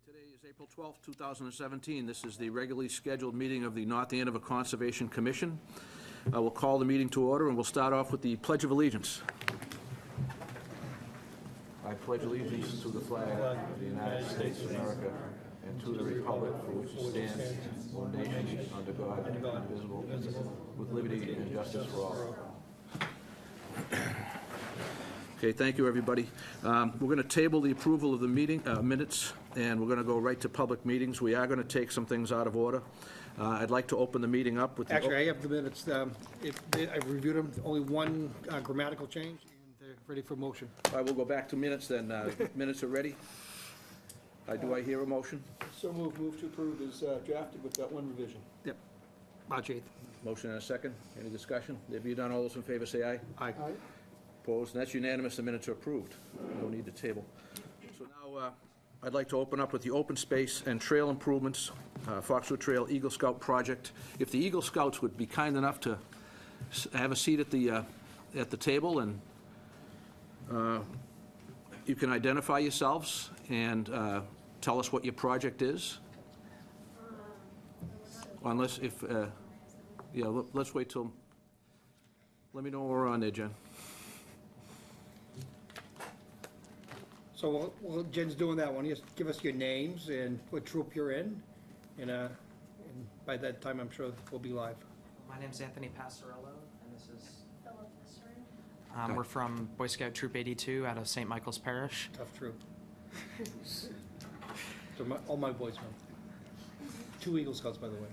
Today is April 12th, 2017. This is the regularly scheduled meeting of the North Andover Conservation Commission. We'll call the meeting to order, and we'll start off with the Pledge of Allegiance. I pledge allegiance to the flag of the United States of America and to the republic for which it stands, one nation, under God, indivisible, with liberty and justice for all. Okay, thank you, everybody. We're going to table the approval of the meeting minutes, and we're going to go right to public meetings. We are going to take some things out of order. I'd like to open the meeting up with the... Actually, I have the minutes. I've reviewed them. Only one grammatical change, and they're ready for motion. All right, we'll go back to minutes then. Minutes are ready. Do I hear a motion? So move to approve is drafted with that one revision. Yep. March 8th. Motion and a second. Any discussion? There be none. All those in favor say aye. Aye. Opposed? And that's unanimous. The minutes are approved. No need to table. So now I'd like to open up with the open space and trail improvements, Foxwood Trail Eagle Scout project. If the Eagle Scouts would be kind enough to have a seat at the table, and you can identify yourselves and tell us what your project is. Unless if, yeah, let's wait till, let me know when we're on there, Jen. So while Jen's doing that one, just give us your names and what troop you're in, and by that time, I'm sure we'll be live. My name's Anthony Passarello, and this is Philip Visser. we're from Boy Scout Troop 82 out of St. Michael's Parish. Tough troop. So all my boys know. 2 Eagle Scouts, by the way.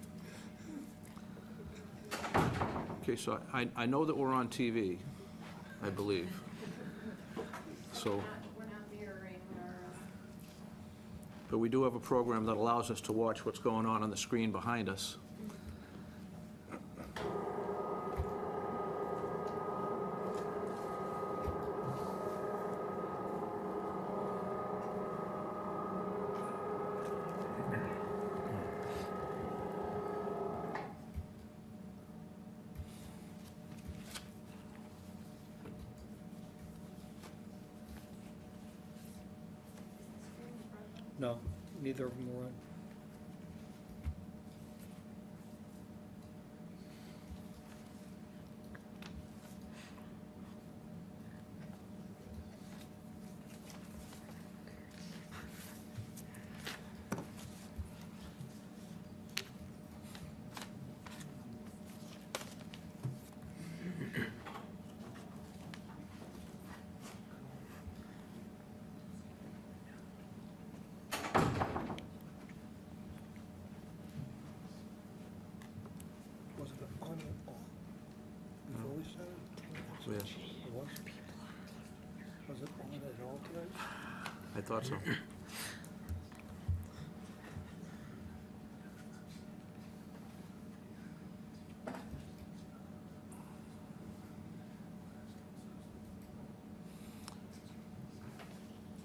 Okay, so I know that we're on TV, I believe. So, We're not mirroring our, but we do have a program that allows us to watch what's going on the screen behind us. No, neither of them were on. Was it on or off? Before we started? Yes. It was? Was it on at all tonight? I thought so.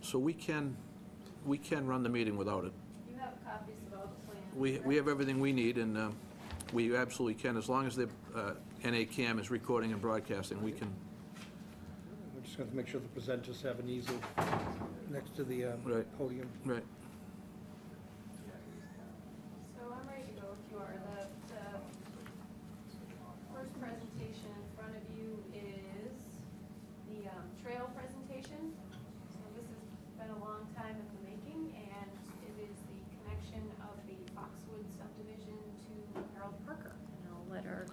So we can run the meeting without it. you have copies of all the plans. We have everything we need, and we absolutely can, as long as the NACAM is recording and broadcasting, we can. We're just going to make sure the presenters have an easel next to the Right. podium. Right. So I'm ready to go if you are. The first presentation in front of you is the trail presentation. So this has been a long time in the making, and it is the connection of the Foxwood subdivision to Harold Parker. And I'll let our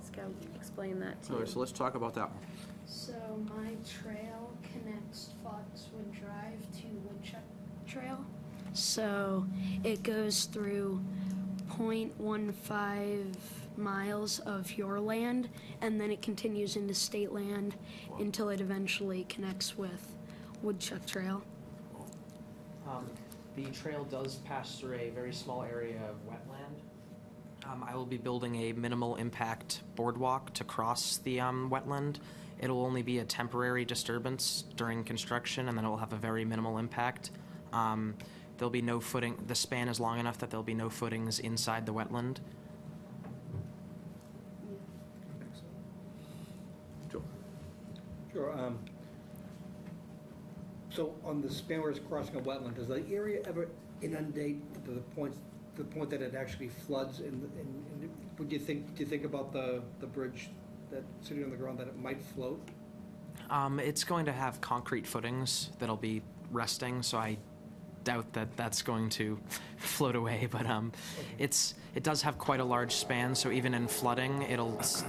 scout explain that to All you. right, so let's talk about that one. So my trail connects Foxwood Drive to Woodchuck Trail. So it goes through 0.15 miles of your land, and then it continues into state land until it eventually connects with Woodchuck Trail. The trail does pass through a very small area of wetland. I will be building a minimal impact boardwalk to cross the wetland. It'll only be a temporary disturbance during construction, and then it will have a very minimal impact. There'll be no footing. The span is long enough that there'll be no footings inside the wetland. Joe? Sure. So on the span where it's crossing a wetland, does the area ever inundate to the point that it actually floods? And do you think about the bridge that's sitting on the ground, that it might float? It's going to have concrete footings that'll be resting, so I doubt that that's going to float away. But it does have quite a large span, so even in flooding,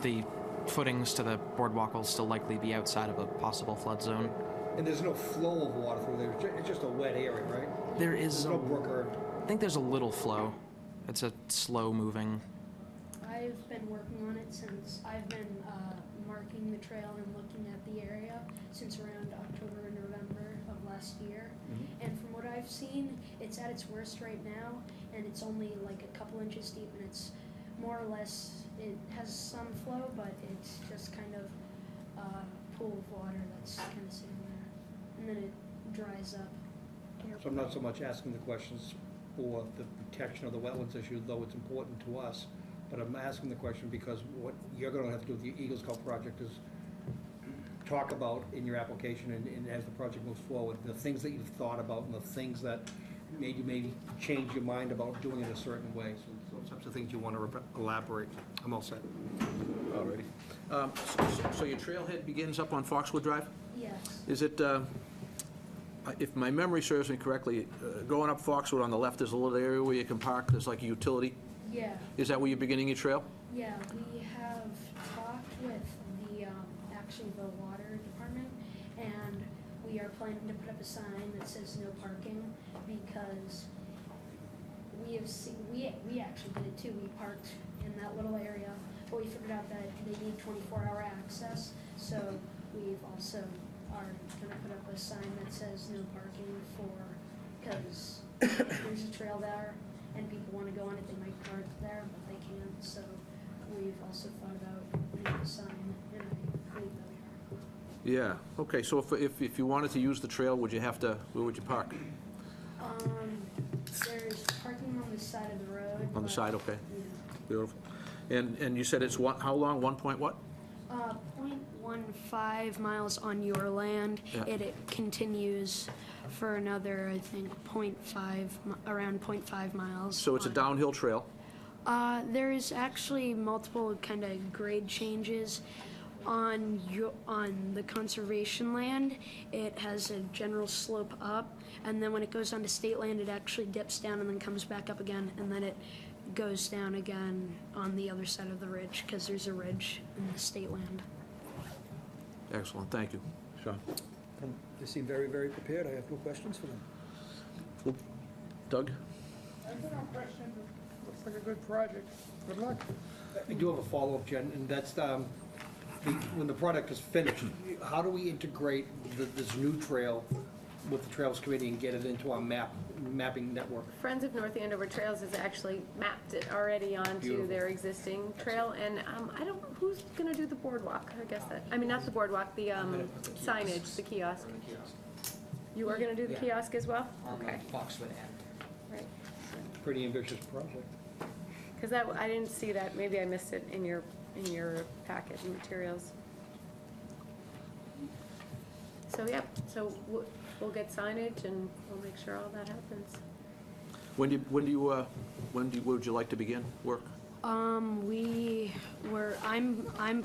the footings to the boardwalk will still likely be outside of a possible flood zone. And there's no flow of water through there, it's just a wet area, right? There is There's no brook or... I think there's a little flow. It's a slow moving. I've been working on it since I've been marking the trail and looking at the area since around October and November of last year. Mm-hmm. And from what I've seen, it's at its worst right now, and it's only like a couple inches deep, and it's more or less, it has some flow, but it's just kind of a pool of water that's kind of sitting there, and then it dries up. So I'm not so much asking the questions for the protection of the wetlands issue, though it's important to us, but I'm asking the question because what you're gonna have to do with the Eagle Scout project is talk about in your application and as the project moves forward, the things that you've thought about and the things that made you maybe change your mind about doing it a certain way. So those types of things you want to elaborate. I'm all set. Alrighty. So your trailhead begins up on Foxwood Drive? Yes. Is it, if my memory serves me correctly, going up Foxwood on the left, there's a little area where you can park, there's like a utility? Yeah. Is that where you're beginning your trail? Yeah, we have talked with the, actually the water department, and we are planning to put up a sign that says no parking, because we have seen, we actually did it too, we parked in that little area, but we figured out that they need 24-hour access, so we've also are gonna put up a sign that says no parking because there's a trail there, and people want to go on it, they might park there, but they can't, so we've also thought about putting up a sign, and I believe that we are. Yeah, okay, so if you wanted to use the trail, would you have to, where would you park? There's parking on the side of the road. On the but, side, okay, yeah. beautiful. And you said it's what, how long, 1 point what? 0.15 miles on your land. Yeah. It continues for another, I think, around 0.5 miles. So it's a on- downhill trail? There's actually multiple kind of grade changes. On the conservation land, it has a general slope up, and then when it goes onto state land, it actually dips down and then comes back up again, and then it goes down again on the other side of the ridge, because there's a ridge in the state land. Excellent, thank you. Sean? They seem very, very prepared. I have no questions for them. Well, Doug? I've got no question. Looks like a good project. Good luck. I do have a follow-up, Jen, and that's, when the product is finished, how do we integrate this new trail with the Trails Committee and get it into our mapping network? Friends of North Andover Trails has actually mapped it already onto Beautiful. their existing trail, and I don't know who's gonna do the boardwalk, I guess that, I mean, not the boardwalk, the signage, the kiosk. You are gonna do the kiosk as well? Okay, Foxwood end. right. Pretty ambitious project. Because that, I didn't see that, maybe I missed it in your packet and materials. So, yeah, so we'll get signage and we'll make sure all that happens. When would you like to begin work? I'm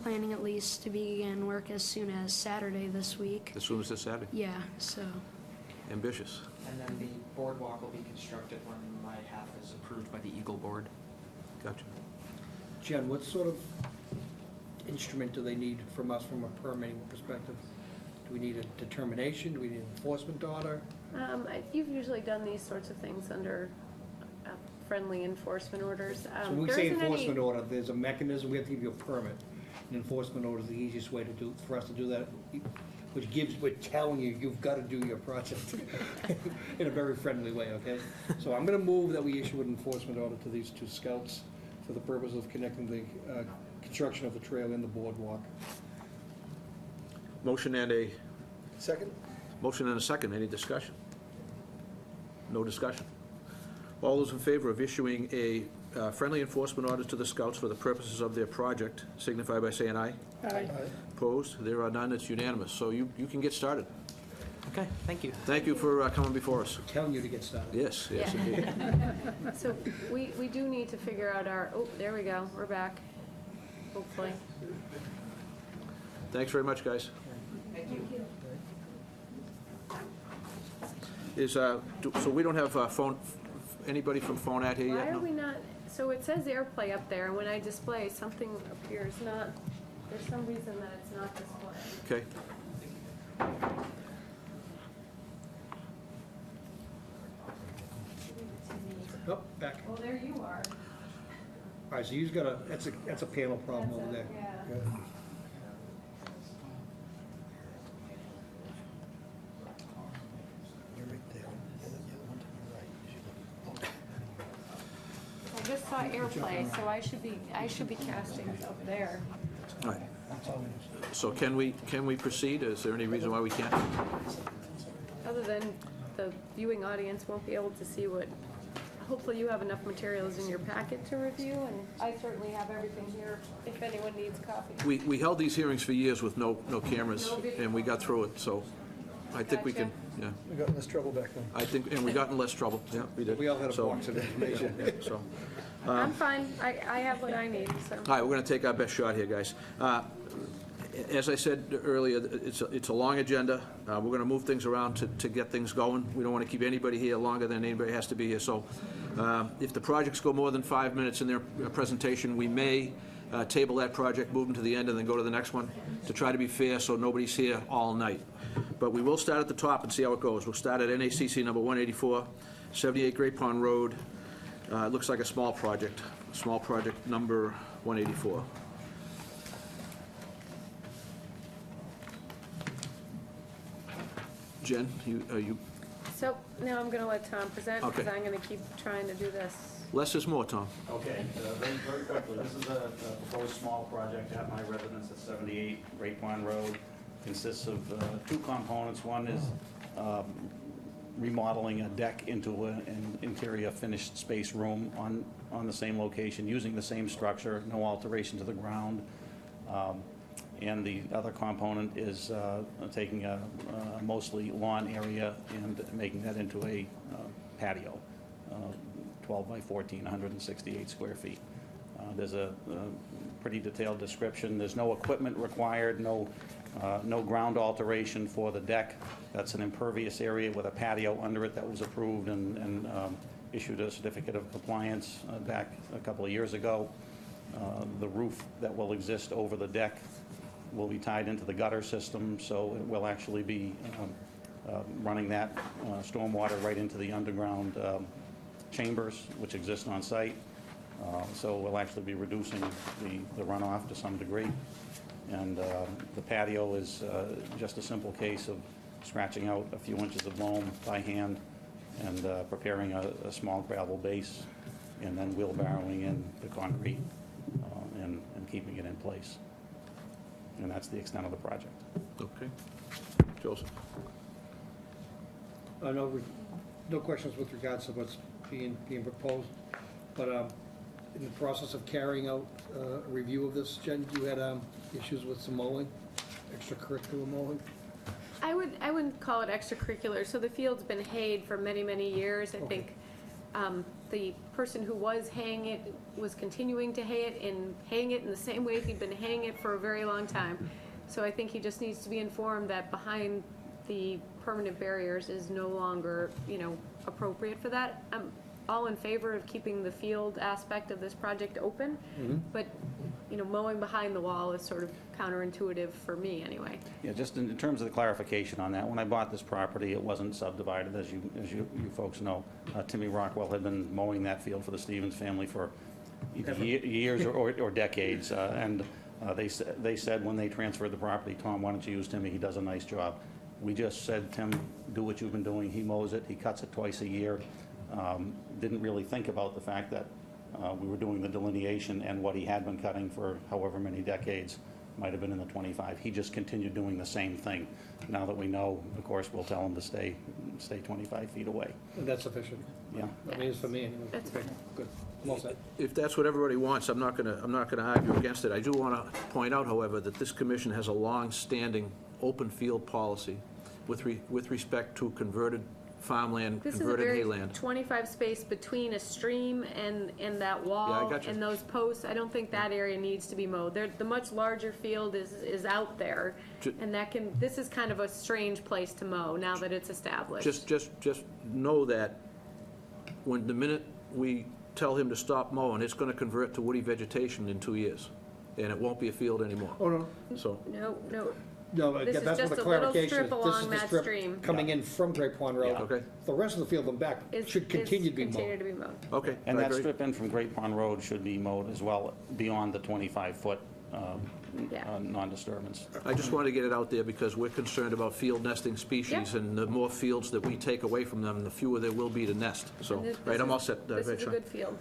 planning at least to begin work as soon as Saturday this week. As soon as this Saturday? Yeah, so. Ambitious. And then the boardwalk will be constructed when my half is approved by the Eagle Board. Gotcha. Jen, what sort of instrument do they need from us from a permitting perspective? Do we need a determination? Do we need an enforcement order? You've usually done these sorts of things under friendly enforcement orders. So when we There say isn't any- enforcement order, there's a mechanism, we have to give you a permit. An enforcement order is the easiest way for us to do that, we're telling you, you've got to do your project in a very friendly way, okay? So I'm gonna move that we issue an enforcement order to these two scouts for the purpose of connecting the construction of the trail in the boardwalk. Motion and a Second? second. Any discussion? No discussion. All those in favor of issuing a friendly enforcement order to the scouts for the purposes of their project signify by saying aye. Aye. Opposed? There are none. It's unanimous. So you can get started. Okay, thank you. Thank you for coming before us. Telling you to get started. Yes, yes, Yeah. indeed. So we do need to figure out our, oh, there we go, we're back, hopefully. Thanks very much, guys. So we don't have anybody from Phonat here Why yet? are No? we not, so it says AirPlay up there, and when I display, something appears not, there's some reason that it's not displaying. Okay. Oh, back. Oh, there you are. All right, so you've got that's a panel problem over there. Yeah. You're right there. The other one to your right. I just saw AirPlay, so I should be casting up there. All right. So can we proceed? Is there any reason why we can't? Other than the viewing audience won't be able to see what, hopefully you have enough materials in your packet to review, and I certainly have everything here if anyone needs copies. We held these hearings for years with no cameras, No video. and we got through it, so I think we can, yeah. We got in this trouble back then. I think, and we got in less trouble, yeah, we did. We all had a So- box of information. So, I'm fine, I have what I need, so. all right, we're going to take our best shot here, guys. As I said earlier, it's a long agenda. We're going to move things around to get things going. We don't want to keep anybody here longer than anybody has to be here. So if the projects go more than 5 minutes in their presentation, we may table that project, move them to the end, and then go to the next one to try to be fair so nobody's here all night. But we will start at the top and see how it goes. We'll start at NACC number 184, 78 Great Pond Road. It looks like a small project number 184. Jen, you, So now I'm gonna let Tom present, because Okay. I'm gonna keep trying to do this. less is more, Tom. Okay, very quickly, this is a proposed small project at my residence at 78 Great Pond Road. Consists of two components. One is remodeling a deck into an interior finished space room on the same location, using the same structure, no alteration to the ground. And the other component is taking a mostly lawn area and making that into a patio, 12 by 14, 168 square feet. There's a pretty detailed description. There's no equipment required, no ground alteration for the deck. That's an impervious area with a patio under it that was approved and issued a certificate of compliance back a couple of years ago. The roof that will exist over the deck will be tied into the gutter system, so it will actually be running that stormwater right into the underground chambers which exist on site. So we'll actually be reducing the runoff to some degree. And the patio is just a simple case of scratching out a few inches of loam by hand and preparing a small gravel base and then wheelbarrowing in the concrete and keeping it in place. And that's the extent of the project. Okay. Joseph? No questions with regards to what's being proposed, but in the process of carrying out a review of this, Jen, you had issues with some mowing, extracurricular mowing? I wouldn't call it extracurricular, so the field's been hayed for many, many years. I Okay. think the person who was haying it was continuing to hay it and haying it in the same way he'd been haying it for a very long time. So I think he just needs to be informed that behind the permanent barriers is no longer, appropriate for that. I'm all in favor of keeping the field aspect of this project open, but, mowing behind the wall is sort of counterintuitive for me anyway. Yeah, just in terms of the clarification on that, when I bought this property, it wasn't subdivided, as you folks know. Timmy Rockwell had been mowing that field for the Stevens family for either years or decades, and they said when they transferred the property, Tom, why don't you use Timmy, he does a nice job. We just said, Tim, do what you've been doing. He mows it, he cuts it twice a year. Didn't really think about the fact that we were doing the delineation and what he had been cutting for however many decades might have been in the 25. He just continued doing the same thing. Now that we know, of course, we'll tell him to stay 25 feet away. And that's sufficient? Yeah. I mean, it's for me anyway. That's Okay, good. I'm all set. If that's what everybody wants, I'm not gonna argue against it. I do want to point out, however, that this commission has a long-standing open field policy with respect to converted farmland, This is a converted very hayland. 25 space between a stream and that wall gotcha. and those posts. I don't think that area needs to be mowed. The much larger field is out there, Ju- and this is kind of a strange place to mow now that it's established. Just know that when the minute we tell him to stop mowing, it's gonna convert to woody vegetation in 2 years, and it won't be a field anymore. Oh, no, So, No, no, This again, is that's what just the a little clarification strip is. This along is the that strip stream. coming in from Great Pond Road. okay, The rest of the field in back is- should continue to be continue mowed. to be mowed. okay. And I that agree. strip in from Great Pond Road should be mowed as well, beyond the 25-foot Yeah. non-disturbance. I just wanted to get it out there because we're concerned about field nesting species, Yeah. and the more fields that we take away from them, the fewer there will be to nest. So, And this- right, I'm this all is- set. This is a Sean. good field.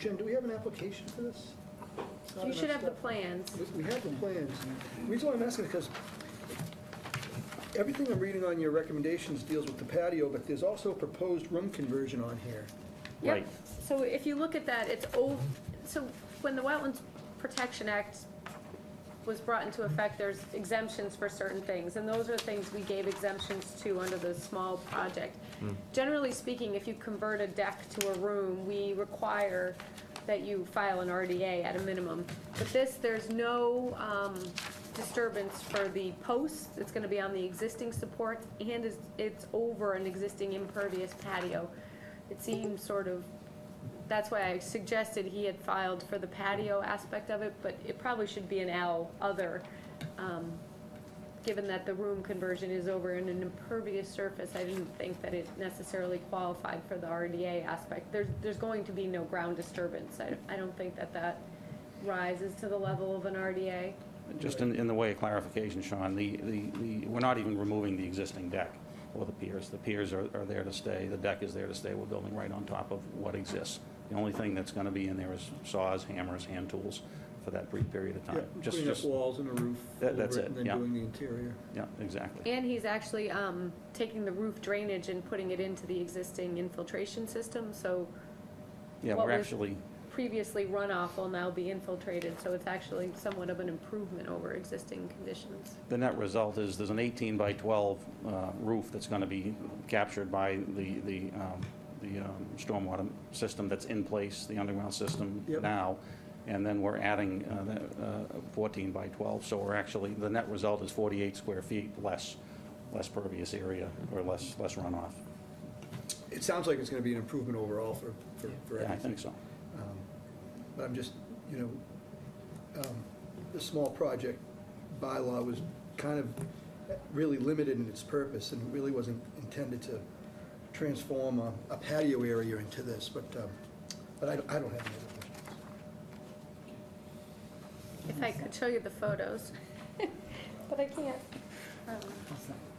Jim, do we have an application for this? It's not You enough should have the stuff. plans. We have the plans. The reason why I'm asking is because everything I'm reading on your recommendations deals with the patio, but there's also a proposed room conversion on here. Yep. Right. So if you look at that, so when the Wetlands Protection Act was brought into effect, there's exemptions for certain things, and those are things we gave exemptions to under the small project. Generally speaking, if you convert a deck to a room, we require that you file an RDA at a minimum. But there's no disturbance for the posts. It's gonna be on the existing support, and it's over an existing impervious patio. It seems sort of, that's why I suggested he had filed for the patio aspect of it, but it probably should be an L, other, given that the room conversion is over in an impervious surface. I didn't think that it necessarily qualified for the RDA aspect. There's going to be no ground disturbance. I don't think that rises to the level of an RDA. Just in the way of clarification, Sean, we're not even removing the existing deck or the piers. The piers are there to stay, the deck is there to stay. We're building right on top of what exists. The only thing that's gonna be in there is saws, hammers, hand tools for that brief period of Yeah, time. putting up walls and a roof That's over it, and then yeah. doing the interior. Yeah, exactly. And he's actually taking the roof drainage and putting it into the existing infiltration system, so Yeah, what we're was actually, previously runoff will now be infiltrated, so it's actually somewhat of an improvement over existing conditions. the net result is there's an 18 by 12 roof that's gonna be captured by the stormwater system that's in place, the underground system Yep. now. And then we're adding 14 by 12, so we're actually, the net result is 48 square feet less pervious area, or less runoff. It sounds like it's gonna be an improvement overall for Yeah, I everything. think so. But I'm just, the small project bylaw was kind of really limited in its purpose and really wasn't intended to transform a patio area into this, but I don't have any other questions. If I could show you the photos, but I can't.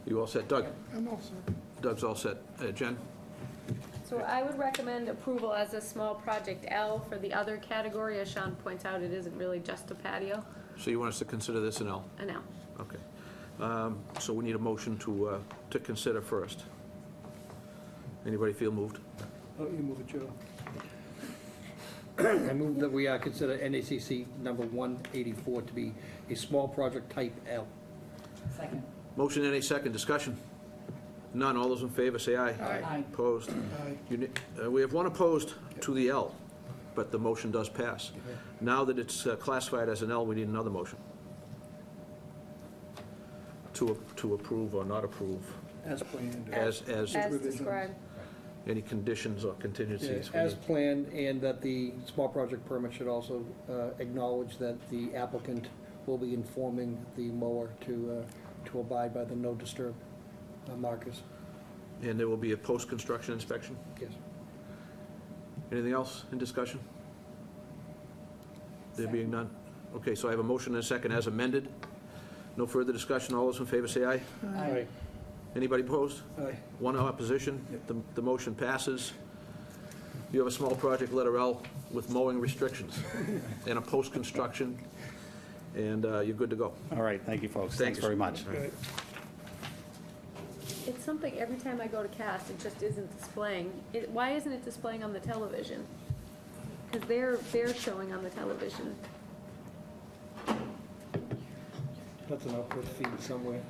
You all set? Doug? I'm all set. Doug's all set. Jen? So I would recommend approval as a small project L for the other category. As Sean points out, it isn't really just a patio, So you want us to consider this an L? an L. Okay. So we need a motion to consider first. Anybody feel moved? Oh, you move it, Joe. I move that we consider NACC number 184 to be a small project type L. Second. Motion and a second. Discussion? None. All those in favor say aye. Aye. Opposed? We have one opposed to the L, but the motion does pass. Now that it's classified as an L, we need another motion to approve or not approve, As planned. as As revisions. described. any conditions or contingencies. we As need. planned, and that the small project permit should also acknowledge that the applicant will be informing the mower to abide by the no disturb markers. And there will be a post-construction inspection. Yes. Anything else in discussion? There being none? Okay, so I have a motion and a second as amended. No further discussion. All those in favor say aye. Aye. Anybody opposed? Aye. One opposition. The motion passes. You have a small project letter L with mowing restrictions and a post-construction, and you're good to go. All right, thank you, folks. Thanks. Thanks very much. It's something, every time I go to cast, it just isn't displaying. Why isn't it displaying on the television? Because they're showing on the television. That's an upward feed somewhere.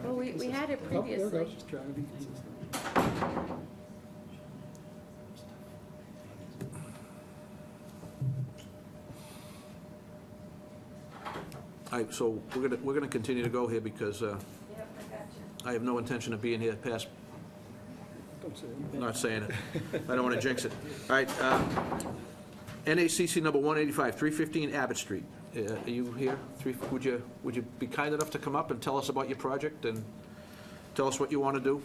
Well, we had it Oh, there it previously. goes. Just trying to be consistent. All right, so we're gonna continue to go here because Yep, I got you. I have no intention of being here past, Don't say I'm not saying it. I don't want to jinx it. All right, NACC number 185, 315 Abbott Street. Are you here? Would you be kind enough to come up and tell us about your project and tell us what you want to do?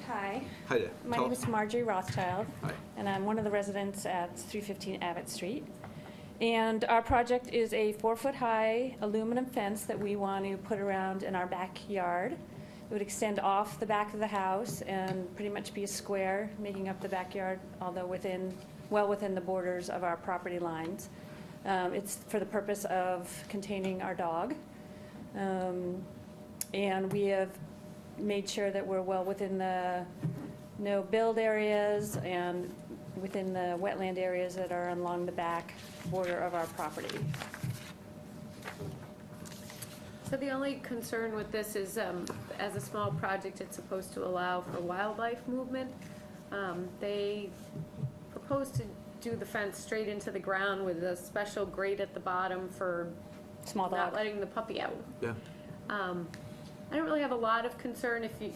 Hi, Hi there. my Tell- name is Marjorie Rothschild, Hi. and I'm one of the residents at 315 Abbott Street. And our project is a 4-foot-high aluminum fence that we want to put around in our backyard. It would extend off the back of the house and pretty much be a square, making up the backyard, although well within the borders of our property lines. It's for the purpose of containing our dog. And we have made sure that we're well within the no-build areas and within the wetland areas that are along the back border of our property. So the only concern with this is, as a small project, it's supposed to allow for wildlife movement. They propose to do the fence straight into the ground with a special grate at the bottom for Small not dog. letting the puppy out. Yeah, I don't really have a lot of concern if you,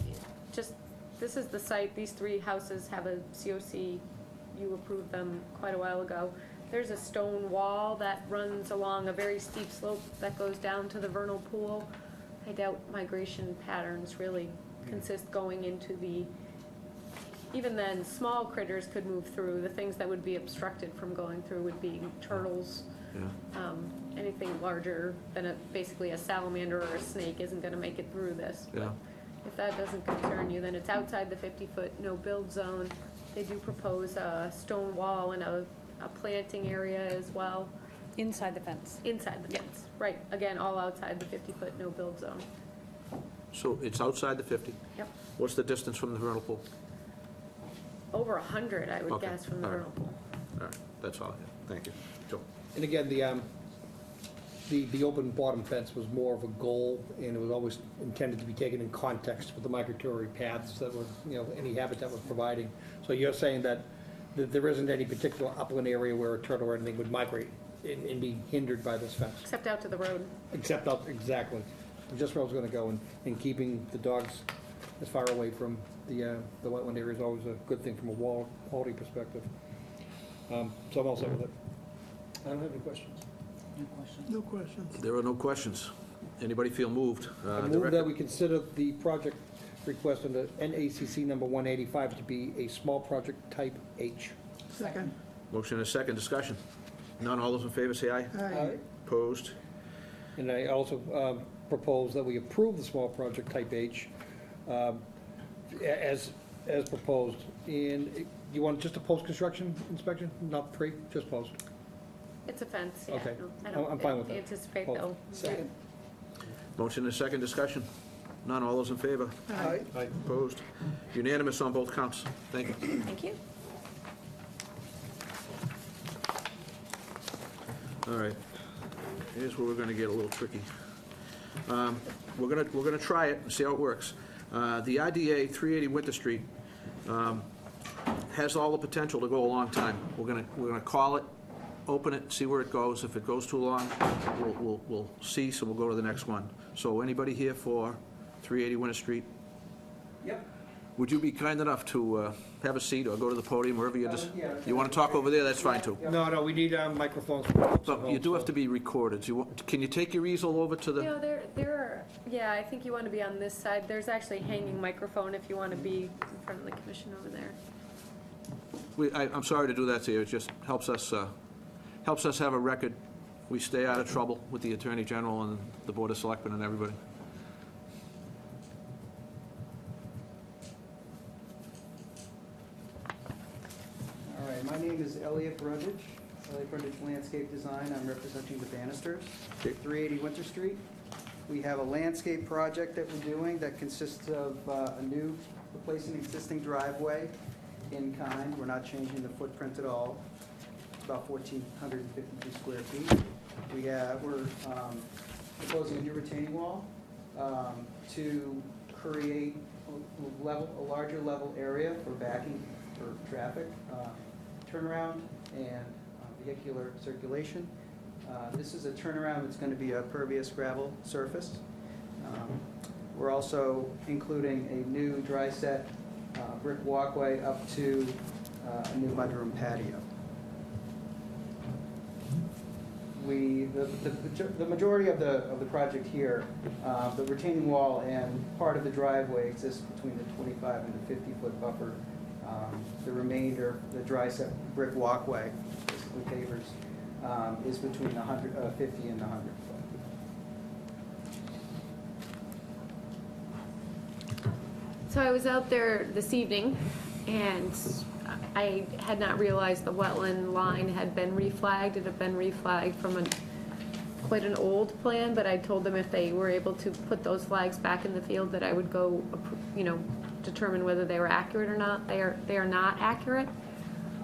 just, this is the site, these 3 houses have a COC, you approved them quite a while ago. There's a stone wall that runs along a very steep slope that goes down to the vernal pool. I doubt migration patterns really consist going into the, even then, small critters could move through. The things that would be obstructed from going through would be turtles. yeah, Anything larger than basically a salamander or a snake isn't gonna make it through this. yeah. If that doesn't concern you, then it's outside the 50-foot no-build zone. They do propose a stone wall and a planting area as well, Inside the fence. inside the fence. Right, again, all outside the 50-foot no-build zone. So it's outside the 50? Yep. What's the distance from the vernal pool? Over 100, I would Okay, guess, from the all right. vernal pool. All right, that's all I have. Thank you. Joe? And again, the open bottom fence was more of a goal, and it was always intended to be taken in context with the migratory paths that were, any habitat was providing. So you're saying that there isn't any particular upland area where a turtle or anything would migrate and be hindered by this fence? Except out to the road. Except out, exactly. Just where I was gonna go, and keeping the dogs as far away from the wetland area is always a good thing from a wall quality perspective. So I'm all set with it. I don't have any questions. No questions. There are no questions. Anybody feel moved? I move that we consider the project request under NACC number 185 to be a small project type H. Second. Motion and a second, discussion. None, all those in favor say aye. Aye. Opposed? And I also propose that we approve the small project type H as proposed. And you want just a post-construction inspection, not pre, just post? It's a fence, yeah. Okay. No, I don't I'm fine with that. anticipate Both. they'll. Second. Motion and a second, discussion. None, all those in favor? Aye. Opposed? Unanimous on both counts. Thank you. Thank you. All right. Here's where we're gonna get a little tricky. We're gonna try it and see how it works. The IDA 380 Winter Street has all the potential to go a long time. We're gonna call it, open it, see where it goes. If it goes too long, we'll cease and we'll go to the next one. So anybody here for 380 Winter Street? Yep. Would you be kind enough to have a seat or go to the podium, wherever you just, Yeah. you want to talk over there, that's fine too. No, we need microphones. for folks at But you home, do have so- to be recorded. Can you take your easel over to the? There are, yeah, I think you want to be on this side. There's actually a hanging microphone if you want to be in front of the commission over there. I'm sorry to do that to you, it just helps us have a record. We stay out of trouble with the Attorney General and the Board of Selectmen and everybody. All right, my name is Elliot Brundage, Landscape Design. I'm representing the Bannisters, Okay. 380 Winter Street. We have a landscape project that we're doing that consists of replacing existing driveway in kind. We're not changing the footprint at all. It's about 1,452 square feet. We're proposing a new retaining wall to create a larger level area for backing for traffic, turnaround, and vehicular circulation. This is a turnaround that's going to be a pervious gravel surface. We're also including a new dry set brick walkway up to a new mudroom patio. The majority of the project here, the retaining wall and part of the driveway exists between the 25 and the 50-foot buffer. The remainder, the dry set brick walkway, basically pavers, is between 50 and 100 foot. So I was out there this evening, and I had not realized the wetland line had been reflagged. It had been reflagged from quite an old plan, but I told them if they were able to put those flags back in the field, that I would go, determine whether they were accurate or not. They are not accurate.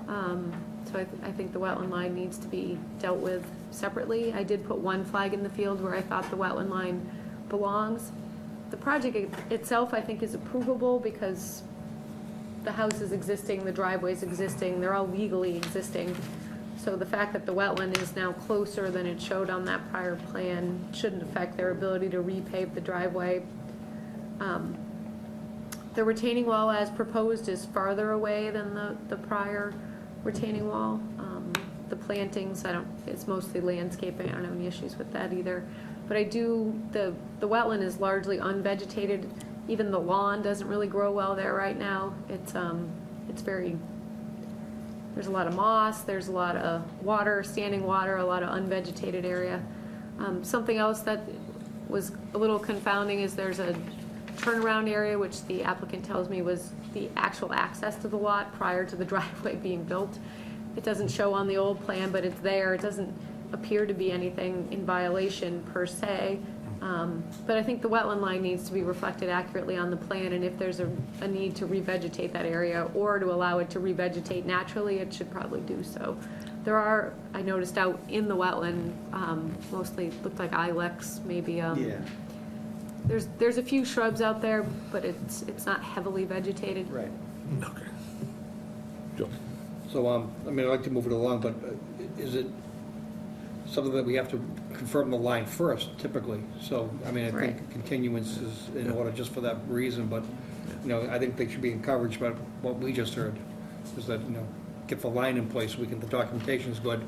So I think the wetland line needs to be dealt with separately. I did put one flag in the field where I thought the wetland line belongs. The project itself, I think, is approvable because the house is existing, the driveway is existing, they're all legally existing. So the fact that the wetland is now closer than it showed on that prior plan shouldn't affect their ability to repave the driveway. The retaining wall as proposed is farther away than the prior retaining wall. The plantings, it's mostly landscaping, I don't have any issues with that either. But the wetland is largely unvegetated. Even the lawn doesn't really grow well there right now. It's there's a lot of moss, there's a lot of water, standing water, a lot of unvegetated area. Something else that was a little confounding is there's a turnaround area, which the applicant tells me was the actual access to the lot prior to the driveway being built. It doesn't show on the old plan, but it's there. It doesn't appear to be anything in violation per se. But I think the wetland line needs to be reflected accurately on the plan, and if there's a need to revegetate that area or to allow it to revegetate naturally, it should probably do so. There are, I noticed out in the wetland, mostly looked like ilex, maybe. Yeah. There's a few shrubs out there, but it's not heavily vegetated. Right. Okay. Joe? So, I'd like to move it along, but is it something that we have to confirm the line first, typically? So, I think Right. continuance is in order just for that reason, but, I think they should be encouraged by what we just heard, is that, get the line in place, the documentation is good,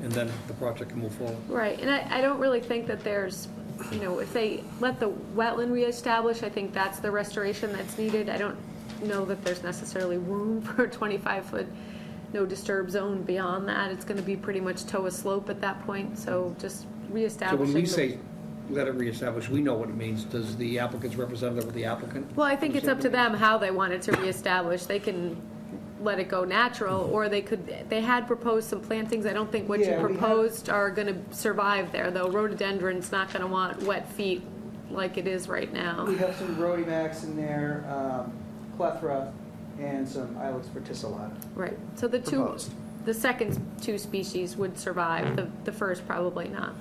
and then the project can move forward. Right, and I don't really think that there's, if they let the wetland reestablish, I think that's the restoration that's needed. I don't know that there's necessarily room for a 25-foot no disturb zone beyond that. It's going to be pretty much toe a slope at that point, so just So reestablishing. when we say let it reestablish, we know what it means. Does the applicant's representative with the applicant? Well, I think it's up to them how they want it to reestablish. They can let it go natural, or they had proposed some plantings. I don't think what you Yeah, we have- proposed are going to survive there, though. Rhododendron's not going to want wet feet like it is right now. We have some Rhodimax in there, plethora, and some Ilex verticillata. Right, so Proposed. the second two species would survive, the first probably not.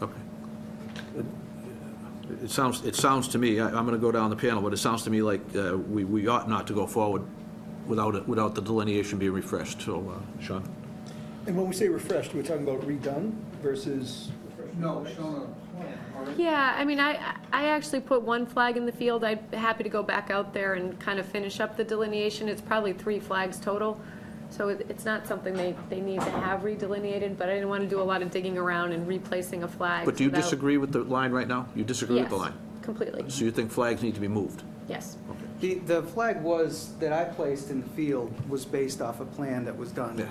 Okay. It sounds to me, I'm going to go down the panel, but it sounds to me like we ought not to go forward without the delineation being refreshed. So, Sean? And when we say refreshed, we're talking about redone versus? No, shown on a plan, already. Yeah, I actually put one flag in the field. I'm happy to go back out there and kind of finish up the delineation. It's probably 3 flags total. So it's not something they need to have redelineated, but I didn't want to do a lot of digging around and replacing a flag. But do you without- disagree with the line right now? You disagree with the line? Yes, completely, So you think flags need to be moved? yes. The flag that I placed in the field was based off a plan that was done Yeah.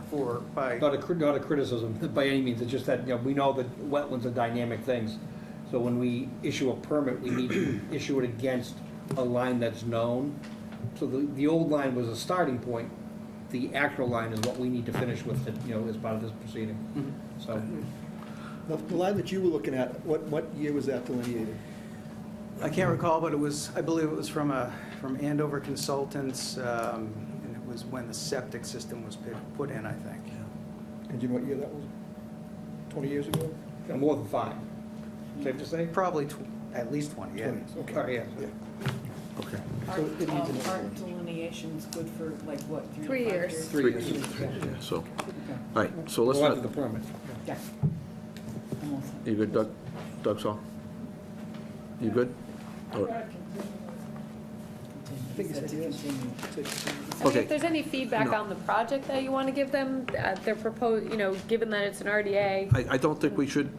by, Not a criticism by any means, it's just that, we know that wetlands are dynamic things. So when we issue a permit, we need to issue it against a line that's known. So the old line was a starting point. The actual line is what we need to finish with, as part of this proceeding. So, The line that you were looking at, what year was that delineated? I can't recall, but I believe it was from Andover Consultants, and it was when the septic system was put in, I think. And do you know what year that was? 20 years ago? more than 5, safe to say? Probably, At least 20, yeah. Oh, yeah. Okay. So it needs an Art delineation's good for like what, 3 3 to 5 years. years? 3 years. Yeah, so, all right, so let's Go not, after the permit. Yeah. I'm all set. you good, Doug? Doug's all? You good? Or- He said to continue. I mean, Okay. if there's any feedback No. on the project that you want to give them, they're proposed, given that it's an RDA. I don't think we should,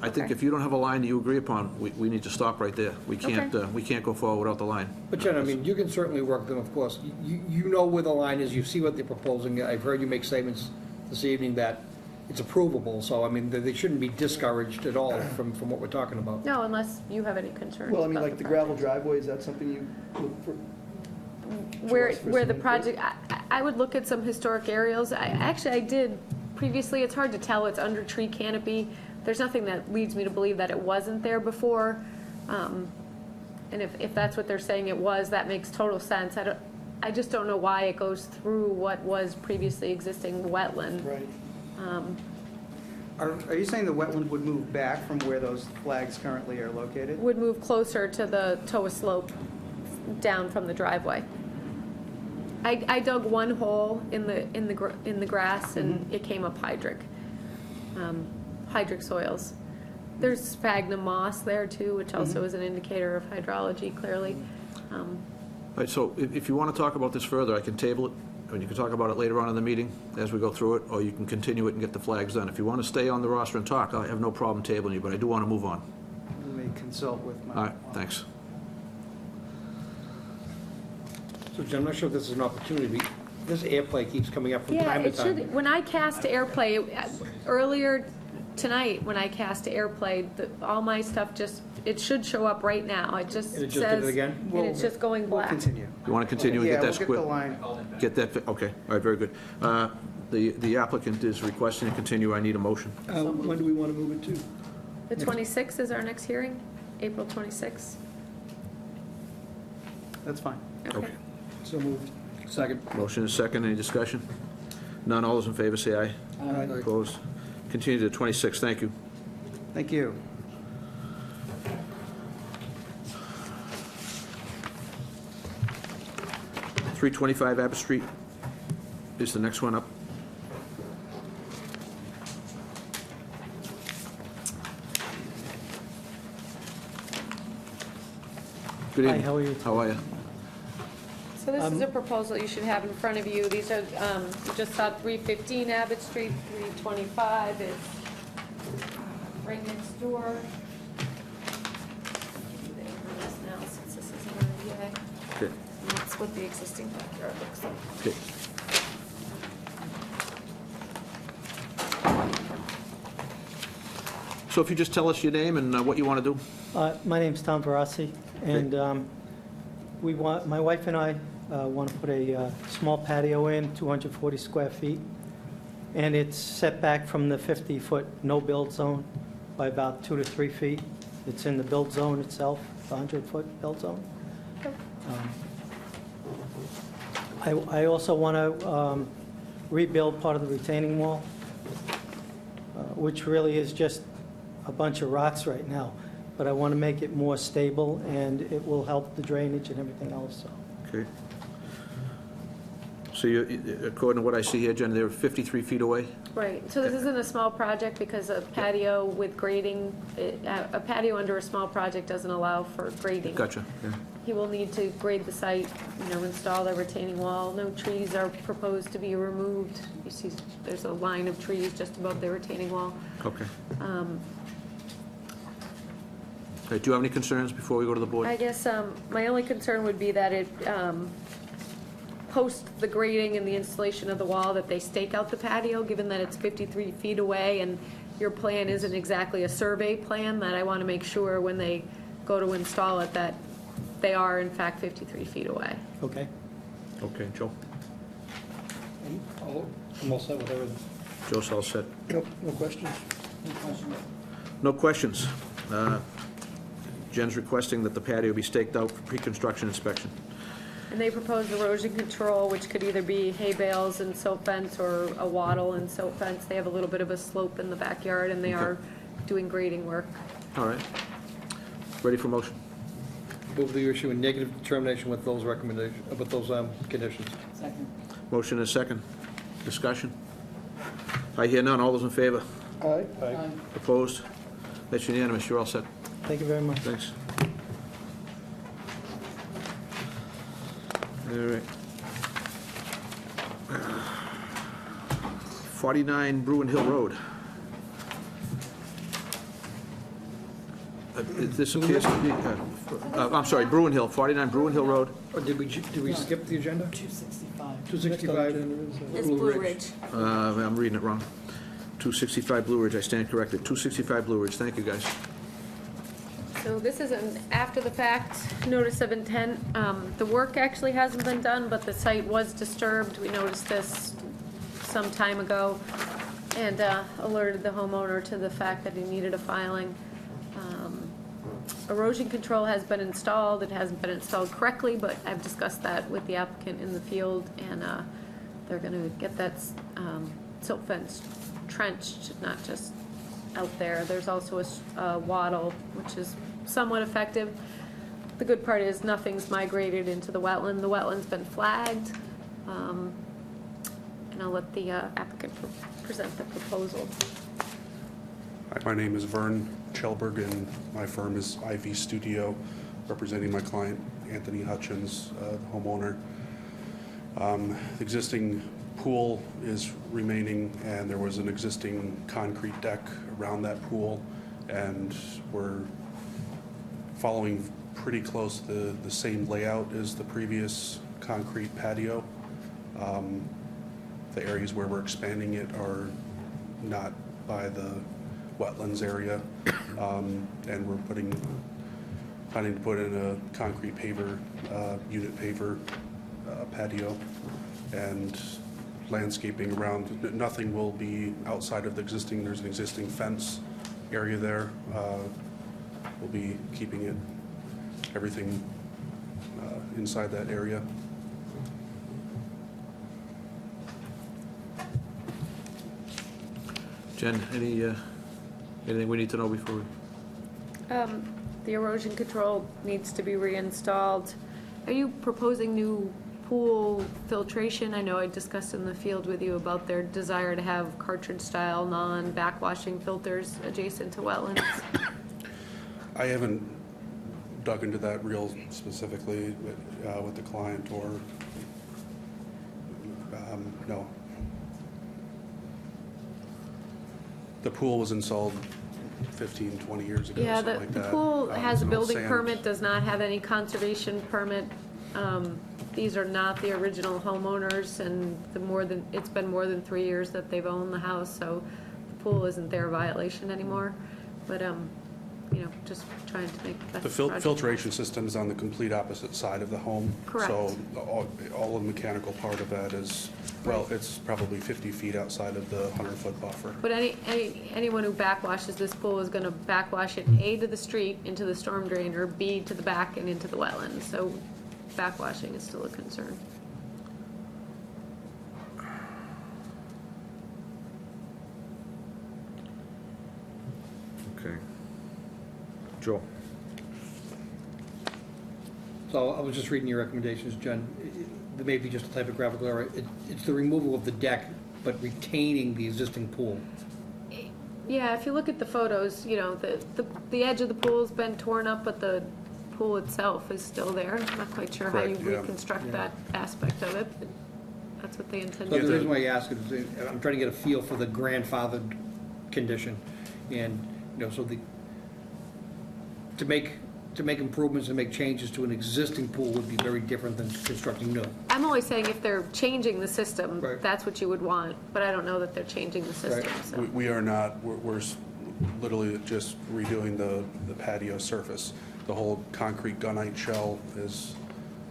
I think Okay. if you don't have a line that you agree upon, we need to stop right there. We can't go forward without the line. But Jen, I mean, you can certainly work them, of course. You know where the line is, you see what they're proposing. I've heard you make statements this evening that it's approvable, so I mean, they shouldn't be discouraged at all from what we're talking about. No, unless you have any concerns Well, I mean, about like the project. gravel driveway, is that something you look for? Where us for the some input? project, I would look at some historic aerials. I did previously, it's hard to tell, it's under tree canopy. There's nothing that leads me to believe that it wasn't there before. And if that's what they're saying it was, that makes total sense. I just don't know why it goes through what was previously existing wetland. Right. Are you saying the wetland would move back from where those flags currently are located? Would move closer to the Toa slope down from the driveway. I dug one hole in the grass and it came up hydric soils. There's sphagnum moss there too, which also is an indicator of hydrology clearly. All right, so if you want to talk about this further, I can table it, and you can talk about it later on in the meeting as we go through it, or you can continue it and get the flags done. If you want to stay on the roster and talk, I have no problem tabling you, but I do want to move on. Let me consult with my... All right, thanks. So Jen, I'm not sure if this is an opportunity. This airplay keeps coming up from Yeah, time to it time. should, when I cast to AirPlay, earlier tonight, when I cast to AirPlay, all my stuff it should show up right now. It just And it just did it says, again? and it's just going We'll black. continue. You want to continue and Yeah, get we'll that get square? the line. Get that, okay, all right, very good. The applicant is requesting to continue, I need a motion. When do we want to move it to? The 26th is our next hearing, April 26th. That's fine. Okay. So moved. Second. Motion is second, any discussion? None, all those in favor say aye. Aye. Opposed? Continue to the 26th, thank you. Thank you. Three 325 Abbott Street is the next one up. Good evening. Hi, how are you? How are you? So this is a proposal you should have in front of you. These are, you just saw 315 Abbott Street, 325 is right next door. Now, since this is an RDA, Okay, and that's what the existing backyard looks like. okay. So if you just tell us your name and what you want to do? My name's Tom Barassi, and my wife and I want to put a small patio in, 240 square feet, and it's set back from the 50-foot no-build zone by about 2 to 3 feet. It's in the build zone itself, the 100-foot build zone. I also want to rebuild part of the retaining wall, which really is just a bunch of rocks right now, but I want to make it more stable, and it will help the drainage and everything else, so. Okay. So you, according to what I see here, Jen, they're 53 feet away? Right, so this isn't a small project because a patio with grading, a patio under a small project doesn't allow for grading. Gotcha, yeah. He will need to grade the site, install a retaining wall. No trees are proposed to be removed. You see, there's a line of trees just above the retaining wall. Okay. Okay, do you have any concerns before we go to the board? I guess my only concern would be that it, post the grading and the installation of the wall, that they stake out the patio, given that it's 53 feet away, and your plan isn't exactly a survey plan, that I want to make sure when they go to install it that they are in fact 53 feet away. Okay. Okay, Joe? I'm all set with everything. Joe's all set. Nope, no questions. No questions. Jen's requesting that the patio be staked out for pre-construction inspection. And they proposed erosion control, which could either be hay bales and silt fence or a wattle and silt fence. They have a little bit of a slope in the backyard, and they Okay. are doing grading work. All right. Ready for motion? Move the issue a negative determination with those recommendations, with those conditions. Second. Motion and second. Discussion? I hear none. All those in favor? Aye. Aye. Opposed? That's unanimous. You're all set. Thank you very much. Thanks. All right. 49 Bruin Hill Road. This appears to be, I'm sorry, Bruin Hill, 49 Bruin Hill Road. Or did we skip the agenda? 265. 265 It's Blue Ridge. I'm reading it wrong. 265 Blue Ridge, I stand corrected. 265 Blue Ridge, thank you, guys. So this is an after-the-fact notice of intent. The work actually hasn't been done, but the site was disturbed. We noticed this some time ago and alerted the homeowner to the fact that he needed a filing. Erosion control has been installed. It hasn't been installed correctly, but I've discussed that with the applicant in the field, and they're gonna get that silt fence trenched, not just out there. There's also a wattle, which is somewhat effective. The good part is nothing's migrated into the wetland. The wetland's been flagged. And I'll let the applicant present the proposal. Hi, my name is Vern Chelberg, and my firm is IV Studio, representing my client, Anthony Hutchins, the homeowner. The existing pool is remaining, and there was an existing concrete deck around that pool, and we're following pretty close the same layout as the previous concrete patio. The areas where we're expanding it are not by the wetlands area, and we're planning to put in a concrete paver, unit paver patio, and landscaping around. Nothing will be outside of the existing, there's an existing fence area there. We'll be keeping it, everything inside that area. Jen, anything we need to know before we? The erosion control needs to be reinstalled. Are you proposing new pool filtration? I know I discussed in the field with you about their desire to have cartridge-style, non-backwashing filters adjacent to wetlands. I haven't dug into that real specifically with the client, or no. The pool was installed 15, 20 years ago, Yeah, something like the that. pool has a There's no building sand. permit, does not have any conservation permit. These are not the original homeowners, and it's been more than 3 years that they've owned the house, so the pool isn't their violation anymore. But, just trying to make the The best project. filtration system is on the complete opposite side of the home. Correct. So all of the mechanical part of that is, well, Right. it's probably 50 feet outside of the 100-foot buffer. But anyone who backwashes this pool is gonna backwash it A, to the street, into the storm drain, or B, to the back and into the wetlands, so backwashing is still a concern. Okay. Joel? So I was just reading your recommendations, Jen. There may be just a typographical error. It's the removal of the deck, but retaining the existing pool. Yeah, if you look at the photos, the edge of the pool's been torn up, but the pool itself is still there. I'm not quite sure how you Correct, yeah. reconstruct Yeah. that aspect of it, but that's what they intend So to the do. reason why I ask is, I'm trying to get a feel for the grandfathered condition. And, so to make improvements and make changes to an existing pool would be very different than constructing new. I'm only saying if they're changing the system, Right. that's what you would want, but I don't know that they're changing the system, so. We are not, we're literally just redoing the patio surface. The whole concrete gunite shell is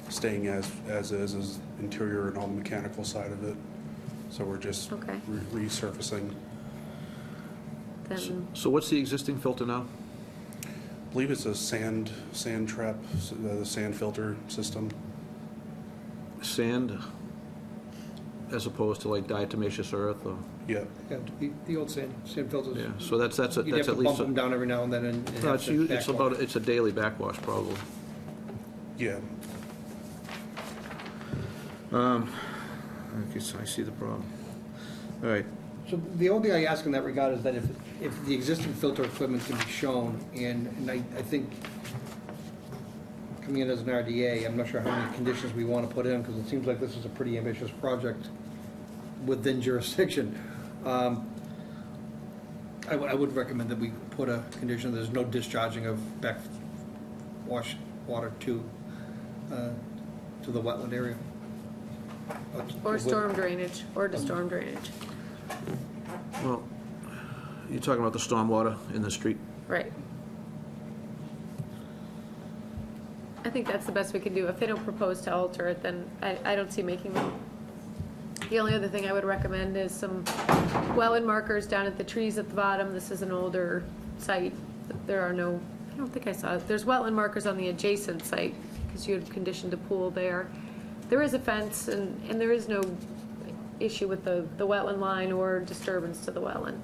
staying as is interior and all the mechanical side of it. So we're just Okay. resurfacing. Then, So what's the existing filter now? I believe it's a sand trap, the sand filter system. Sand? as opposed to like diatomaceous earth or, Yeah, Yeah, the old sand filters. yeah, so that's You'd have at to least. bump them down every now and then and No, have it's, to it's backwash. about, it's a daily backwash probably. yeah. Okay, so I see the problem. All right, So the only thing I ask in that regard is that if the existing filter equipment can be shown, and I think coming in as an RDA, I'm not sure how many conditions we want to put in, because it seems like this is a pretty ambitious project within jurisdiction. I would recommend that we put a condition, there's no discharging of backwash water to the wetland area. Or storm drainage, or to storm drainage. well, you're talking about the stormwater in the street? Right. I think that's the best we can do. If they don't propose to alter it, then I don't see making them. The only other thing I would recommend is some wetland markers down at the trees at the bottom. This is an older site. There are no, I don't think I saw it. There's wetland markers on the adjacent site, because you had conditioned a pool there. There is a fence, and there is no issue with the wetland line or disturbance to the wetland.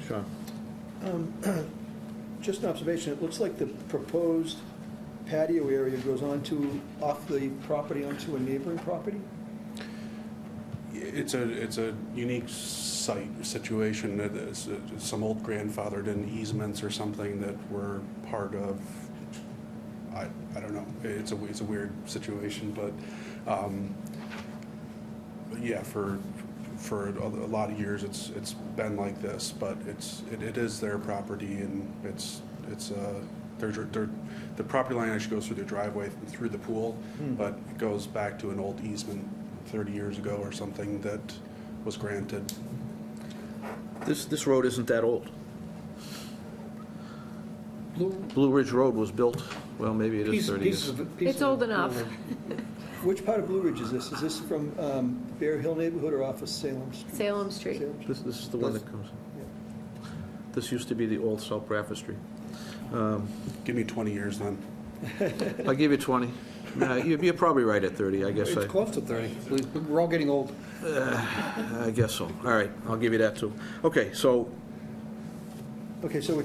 Sure. Just an observation, it looks like the proposed patio area goes off the property onto a neighboring property? It's a unique site situation. It's some old grandfathered in easements or something that were part of, I don't know, it's a weird situation, but yeah, for a lot of years, it's been like this, but it is their property, and the property line actually goes through their driveway through the pool, but it goes back to an old easement 30 years ago or something that was granted. This road isn't that old. Blue Ridge Road was built, well, maybe it is 30 years. It's old enough. Which part of Blue Ridge is this? Is this from Bear Hill neighborhood or off of Salem? Salem Street. This is the one that comes. This used to be the old South Bradford Street. Give me 20 years then. I'll give you 20. You're probably right at 30, I guess. It's close to 30. We're all getting old. I guess so. All right, I'll give you that too. Okay, so, Okay, so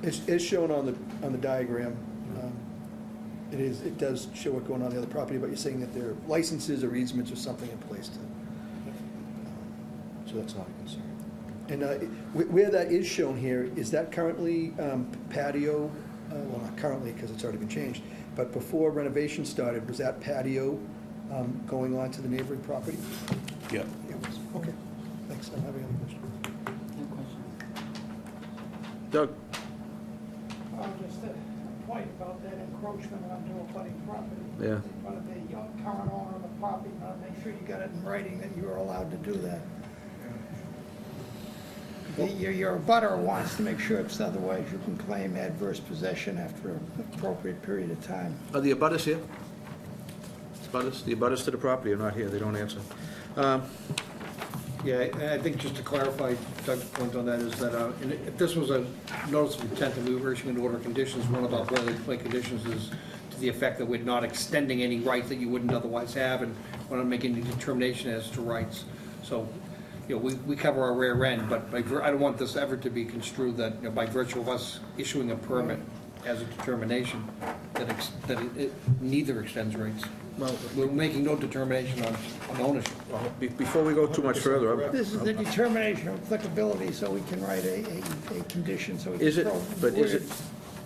it's shown on the diagram. It does show what's going on the other property, but you're saying that there are licenses or easements or something in place to, so that's not a concern. And where that is shown here, is that currently patio, well, not currently because it's already been changed, but before renovation started, was that patio going on to the neighboring property? Yeah. It was. Okay, thanks. I'm having another question. No question. Doug, Just a point about that encroachment onto a budding property. Yeah. But the current owner of the property, make sure you got it in writing that you're allowed to do that. Your abutter wants to make sure, because otherwise you can claim adverse possession after an appropriate period of time. are the abutters here? The abutters to the property are not here, they don't answer. Yeah, I think just to clarify Doug's point on that is that if this was a notice of intent that we were issuing an order of conditions, one of our boilerplate conditions is to the effect that we're not extending any rights that you wouldn't otherwise have, and we're not making any determination as to rights. So, we cover our rear end, but I don't want this ever to be construed that, by virtue of us issuing a permit as a determination, that it neither extends rights. Well, We're making no determination on ownership. before we go too much further, This is the determination of applicability, so we can write a condition, so we Is can it- throw but is it-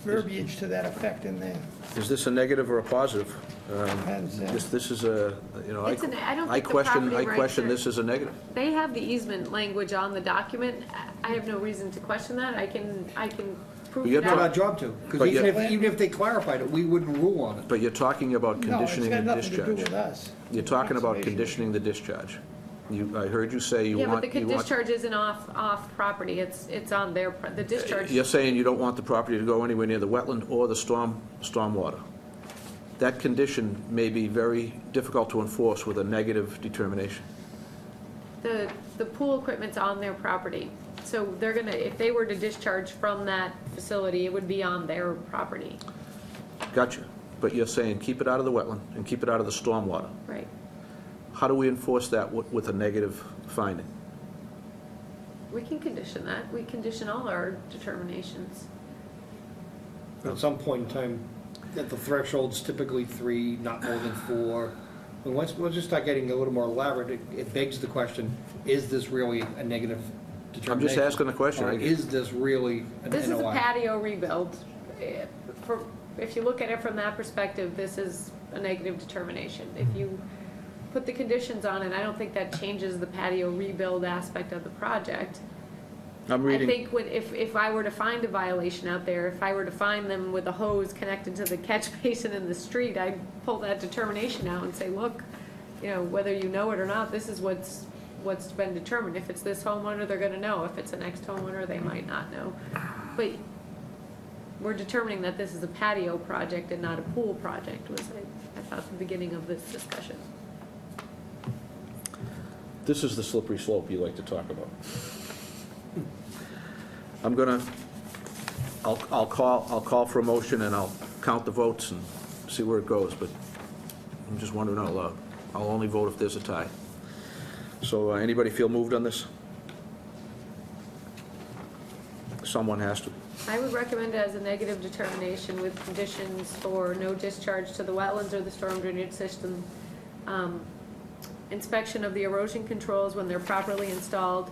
verbiage to that effect in there. is this a negative or a positive? Depends, yeah. This is a, I don't I think the question property rights are- this as a negative. They have the easement language on the document. I have no reason to question that. I can prove You're it It's not our out. job to, because But even if they clarified it, we wouldn't rule on it. But you're talking about conditioning the No, it's got nothing to do discharge. with us. You're talking about Conservation. conditioning the discharge. I heard you say you Yeah, but want, the discharge isn't off property. It's on the discharge. You're saying you don't want the property to go anywhere near the wetland or the stormwater. That condition may be very difficult to enforce with a negative determination. The pool equipment's on their property. So if they were to discharge from that facility, it would be on their property. Gotcha. But you're saying keep it out of the wetland and keep it out of the stormwater. Right. How do we enforce that with a negative finding? We can condition that. We condition all our determinations. At some point in time, that the threshold's typically 3, not more than 4. But once you start getting a little more elaborate, it begs the question, is this really a negative I'm determination? just asking the question. Or is this really an This is a NOI? patio rebuild. If you look at it from that perspective, this is a negative determination. If you put the conditions on it, I don't think that changes the patio rebuild aspect of the project. I'm I reading, think if I were to find a violation out there, if I were to find them with a hose connected to the catch basin in the street, I'd pull that determination out and say, look, whether you know it or not, this is what's been determined. If it's this homeowner, they're gonna know. If it's the next homeowner, they might not know. But we're determining that this is a patio project and not a pool project, was I thought the beginning of this discussion. this is the slippery slope you like to talk about. I'll call for a motion and I'll count the votes and see where it goes, but I'm just wondering out loud. I'll only vote if there's a tie. So, anybody feel moved on this? Someone has to. I would recommend it as a negative determination with conditions for no discharge to the wetlands or the storm drainage system. Inspection of the erosion controls when they're properly installed,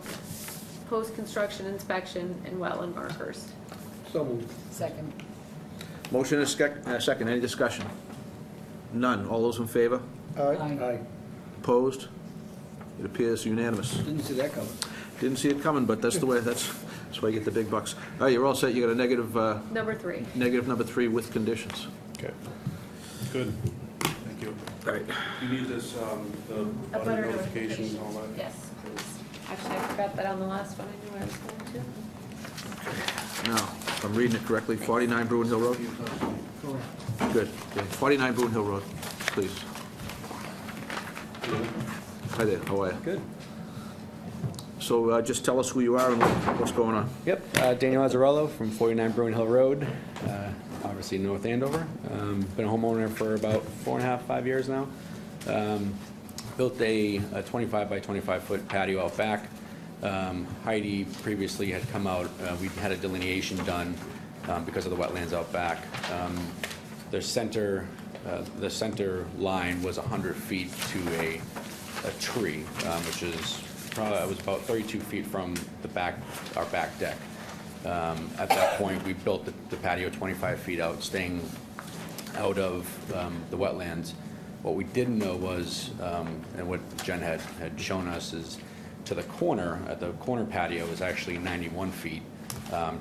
post-construction inspection, and wetland markers. So moved. Second. Motion is second. Any discussion? None. All those in favor? Aye. Aye. Opposed? It appears unanimous. Didn't see that coming. Didn't see it coming, but that's the way, that's why you get the big bucks. All right, you're all set. You got a negative, Number 3. negative number 3 with conditions. Okay. Good. Thank you. All right. You need this, the A butter butter notifications and all that? Yes, please. Actually, I forgot that on the last one. I knew I was going to. Now, if I'm reading it correctly, 49 Bruin Hill Road? Good. Okay. 49 Bruin Hill Road, please. Hi there, how are you? Good. So just tell us who you are and what's going on. Yep, Daniel Azzarello from 49 Bruin Hill Road, obviously North Andover. Been a homeowner for about 4.5, 5 years now. Built a 25 by 25 foot patio out back. Heidi previously had come out, we had a delineation done because of the wetlands out back. The center line was 100 feet to a tree, which is probably, it was about 32 feet from our back deck. At that point, we built the patio 25 feet out, staying out of the wetlands. What we didn't know was, and what Jen had shown us, is to the corner, at the corner patio is actually 91 feet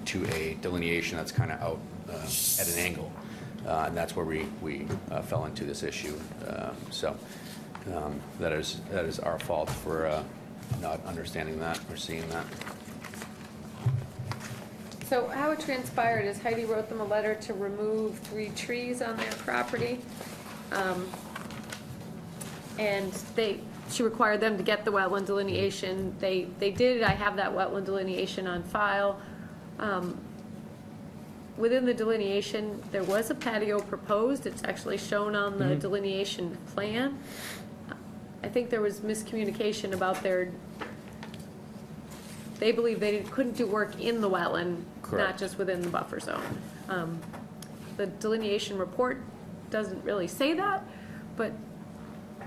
to a delineation that's kind of out at an angle. And that's where we fell into this issue. So that is our fault for not understanding that or seeing that. So how it transpired is Heidi wrote them a letter to remove 3 trees on their property. And she required them to get the wetland delineation. They did. I have that wetland delineation on file. Within the delineation, there was a patio proposed. It's actually shown on the delineation plan. I think there was miscommunication about they believe they couldn't do work in the wetland, not Correct. just within the buffer zone. The delineation report doesn't really say that, but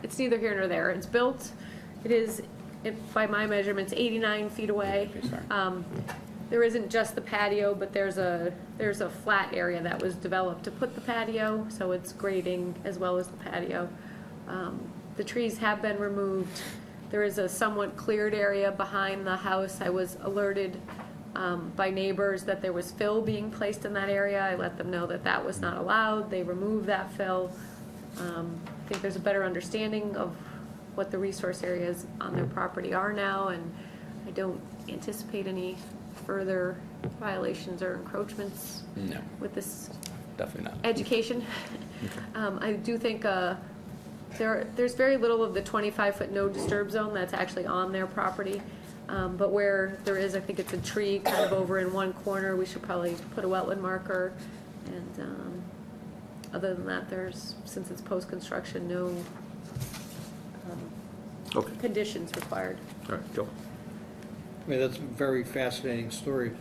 it's neither here nor there. It's built, by my measurements, 89 feet away. Okay, sorry. There isn't just the patio, but there's a flat area that was developed to put the patio, so it's grading as well as the patio. The trees have been removed. There is a somewhat cleared area behind the house. I was alerted by neighbors that there was fill being placed in that area. I let them know that that was not allowed. They removed that fill. I think there's a better understanding of what the resource areas on their property are now, and I don't anticipate any further violations or encroachments No, with this definitely not. education. I do think there's very little of the 25-foot no disturb zone that's actually on their property. But where there is, I think it's a tree kind of over in one corner, we should probably put a wetland marker and Other than that, there's, since it's post-construction, no Okay, conditions required. all right, Joe. I mean, that's a very fascinating story,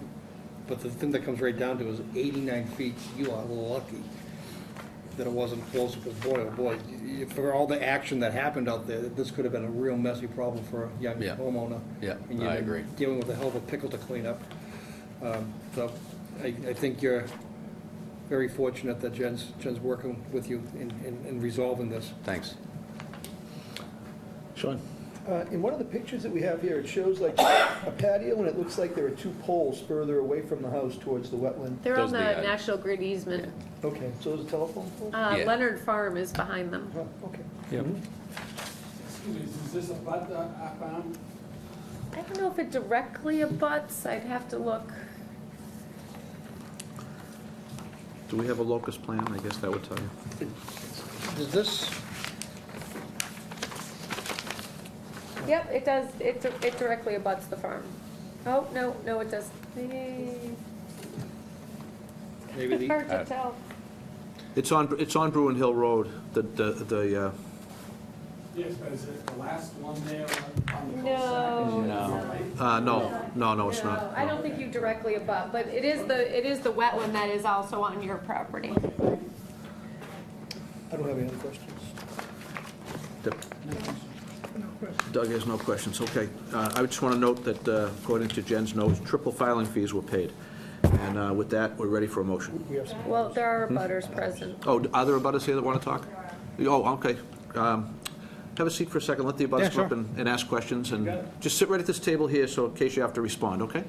but the thing that comes right down to is 89 feet, you are lucky that it wasn't closer, because boy, oh boy, for all the action that happened out there, this could have been a real messy problem for a young Yeah. homeowner. Yeah, And you've I been agree. dealing with a hell of a pickle to clean up. So I think you're very fortunate that Jen's working with you in resolving this. Thanks. Sean? In one of the pictures that we have here, it shows like a patio, and it looks like there are two poles further away from the house towards the wetland. They're Those on are the the, National Grid easement. Okay, so there's a telephone pole? Yeah. Leonard Farm is behind them. Oh, okay. Yep. Excuse me, is this a bud, farm? I don't know if it directly abuts, I'd have to look. Do we have a locust plan? I guess that would tell you. Is this, Yep, it does, it directly abuts the farm. Oh, no, it does. maybe It's the, hard to tell. It's on Bruin Hill Road, the, Yes, but is it the last one there on the No. no, it's No, not. I don't think you directly abut, but it is the wetland that is also on your property. I don't have any other questions. Doug has no questions, okay. I just want to note that according to Jen's notes, triple filing fees were paid. And with that, we're ready for a motion. We have some. Well, there are butters present. Oh, are there abutters here that want to talk? Oh, okay. Have a seat for a second, let the abutters come up and ask questions, and just sit right at this table here, so in case you have to respond, okay?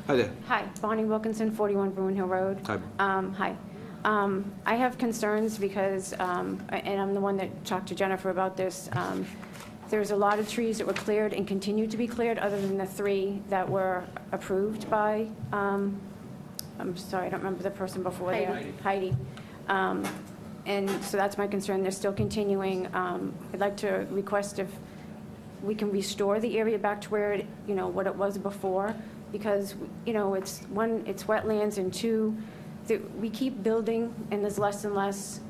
Hi there. Hi, Bonnie Wilkinson, 41 Bruin Hill Road. Hi. Hi. I have concerns because, and I'm the one that talked to Jennifer about this, there's a lot of trees that were cleared and continue to be cleared, other than the 3 that were approved by, I'm sorry, I don't remember the person before there. Heidi. And so that's my concern, they're still continuing. I'd like to request if we can restore the area back to where, it, what it was before, because, it's, 1, it's wetlands, and 2, we keep building, and there's less and less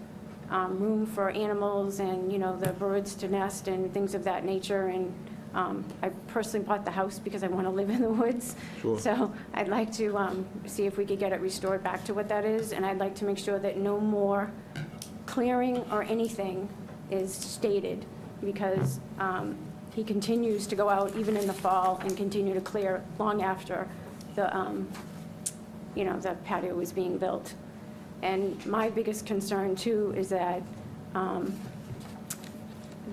room for animals and, the birds to nest and things of that nature. And I personally bought the house because I want to live in the woods. Sure. So I'd like to see if we could get it restored back to what that is, and I'd like to make sure that no more clearing or anything is stated, because he continues to go out even in the fall and continue to clear long after the, the patio was being built. And my biggest concern too is that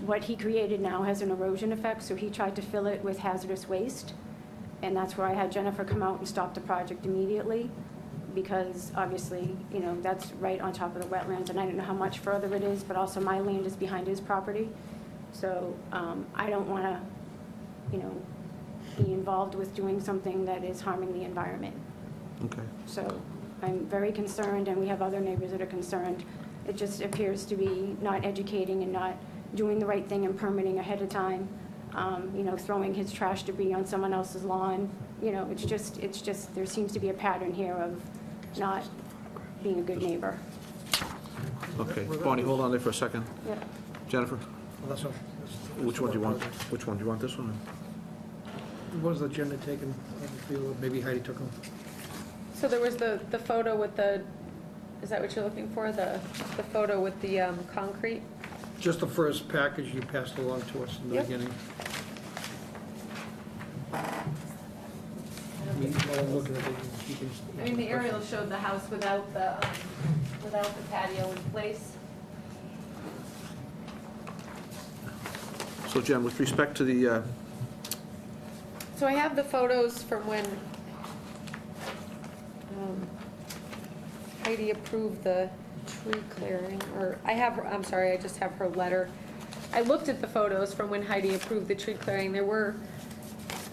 what he created now has an erosion effect, so he tried to fill it with hazardous waste. And that's where I had Jennifer come out and stop the project immediately, because obviously, that's right on top of the wetlands, and I don't know how much further it is, but also my land is behind his property. So I don't want to, be involved with doing something that is harming the environment. Okay. So I'm very concerned, and we have other neighbors that are concerned. It just appears to be not educating and not doing the right thing and permitting ahead of time, throwing his trash debris on someone else's lawn. It's just, there seems to be a pattern here of not being a good neighbor. Okay, Bonnie, hold on there for a second. Yeah. Jennifer, well, that's not. which one do you want? Which one, do you want this one? What was the agenda taken? Maybe Heidi took them. So there was the photo with the, is that what you're looking for? The photo with the concrete? Just the first package you passed along to us in the Yep. beginning. While I'm looking at it, you can. I mean, the aerial showed the house without the patio in place. So Jen, with respect to the, So I have the photos from when Heidi approved the tree clearing, or I'm sorry, I just have her letter. I looked at the photos from when Heidi approved the tree clearing. There were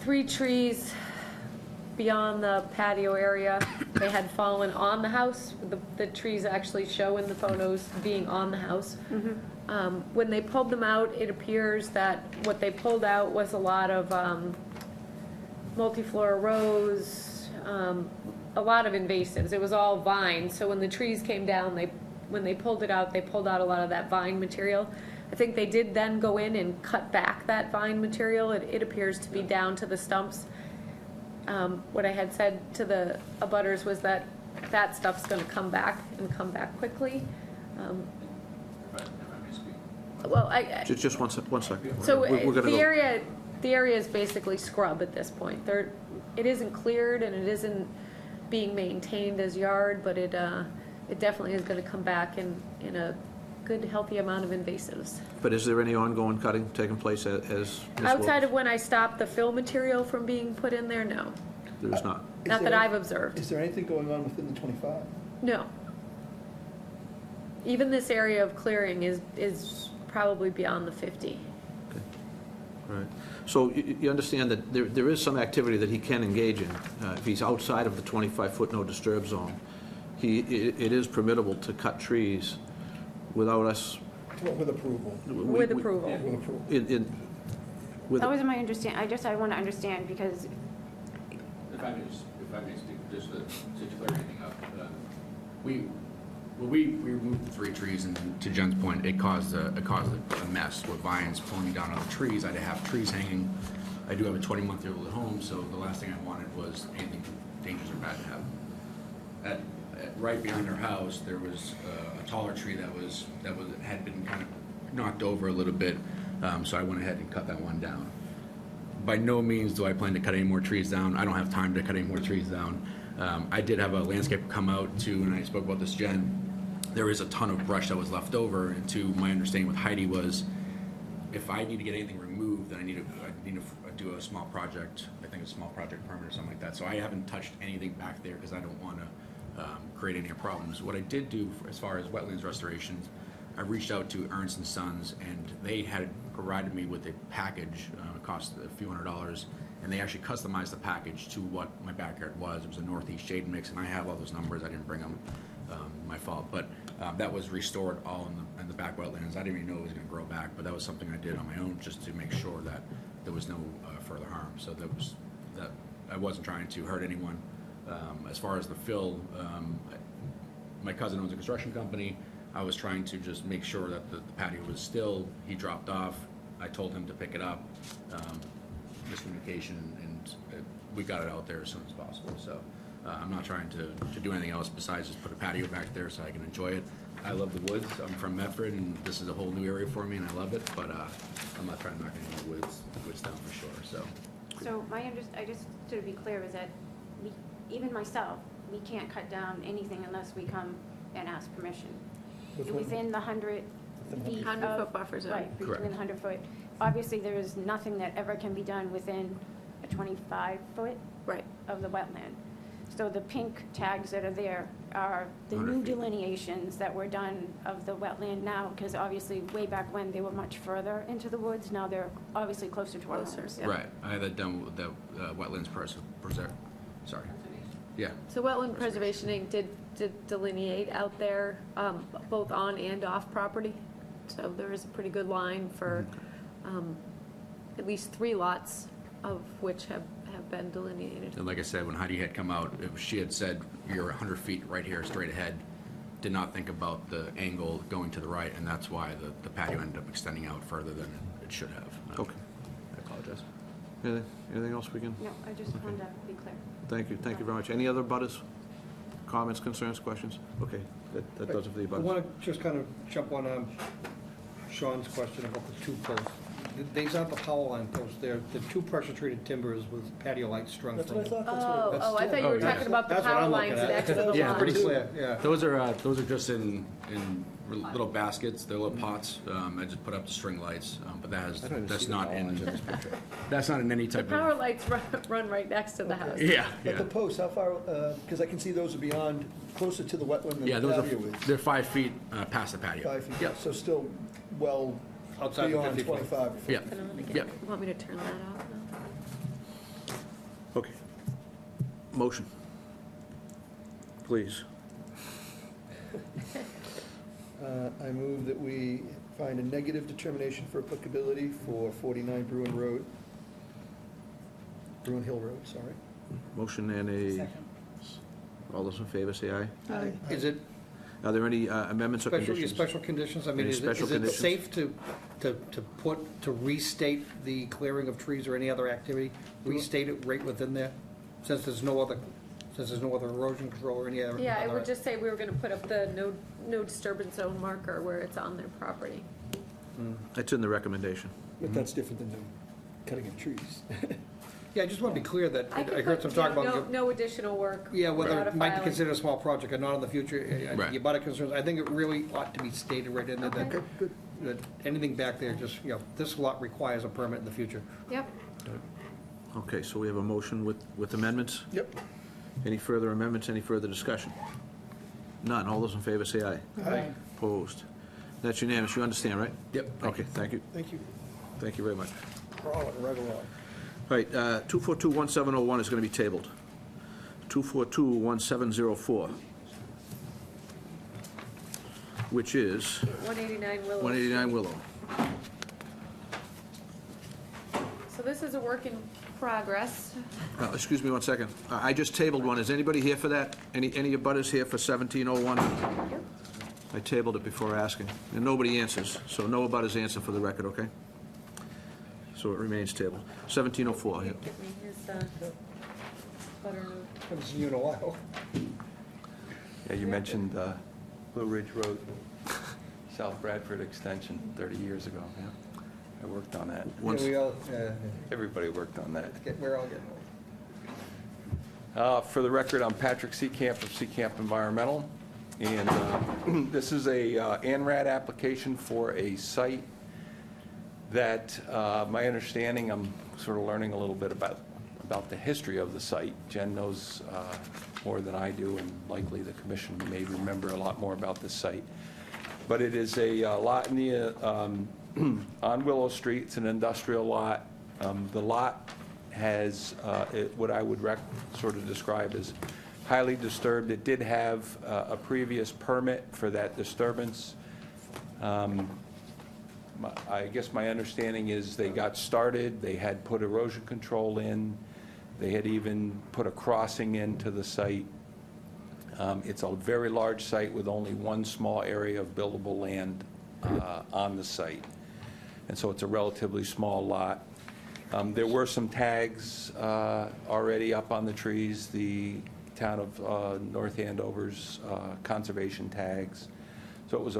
3 trees beyond the patio area. They had fallen on the house. The trees actually show in the photos being on the house. When they pulled them out, it appears that what they pulled out was a lot of multiflora rose, a lot of invasives. It was all vines, so when the trees came down, when they pulled it out, they pulled out a lot of that vine material. I think they did then go in and cut back that vine material. It appears to be down to the stumps. What I had said to the abutters was that that stuff's gonna come back and come back quickly. Well, Just one second. so We're gonna the go- area is basically scrub at this point. It isn't cleared and it isn't being maintained as yard, but it definitely is gonna come back in a good, healthy amount of invasives. But is there any ongoing cutting taking place as Ms. Outside of Wilkes? when I stopped the fill material from being put in there, no. There is not. Not that I've observed. Is there anything going on within the 25? No. Even this area of clearing is probably beyond the 50. Right. So you understand that there is some activity that he can engage in. If he's outside of the 25-foot no disturb zone, it is permittable to cut trees without us. With approval. With approval. With approval. With That was my understanding, I want to understand, because If I may speak, just to clear anything up, we removed the 3 trees, and to Jen's point, it caused a mess with vines pulling down other trees. I had to have trees hanging. I do have a 20-month-old at home, so the last thing I wanted was anything dangerous or bad to have. Right behind our house, there was a taller tree that had been kind of knocked over a little bit, so I went ahead and cut that one down. By no means do I plan to cut any more trees down. I don't have time to cut any more trees down. I did have a landscaper come out too, and I spoke about this, Jen. There is a ton of brush that was left over, and to my understanding with Heidi was, if I need to get anything removed, then I need to do a small project. I think a small project permit or something like that. So I haven't touched anything back there because I don't want to create any problems. What I did do as far as Wetlands Restorations, I reached out to Ernst & Sons, and they had provided me with a package, cost a few $100s, and they actually customized the package to what my backyard was. It was a northeast shade mix, and I have all those numbers. I didn't bring them, my fault. But that was restored all in the back wetlands. I didn't even know it was going to grow back, but that was something I did on my own just to make sure that there was no further harm. So that I wasn't trying to hurt anyone. As far as the fill, my cousin owns a construction company. I was trying to just make sure that the patio was still. He dropped off. I told him to pick it up. Miscommunication, and we got it out there as soon as possible. So I'm not trying to do anything else besides just put a patio back there so I can enjoy it. I love the woods. I'm from Medford, and this is a whole new area for me, and I love it. But I'm not trying to knock any of the woods down for sure. So I just to be clear is that even myself, we can't cut down anything unless we come and ask permission. Within the 100 feet 100-foot buffer zone. Right, Correct. between the 100-foot. Obviously, there is nothing that ever can be done within a 25-foot Right. of the wetland. So the pink tags that are there are the 100 new feet. delineations that were done of the wetland now, because obviously, way back when, they were much further into the woods. Now they're obviously closer to our Closer, homes. yeah. right, I had that done with the wetlands preserve. Sorry. Yeah. So Wetland Preservation Inc. did delineate out there, both on and off property. So there is a pretty good line for at least 3 lots, of which have been delineated. And like I said, when Heidi had come out, she had said, you're 100 feet right here, straight ahead. Did not think about the angle going to the right, and that's why the patio ended up extending out further than it should have. Okay. I apologize. Anything else we can? No, I just wanted to be clear. Thank you very much. Any other butters? Comments, concerns, questions? Okay, that does it for the I butters. want to just kind of jump on Sean's question about the 2 posts. These aren't the power line posts, they're the 2 pressure-treated timbers with patio lights strung That's from what I them. thought, Oh, I thought you were yeah. talking about the That's what power I'm lines looking at. next to the Yeah, line. pretty clear, yeah. Those are just in little baskets, they're little pots. I just put up the string lights, but that's not in any The type power of. lights run right next to the house. Yeah, But yeah. the posts, how far, because I can see those are beyond, closer to the wetland than Yeah, the those patio are, is. they're 5 feet past the patio. 5 feet, Yep, so still well Outside the beyond 50 foot. 25 or 50. yep, Turn on again. yep. You want me to turn that off now? Okay. Motion. Please. I move that we find a negative determination for applicability for 49 Bruin Road. Bruin Hill Road, sorry. Motion and a, Second. all those in favor say aye. Is it, Are there any amendments or conditions? Special conditions, I mean, Any is it special conditions? safe to restate the clearing of trees or any other activity? Restate it right within there, since there's no other erosion control or any other? Yeah, I would just say we were gonna put up the no disturbance zone marker where it's on their property. It's in the recommendation. But that's different than cutting of trees. Yeah, I just want to be clear that, I I could heard put, some you talk know, about. no additional work. Yeah, whether without a it might be filing. considered a small project or not in the future, Right. your butter concerns, I think it really ought to be stated right in there that, Okay. that anything back there, just, this lot requires a permit in the future. Yep. Okay, so we have a motion with amendments? Yep. Any further amendments, any further discussion? None. All those in favor say aye. Aye. Opposed? That's unanimous. You understand, right? Yep. Okay, thank you. Thank you. Thank you very much. Crawling right along. All right, 242-1701 is going to be tabled. 242-1704, which is 189 Willow. 189 Willow. So this is a work in progress. Excuse me one second. I just tabled one. Is anybody here for that? Any abutters here for 1701? I tabled it before asking, and nobody answers, so no abutters answer for the record, okay? So it remains tabled. 1704, yeah. Here's butter note. Haven't seen you in a while. Yeah, you mentioned Blue Ridge Road, South Bradford Extension 30 years ago. Yeah, I worked on that. Once- Yeah, we all, Everybody worked on that. we're all getting old. For the record, I'm Patrick Seecamp of Seecamp Environmental, and this is a ANRAD application for a site that, my understanding, I'm sort of learning a little bit about the history of the site. Jen knows more than I do, and likely the commission may remember a lot more about this site. But it is a lot in the, on Willow Street. It's an industrial lot. The lot has what I would sort of describe as highly disturbed. It did have a previous permit for that disturbance. I guess my understanding is they got started, they had put erosion control in, they had even put a crossing into the site. It's a very large site with only one small area of buildable land on the site. And so it's a relatively small lot. There were some tags already up on the trees, the town of North Andover's conservation tags. So it was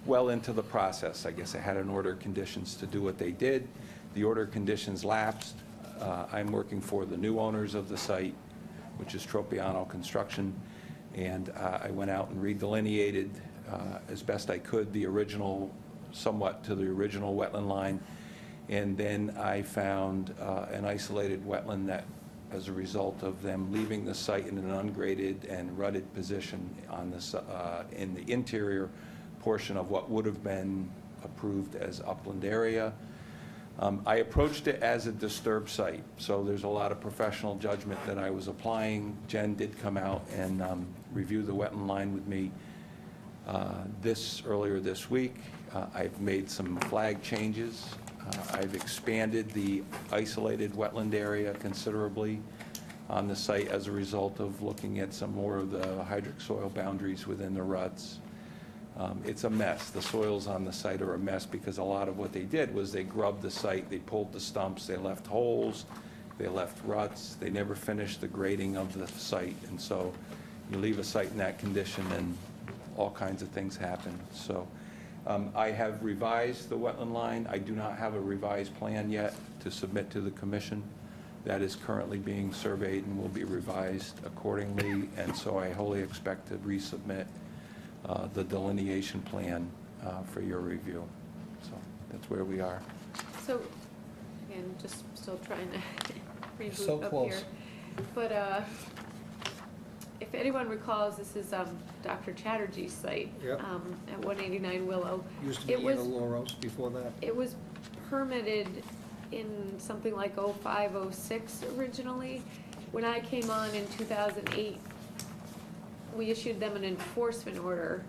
well into the process. I guess I had an order of conditions to do what they did. The order of conditions lapsed. I'm working for the new owners of the site, which is Tropiano Construction, and I went out and redelineated as best I could the original, somewhat to the original wetland line, and then I found an isolated wetland that, as a result of them leaving the site in an ungraded and rutted position on this, in the interior portion of what would have been approved as upland area. I approached it as a disturbed site, so there's a lot of professional judgment that I was applying. Jen did come out and review the wetland line with me earlier this week. I've made some flag changes. I've expanded the isolated wetland area considerably on the site as a result of looking at some more of the hydric soil boundaries within the ruts. It's a mess. The soils on the site are a mess because a lot of what they did was they grubbed the site, they pulled the stumps, they left holes, they left ruts, they never finished the grading of the site. And so you leave a site in that condition and all kinds of things happen. So I have revised the wetland line. I do not have a revised plan yet to submit to the commission. That is currently being surveyed and will be revised accordingly. And so I wholly expect to resubmit the delineation plan for your review. So that's where we are. So, again, just still trying to So reboot up close. here. But if anyone recalls, this is Dr. Chatterjee's site Yep. at 189 Willow. Used to be It was- Anna Laros before that. It was permitted in something like 05, 06 originally. When I came on in 2008, we issued them an enforcement order.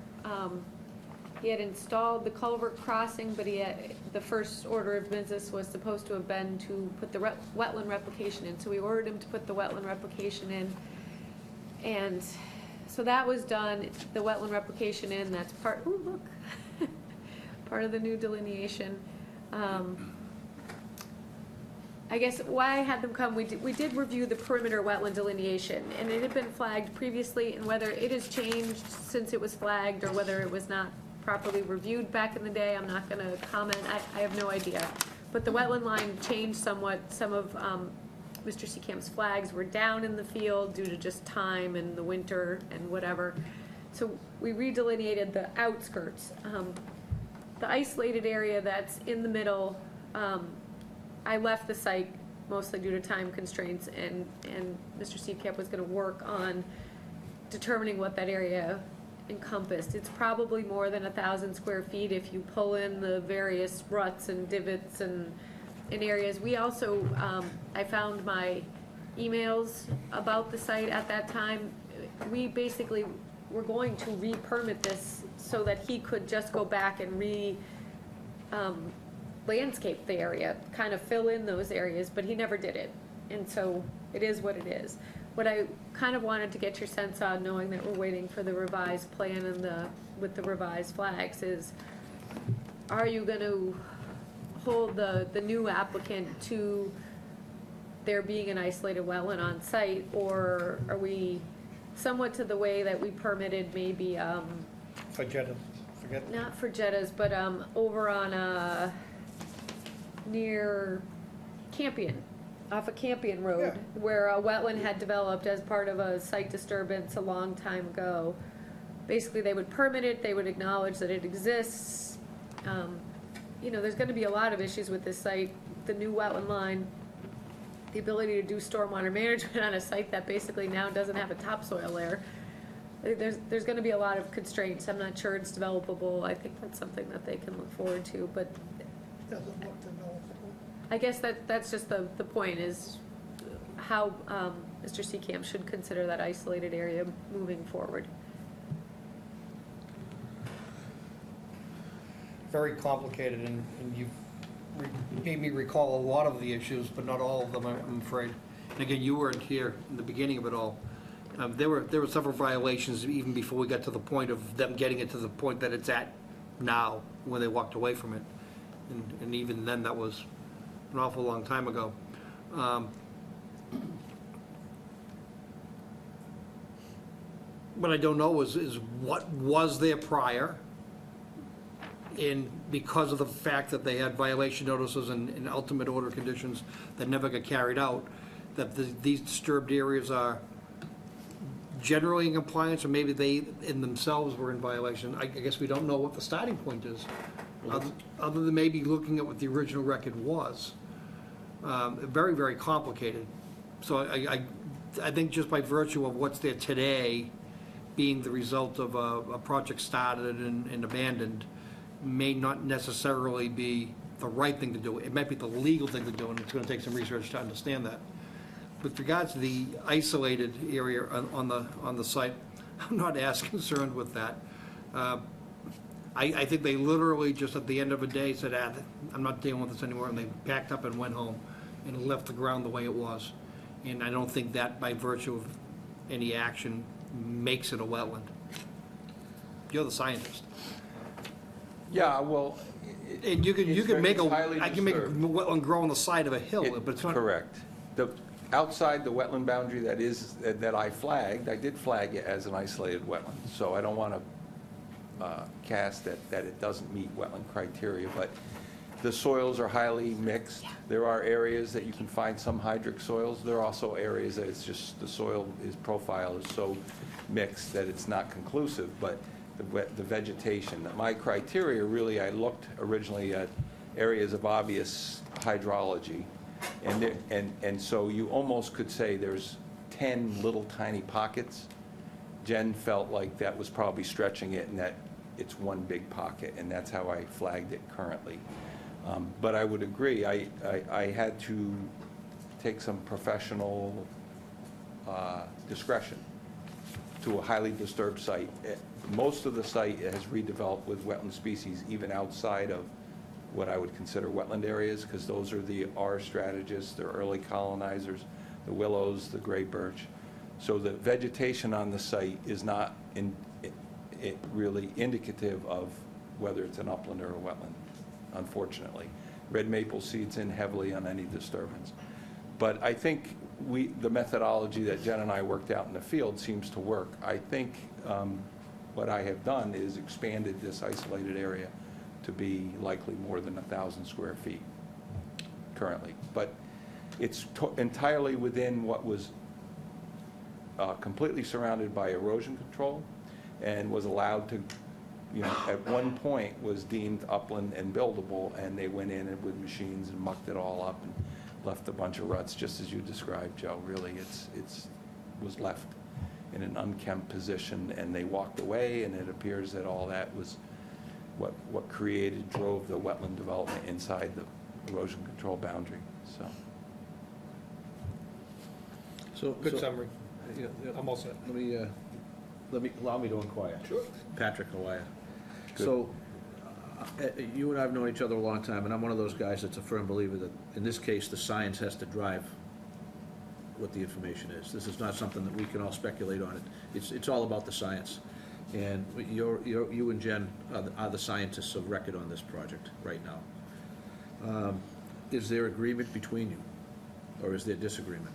He had installed the culvert crossing, but the first order of business was supposed to have been to put the wetland replication in. So we ordered him to put the wetland replication in. And So that was done, the wetland replication in, that's part, ooh, look, part of the new delineation. I guess why I had them come, we did review the perimeter wetland delineation, and it had been flagged previously, and whether it has changed since it was flagged, or whether it was not properly reviewed back in the day, I'm not gonna comment, I have no idea. But the wetland line changed somewhat, some of Mr. Seacamp's flags were down in the field due to just time and the winter and whatever. So we redelineated the outskirts. The isolated area that's in the middle, I left the site mostly due to time constraints, and Mr. Seacamp was gonna work on determining what that area encompassed. It's probably more than 1,000 square feet if you pull in the various ruts and divots and areas. We also, I found my emails about the site at that time. We basically were going to re-permit this so that he could just go back and landscape the area, kind of fill in those areas, but he never did it. And so it is what it is. What I kind of wanted to get your sense on, knowing that we're waiting for the revised plan and with the revised flags, is are you going to hold the new applicant to there being an isolated wetland on site, or are we somewhat to the way that we permitted maybe For Jetta, forget. not for Jettas, but over on near Campion, off of Campion Road, Yeah. where a wetland had developed as part of a site disturbance a long time ago. Basically, they would permit it, they would acknowledge that it exists. You know, there's gonna be a lot of issues with this site, the new wetland line, the ability to do stormwater management on a site that basically now doesn't have a topsoil layer. There's gonna be a lot of constraints. I'm not sure it's developable. I think that's something that they can look forward to, but Doesn't look developable. I guess that's just the point, is how Mr. Seacamp should consider that isolated area moving forward. Very complicated, and you've made me recall a lot of the issues, but not all of them, I'm afraid. And again, you weren't here in the beginning of it all. There were several violations even before we got to the point of them getting it to the point that it's at now, when they walked away from it. And even then, that was an awful long time ago. What I don't know is what was there prior, and because of the fact that they had violation notices and ultimate order conditions that never got carried out, that these disturbed areas are generally in compliance, or maybe they in themselves were in violation. I guess we don't know what the starting point is, other than maybe looking at what the original record was. Very, very complicated. So I think just by virtue of what's there today, being the result of a project started and abandoned, may not necessarily be the right thing to do. It might be the legal thing to do, and it's gonna take some research to understand that. With regards to the isolated area on the site, I'm not as concerned with that. I think they literally just at the end of a day said, I'm not dealing with this anymore, and they packed up and went home and left the ground the way it was. And I don't think that by virtue of any action makes it a wetland. You're the scientist. Yeah, well. And you can make I can make a wetland grow on the side of a hill, but it's not. Correct. Outside the wetland boundary that I flagged, I did flag it as an isolated wetland, so I don't want to cast that it doesn't meet wetland criteria, but the soils are highly mixed. There are areas that you can find some hydric soils. There are also areas that it's just the soil profile is so mixed that it's not conclusive, but the vegetation. My criteria, really, I looked originally at areas of obvious hydrology. And so you almost could say there's 10 little tiny pockets. Jen felt like that was probably stretching it, and that it's one big pocket, and that's how I flagged it currently. But I would agree, I had to take some professional discretion to a highly disturbed site. Most of the site has redeveloped with wetland species, even outside of what I would consider wetland areas, because those are the R strategists, the early colonizers, the willows, the gray birch. So the vegetation on the site is not really indicative of whether it's an upland or a wetland, unfortunately. Red maple seeds in heavily on any disturbance. But I think the methodology that Jen and I worked out in the field seems to work. I think what I have done is expanded this isolated area to be likely more than 1,000 square feet currently. But it's entirely within what was completely surrounded by erosion control and was allowed to, at one point was deemed upland and buildable, and they went in with machines and mucked it all up and left a bunch of ruts, just as you described, Joe. Really, it's was left in an unkempt position, and they walked away, and it appears that all that was what drove the wetland development inside the erosion control boundary, so. Good summary. I'm all set. Allow me to inquire. Sure. Patrick Hawaii. Good. So, you and I have known each other a long time, and I'm one of those guys that's a firm believer that, in this case, the science has to drive what the information is. This is not something that we can all speculate on. It's all about the science. And you and Jen are the scientists of record on this project right now. Is there agreement between you, or is there disagreement?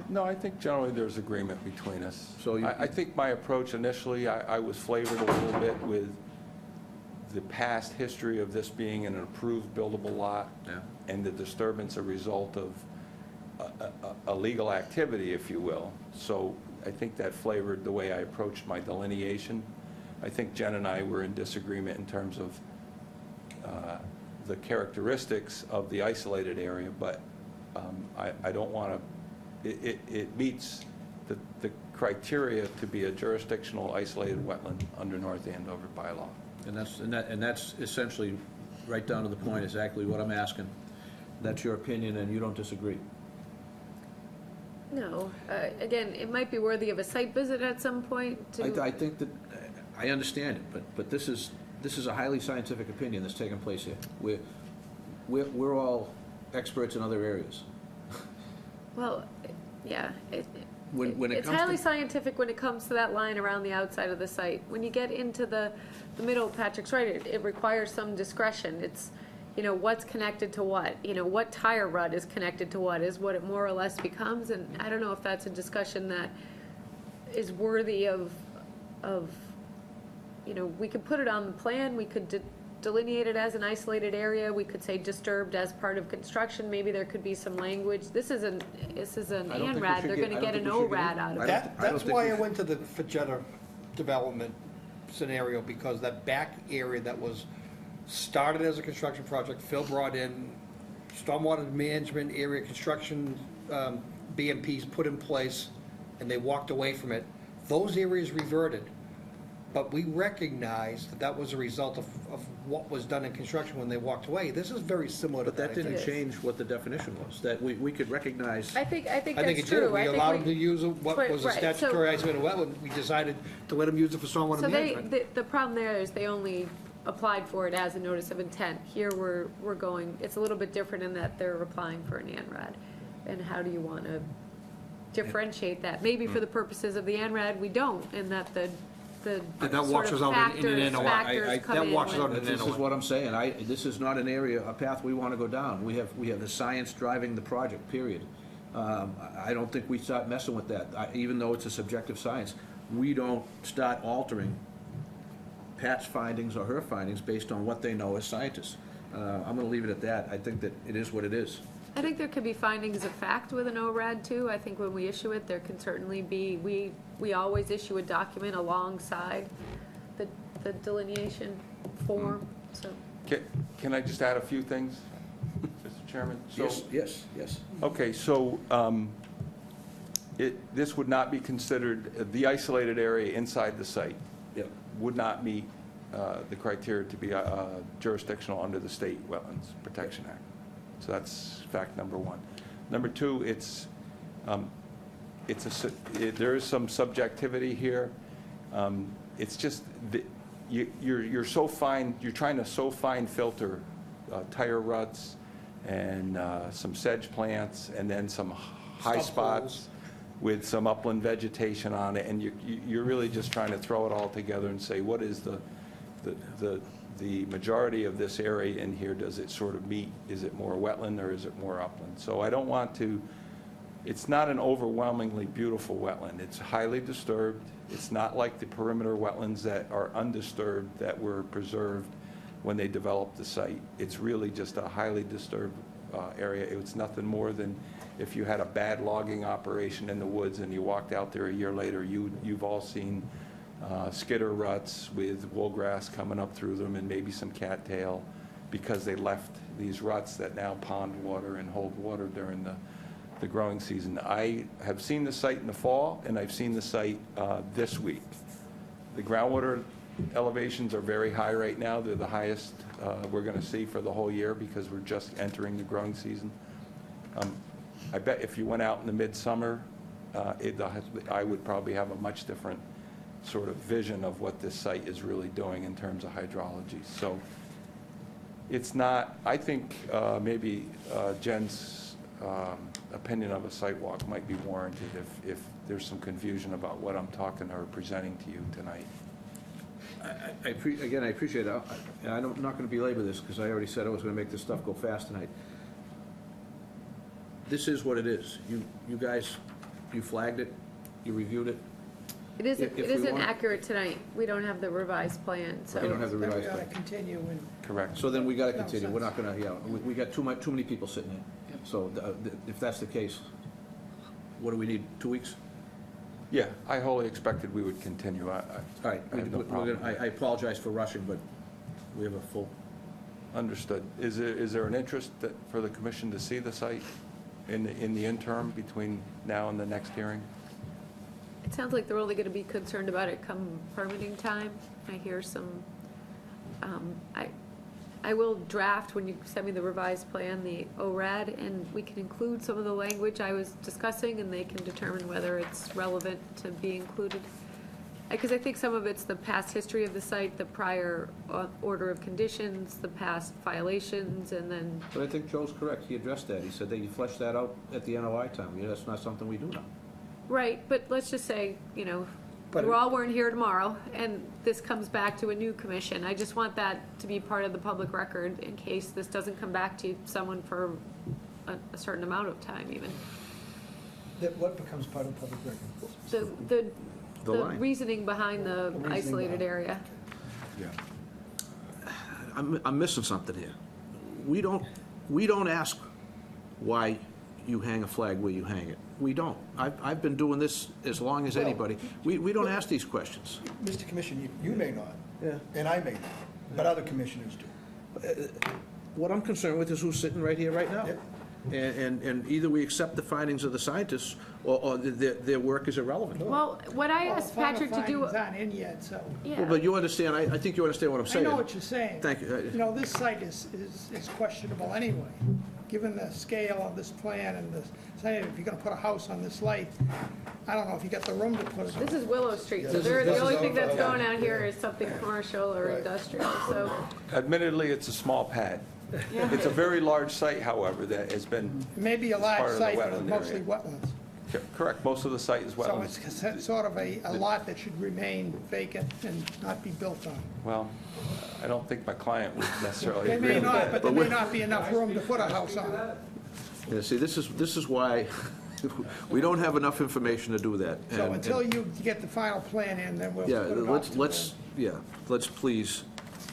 No, I think generally there's agreement between us. So I think my approach initially, I was flavored a little bit with the past history of this being an approved buildable lot, Yeah. and the disturbance a result of a legal activity, if you will. So I think that flavored the way I approached my delineation. I think Jen and I were in disagreement in terms of the characteristics of the isolated area, but I don't want to, it meets the criteria to be a jurisdictional isolated wetland under North Andover bylaw. And that's essentially, right down to the point, exactly what I'm asking. That's your opinion, and you don't disagree? No, again, it might be worthy of a site visit at some point to. I think that, I understand it, but this is a highly scientific opinion that's taking place here. We're all experts in other areas. Well, yeah, When it it's comes highly to- scientific when it comes to that line around the outside of the site. When you get into the middle, Patrick's right, it requires some discretion. It's, what's connected to what? What tire rut is connected to what is what it more or less becomes, and I don't know if that's a discussion that is worthy of, we could put it on the plan, we could delineate it as an isolated area, we could say disturbed as part of construction, maybe there could be some language. This is an I don't think we ANRAD, should they're get- gonna I get don't an think we should ORAD get- out of I it. don't That's think why we I should- went to the Fajetta development scenario, because that back area that was started as a construction project, Phil brought in stormwater management area construction, BMPs put in place, and they walked away from it. Those areas reverted, but we recognized that that was a result of what was done in construction when they walked away. This is very similar to But that. that I think. didn't is. change what the definition was, that we could recognize. I think I think that's it did. true. We I think allowed them to use what Right, was a right. statutory isolated wetland. We decided to let them use it for stormwater So management. the problem there is they only applied for it as a notice of intent. Here, we're going, it's a little bit different in that they're applying for an ANRAD. And how do you want to differentiate that? Maybe for the purposes of the ANRAD, we don't, and that the That sort washes of out in an factors NOI. factors come That in washes when- out in This is what I'm saying. This is not an area, a path we want to go down. We have the science driving the project, period. I don't think we start messing with that. Even though it's a subjective science, we don't start altering Pat's findings or her findings based on what they know as scientists. I'm going to leave it at that. I think that it is what it is. I think there could be findings of fact with an ORAD too. I think when we issue it, there can certainly be, we always issue a document alongside the delineation form, so. Can I just add a few things, Mr. Chairman? So- Yes. Okay, so this would not be considered, the isolated area inside the site Yep. would not meet the criteria to be jurisdictional under the State Wetlands Protection Act. So that's fact number one. Number two, there is some subjectivity here. It's just, you're so fine, you're trying to so fine filter tire ruts and some sedge plants and then some high Stub spots. with some upland vegetation on it, and you're really just trying to throw it all together and say, what is the majority of this area in here, does it sort of meet, is it more wetland or is it more upland? So I don't want to, it's not an overwhelmingly beautiful wetland. It's highly disturbed. It's not like the perimeter wetlands that are undisturbed that were preserved when they developed the site. It's really just a highly disturbed area. It's nothing more than if you had a bad logging operation in the woods and you walked out there a year later, you've all seen skidder ruts with wool grass coming up through them and maybe some cattail because they left these ruts that now pond water and hold water during the growing season. I have seen the site in the fall, and I've seen the site this week. The groundwater elevations are very high right now. They're the highest we're going to see for the whole year because we're just entering the growing season. I bet if you went out in the midsummer, I would probably have a much different sort of vision of what this site is really doing in terms of hydrology. So it's not, I think maybe Jen's opinion of a site walk might be warranted if there's some confusion about what I'm talking or presenting to you tonight. Again, I appreciate it. I'm not going to belabor this because I already said I was going to make this stuff go fast tonight. This is what it is. You guys, you flagged it, you reviewed it. It isn't, If it we isn't want- accurate tonight. We don't have the revised plan, so. You don't have the Then we revised gotta plan. continue and Correct. So then we got to No continue. We're not sense. going to, yeah, we got too many people sitting here. So if that's the case, what do we need, 2 weeks? Yeah, I wholly expected we would continue. All right, I have no problem. I apologize for rushing, but we have a full, Understood. Is there an interest for the commission to see the site in the interim between now and the next hearing? It sounds like they're only gonna be concerned about it come permitting time. I hear some, I will draft, when you send me the revised plan, the ORAD, and we can include some of the language I was discussing, and they can determine whether it's relevant to be included. Because I think some of it's the past history of the site, the prior order of conditions, the past violations, and then, but I think Joe's correct. He addressed that. He said that you flesh that out at the NOI time. Yeah, that's not something we do now. right, but let's just say, you know, But we all weren't here tomorrow, and this comes back to a new commission. I just want that to be part of the public record in case this doesn't come back to someone for a certain amount of time even. That what becomes part of public record? The The line. reasoning behind the reasoning isolated behind it. area. Yeah. I'm missing something here. We don't ask why you hang a flag where you hang it. We don't. I've been doing this as long as Well, anybody. We don't ask these questions. Mr. Commissioner, you may not. Yeah. And I may not, but other commissioners do. What I'm concerned with is who's sitting right here right now. Yep. And either we accept the findings of the scientists, or their work is irrelevant. Well, what I Well, asked the final Patrick to do, findings aren't in yet, so. Well, yeah, but you understand, I think you understand what I'm I saying. know what you're saying. Thank you. You know, this site is questionable anyway, given the scale of this plan and the, say, if you're gonna put a house on this site, I don't know if you got the room to put it. this is Willow Street, so This is- the this only is thing that's okay. going on here is something commercial or Right. industrial, so. Admittedly, it's a small pad. It's a very large site, however, that has been, It may be a part large of the site, but wetland it's mostly area. wetlands. correct, most of the site is So wetlands. it's sort of a lot that should remain vacant and not be built on. Well, I don't think my client would necessarily They agree may with not, that. but there may not be enough room to put a house on. Yeah, see, this is why we don't have enough information to do that. So And- until you get the final plan in, then we'll Yeah, put it off. let's please,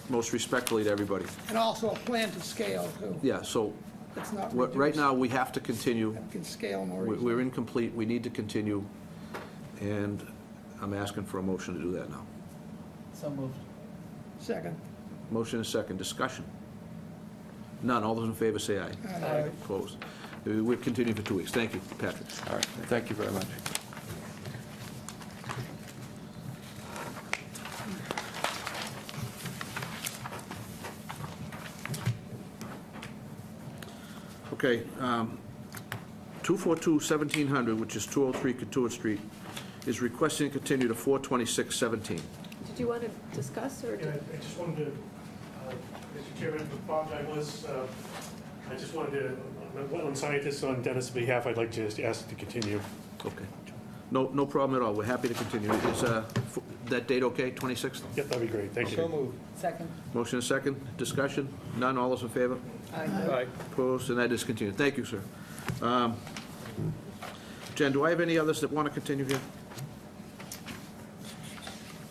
most respectfully to everybody. And also a plan to scale too. Yeah, so, It's not right reduced. now, we have to continue. It can scale more We're easily. incomplete, we need to continue, and I'm asking for a motion to do that now. So moved. Second. Motion and second, discussion. None, all those in favor say aye. Aye. Opposed. We'll continue for 2 weeks. Thank you, Patrick. All right, thank you very much. Okay, 242-1700, which is 203 Katuah Street, is requesting to continue to 426-17. Did you want to discuss, or? Yeah, I just wanted to, Mr. Chairman, with Bob Douglas, I just wanted to, I'm a wetland scientist on Dennis' behalf, I'd like to just ask to continue. Okay. No problem at all. We're happy to continue. Is that date okay, 26th? Yep, that'd be great, thank you. So moved. Second. Motion is second. Discussion? None. All those in favor? Aye. Opposed? And that is continued. Thank you, sir. Jen, do I have any others that want to continue here?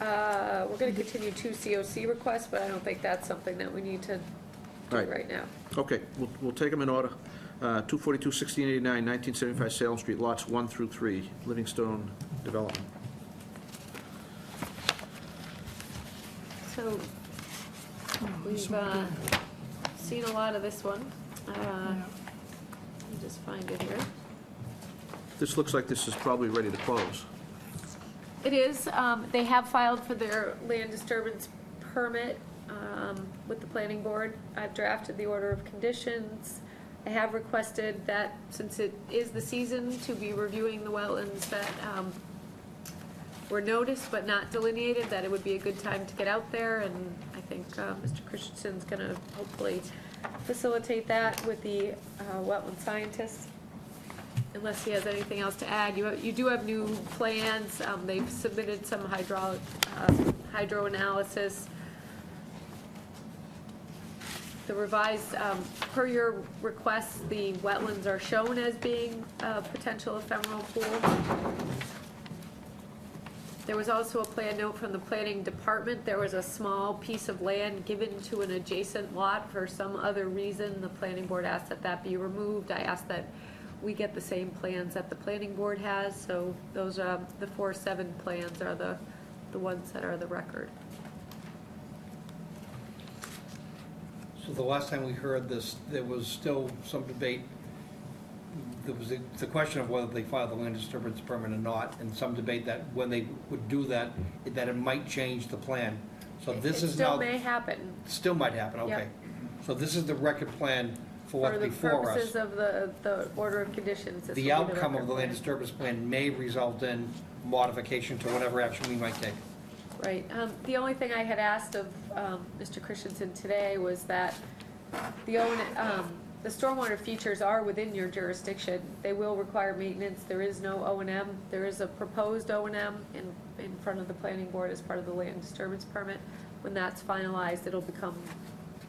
We're gonna continue 2 COC requests, but I don't think that's something that we need to do Right. right now. Okay, we'll take them in order. 242, 1689, 1975 Salem Street, lots 1 through 3, Livingstone Development. So, we've seen a lot of this one. Let me just find it here. This looks like this is probably ready to close. It is, they have filed for their land disturbance permit with the planning board. I've drafted the order of conditions. I have requested that, since it is the season, to be reviewing the wetlands that were noticed but not delineated, that it would be a good time to get out there, and I think Mr. Christensen's gonna hopefully facilitate that with the wetland scientist, unless he has anything else to add. You do have new plans. They've submitted some hydro analysis. The revised, per your request, the wetlands are shown as being a potential ephemeral pool. There was also a plan note from the planning department. There was a small piece of land given to an adjacent lot for some other reason. The planning board asked that that be removed. I asked that we get the same plans that the planning board has, so those are, the 4-7 plans are the ones that are the record. So the last time we heard this, there was still some debate. There was the question of whether they filed the land disturbance permit or not, and some debate that when they would do that, that it might change the plan. So this is now. It still may happen. Still might happen, okay. Yep. So this is the record plan for what's before For the purposes us. of the order of conditions. this will The be outcome record of the land plan. disturbance plan may result in modification to whatever action we might take. Right. The only thing I had asked of Mr. Christensen today was that the stormwater features are within your jurisdiction. They will require maintenance. There is no O&M. There is a proposed O&M in front of the planning board as part of the land disturbance permit. When that's finalized, it'll become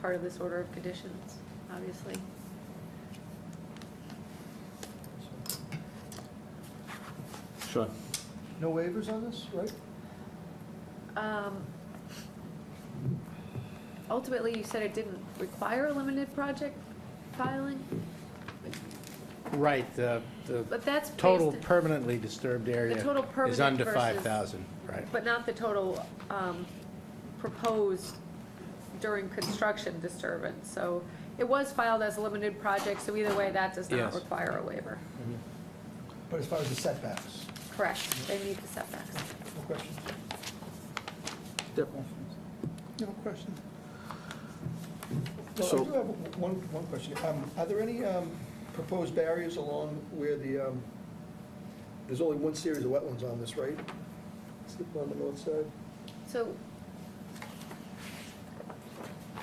part of this order of conditions, obviously. Sure. No waivers on this, right? Ultimately, you said it didn't require a limited project filing, Right, the but that's total based, permanently disturbed area total is permanent under versus- 5,000, right? but not the total proposed during construction disturbance. So it was filed as a limited project, so either way, that does not Yes. require a waiver. But as far as the setbacks, Correct, they meet the setbacks. no questions? No question. Well, So- I do have one question. Are there any proposed barriers along where there's only one series of wetlands on this, right? It's on the north side? So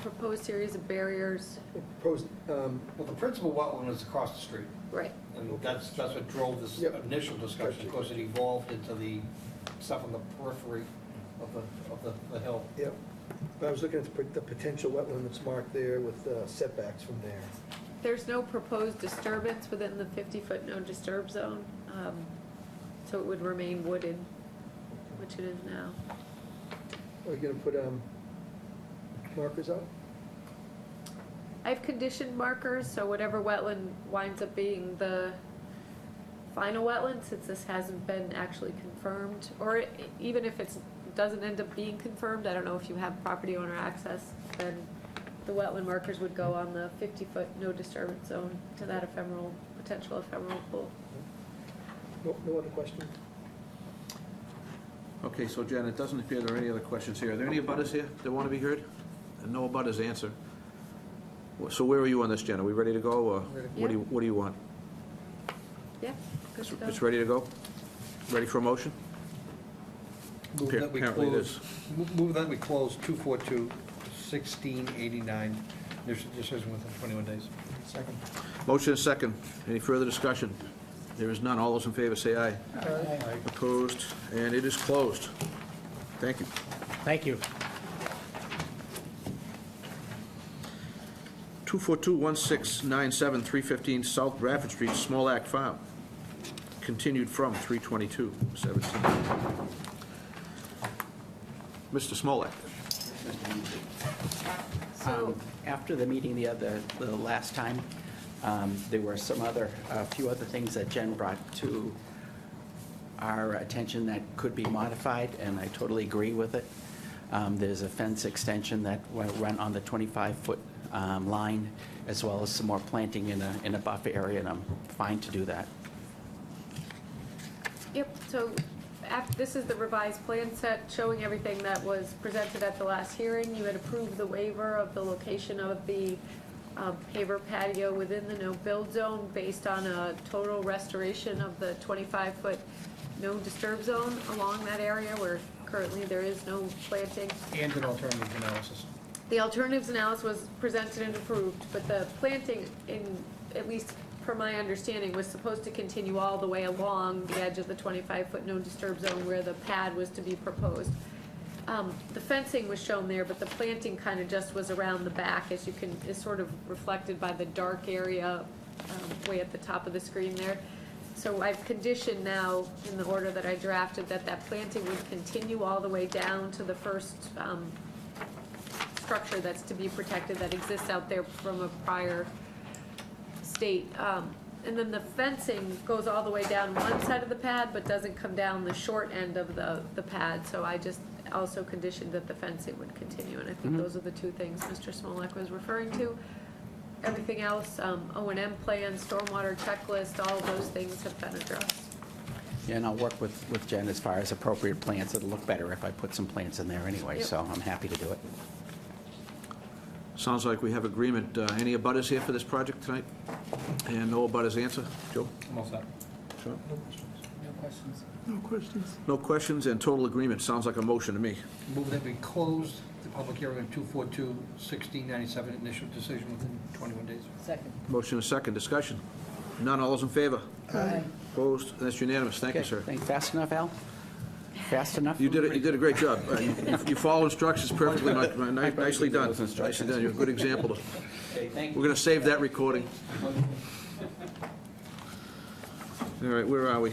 proposed series of barriers, Proposed, Well, the principal wetland is across the street, right. and that's what drove this Yep. initial discussion. Of course, it evolved into the stuff on the periphery of the hill. yeah. But I was looking at the potential wetland that's marked there with setbacks from there. There's no proposed disturbance within the 50-foot no disturb zone, so it would remain wooded, which it is now. Are you gonna put markers out? I have conditioned markers, so whatever wetland winds up being the final wetland, since this hasn't been actually confirmed, or even if it doesn't end up being confirmed, I don't know if you have property owner access, then the wetland markers would go on the 50-foot no disturbance zone to that potential ephemeral pool. No other questions? Okay, so Jen, it doesn't appear there are any other questions here. Are there any abutters here that want to be heard? And no abutters answer. So where are you on this, Jen? Are we ready to go, or what do you want? Yeah, good to go. It's ready to go? Ready for a motion? Move that we Apparently it close, is. move that we close 242, 1689, there's a decision within 21 days. Second. Motion is second. Any further discussion? There is none. All those in favor say aye. Aye. Opposed, and it is closed. Thank you. Thank you. 242-1697, 315 South Bradford Street, Small Act Farm. Continued from 3/22/17. Mr. Smolak. After the meeting the last time, there were a few other things that Jen brought to our attention that could be modified, and I totally agree with it. There's a fence extension that will run on the 25-foot line, as well as some more planting in a buffer area, and I'm fine to do that. Yep, so this is the revised plan set showing everything that was presented at the last hearing. You had approved the waiver of the location of the paver patio within the no-build zone based on a total restoration of the 25-foot no-disturb zone along that area where currently there is no planting. And an alternative analysis. The alternatives analysis was presented and approved, but the planting, at least per my understanding, was supposed to continue all the way along the edge of the 25-foot no-disturb zone where the pad was to be proposed. The fencing was shown there, but the planting kind of just was around the back, as you can, is sort of reflected by the dark area way at the top of the screen there. So I've conditioned now, in the order that I drafted, that planting would continue all the way down to the first structure that's to be protected that exists out there from a prior state. And then the fencing goes all the way down one side of the pad, but doesn't come down the short end of the pad. So I just also conditioned that the fencing would continue, and I think those are the two things Mr. Smolak was referring to. Everything else, O&M plan, stormwater checklist, all of those things have been addressed. Yeah, and I'll work with Jen as far as appropriate plants. It'll look better if I put some plants in there anyway, Yep. so I'm happy to do it. Sounds like we have agreement. Any abutters here for this project tonight? And no abutters answer? Joe? I'm all set. Sean? No questions. No questions. No questions and total agreement. Sounds like a motion to me. Move that we close the public hearing on 242-1697, initial decision within 21 days. Second. Motion and second. Discussion. None. All those in favor? Aye. Opposed? That's unanimous. Thank you, Okay, sir. Fast enough, Al? Fast enough? You did a great job. You follow instructions perfectly. Nicely done. Those instructions. Nicely done. You're a good example. Okay, thank We're going to save that recording. All right, where are we?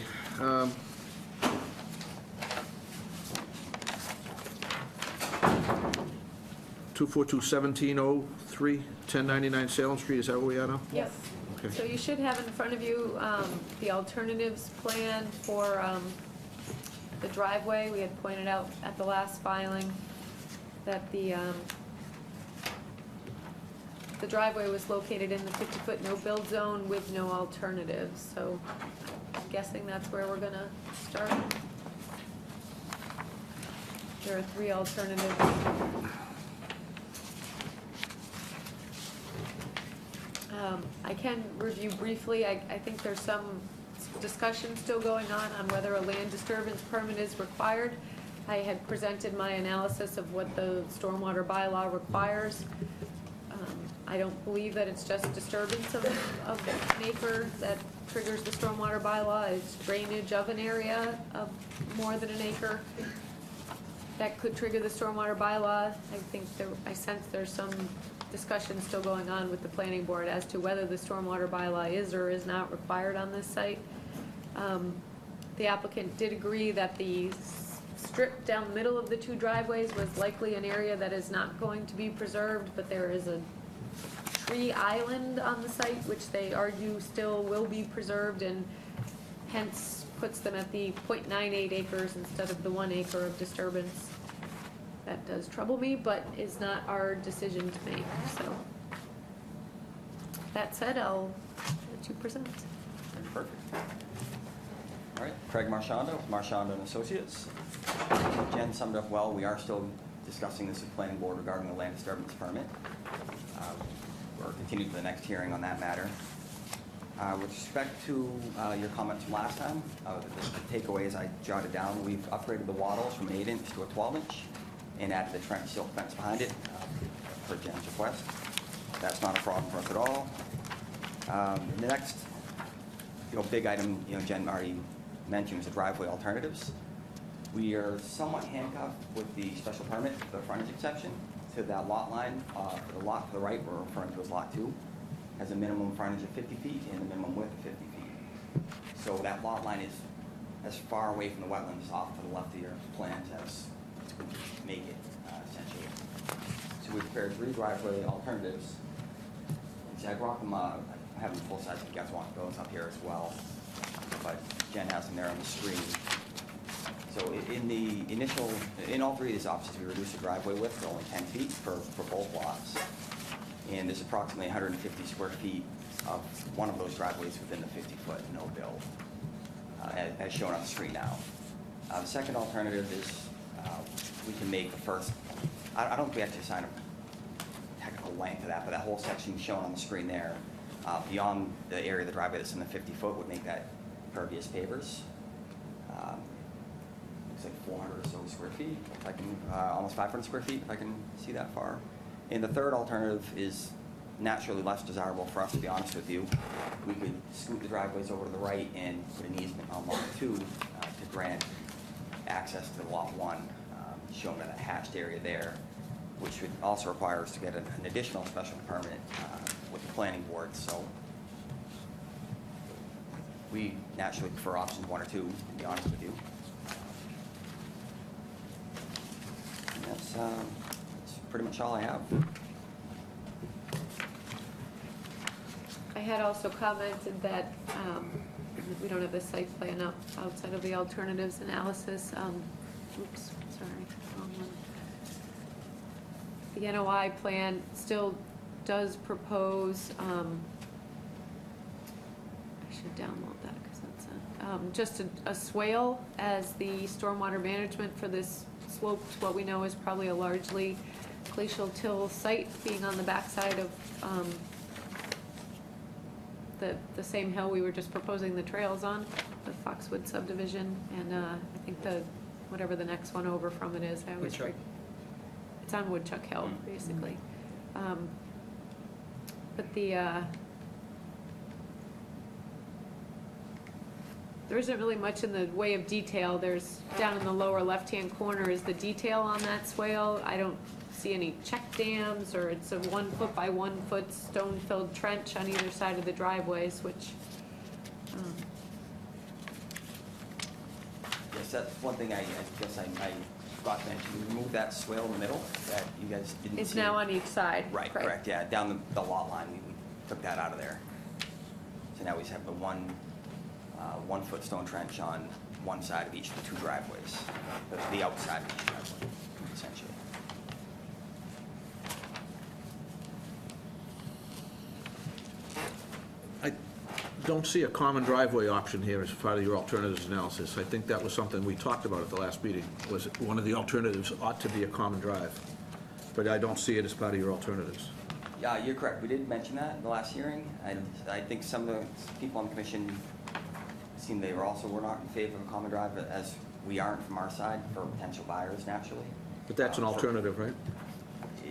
242-1703, 1099 Salem Street. Is that where we are now? Yes. Okay. So you should have in front of you the alternatives plan for the driveway. We had pointed out at the last filing that the driveway was located in the 50-foot no-build zone with no alternatives. So I'm guessing that's where we're gonna start. There are 3 alternatives. I can review briefly. I think there's some discussion still going on whether a land disturbance permit is required. I had presented my analysis of what the stormwater bylaw requires. I don't believe that it's just disturbance of an acre that triggers the stormwater bylaw. It's drainage of an area of more than an acre that could trigger the stormwater bylaw. I think I sense there's some discussion still going on with the planning board as to whether the stormwater bylaw is or is not required on this site. The applicant did agree that the strip down the middle of the 2 driveways was likely an area that is not going to be preserved, but there is a tree island on the site which they argue still will be preserved, and hence puts them at the 0.98 acres instead of the 1 acre of disturbance. That does trouble me, but is not our decision to make, so. That said, I'll let you present. Perfect. All right, Craig Marchando, Marchando and Associates. Jen summed up well. We are still discussing this with planning board regarding the land disturbance permit. We're continuing to the next hearing on that matter. With respect to your comments from last time, the takeaways I jotted down, we've upgraded the wattles from 8-inch to a 12-inch and added the trench silt fence behind it per Jen's request. That's not a problem for us at all. The next big item, Jen already mentioned was the driveway alternatives. We are somewhat handcuffed with the special permit, the frontage exception, to that lot line. The lot to the right, we're referring to as Lot 2, has a minimum frontage of 50 feet and a minimum width of 50 feet. So that lot line is as far away from the wetlands off to the left of your plans as we can make it, essentially. So we prepared 3 driveway alternatives. And see, I brought them, I have them full size if you guys want those up here as well. But Jen has them there on the screen. So in all 3 of these options, we reduced the driveway width to only 10 feet for both lots. And there's approximately 150 square feet of one of those driveways within the 50-foot no-build, as shown on the screen now. The second alternative is we can make the first, I don't think we actually assign a technical length to that, but that whole section shown on the screen there, beyond the area of the driveway that's in the 50-foot would make that pervious pavers. Looks like 400 or so square feet, if I can, almost 500 square feet, if I can see that far. And the third alternative is naturally less desirable for us, to be honest with you. We could scoot the driveways over to the right and put an easement on Lot 2 to grant access to Lot 1, shown in that hatched area there, which would also require us to get an additional special permit with the planning board. So we naturally prefer options 1 or 2, to be honest with you. And that's pretty much all I have. I had also commented that we don't have the site plan up outside of the alternatives analysis. Oops, sorry, wrong one. The NOI plan still does propose, I should download that because that's just a swale as the stormwater management for this slope, what we know is probably a largely glacial till site, being on the backside of the same hill we were just proposing the trails on, the Foxwood subdivision, and I think whatever the next one over from it is, I always Woodchuck. it's on Woodchuck Hill, basically. But there isn't really much in the way of detail. There's, down in the lower left-hand corner is the detail on that swale. I don't see any check dams, or it's a 1 foot by 1 foot stone-filled trench on either side of the driveways, which, Yes, that's one thing I guess I forgot to mention. We removed that swale in the middle that you guys didn't see. it's now on each side. Right, correct, yeah, down the lot line, we took that out of there. So now we just have the 1 foot stone trench on one side of each of the 2 driveways, the outside of each driveway, essentially. I don't see a common driveway option here as part of your alternatives analysis. I think that was something we talked about at the last meeting, was one of the alternatives ought to be a common drive. But I don't see it as part of your alternatives. Yeah, you're correct. We did mention that in the last hearing, and I think some of the people on the commission seemed they were not in favor of a common drive, as we aren't from our side for potential buyers, naturally. But that's an alternative, right?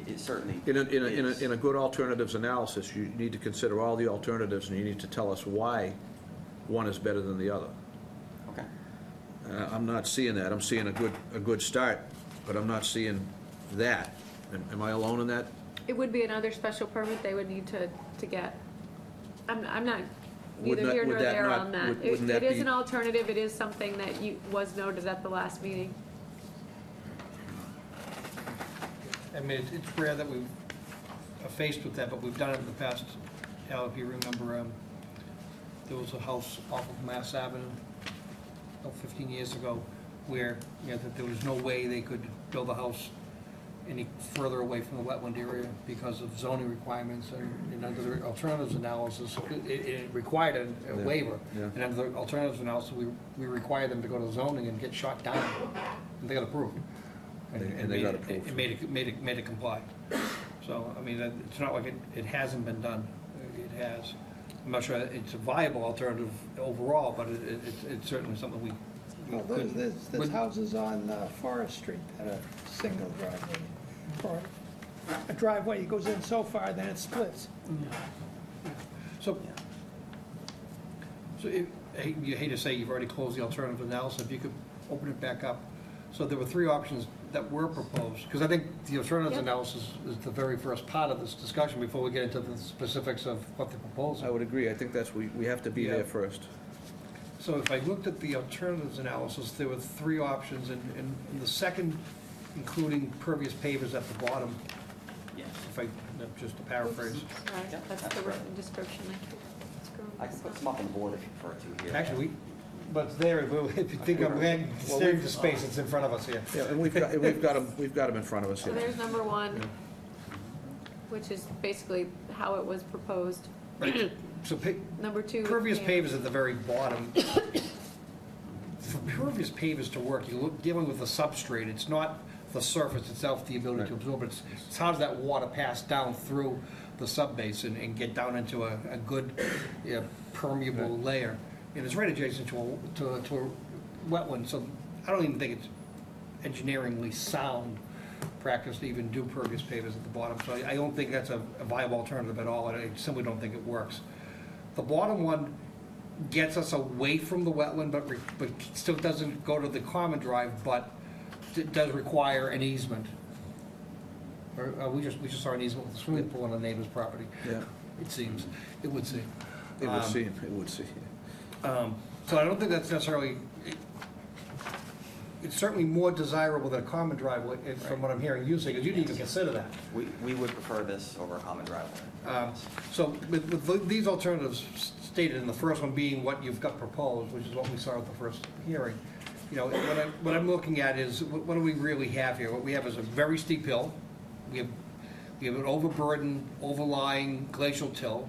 It certainly In a good alternatives analysis, you need to consider all the alternatives, and you need to tell us why one is better than the other. Okay. I'm not seeing that. I'm seeing a good start, but I'm not seeing that. Am I alone in that? It would be another special permit they would need to get. I'm not Would neither not- here would nor that there not- on that. wouldn't that It is be- an alternative, it is something that was noted at the last meeting. I mean, it's rare that we are faced with that, but we've done it in the past. Al, if you remember, there was a house off of Mass Avenue about 15 years ago where, that there was no way they could build a house any further away from the wetland area because of zoning requirements, and under the alternatives analysis, it required a waiver. Yeah. And under the alternatives analysis, we required them to go to zoning and get shot down, and they got approved. And they got approved. It made it comply. So, I mean, it's not like it hasn't been done. It has. I'm not sure it's a viable alternative overall, but it's certainly something we Well, there's houses on Forest Street that are single driveway, or a driveway goes in so far, then it splits. So So you hate to say you've already closed the alternative analysis, if you could open it back up. So there were three options that were proposed, because I think the alternatives Yep. analysis is the very first part of this discussion before we get into the specifics of what they're proposing. I would agree. I think that's, we have to be Yeah. there first. So if I looked at the alternatives analysis, there were three options, and the second, including pervious pavers at the bottom, Yes. if I, just to paraphrase. Sorry, that's the written description. I can put some up on the board if you prefer to here. Actually, but it's there, if you think I'm staring into space, it's in front of us here. Yeah, and we've got them in front of us So here. there's number one, which is basically how it was proposed. Right. So Number two. pervious yeah. pavers at the very bottom. For pervious pavers to work, you're dealing with the substrate, it's not the surface itself, the ability to absorb it. It's how does that water pass down through the subbase and get down into a good permeable layer. And it's right adjacent to a wetland, so I don't even think it's engineeringly sound practice to even do pervious pavers at the bottom. So I don't think that's a viable alternative at all, and I simply don't think it works. The bottom one gets us away from the wetland, but still doesn't go to the common drive, but it does require an easement. Or, we just saw an easement with a swimming pool on a neighbor's property, Yeah, it seems, it would seem. it would seem, it would seem. So I don't think that's necessarily, it's certainly more desirable than a common driveway, from what I'm hearing you say, because you didn't even consider that. We would prefer this over a common driveway. So with these alternatives stated, in the first one being what you've got proposed, which is what we saw at the first hearing, you know, what I'm looking at is, what do we really have here? What we have is a very steep hill. We have an overburdened, overlying glacial till.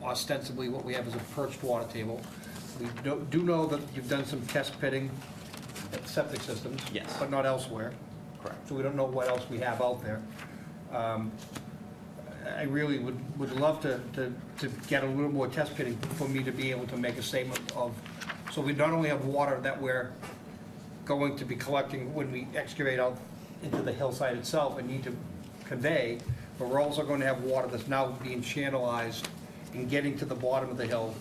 Ostensibly, what we have is a perched water table. We do know that you've done some test pitting at septic systems. Yes. But not elsewhere. Correct. So we don't know what else we have out there. I really would love to get a little more test pitting for me to be able to make a statement of, so we not only have water that we're going to be collecting when we excavate out into the hillside itself and need to convey, but we're also going to have water that's now being channelized and getting to the bottom of the hill.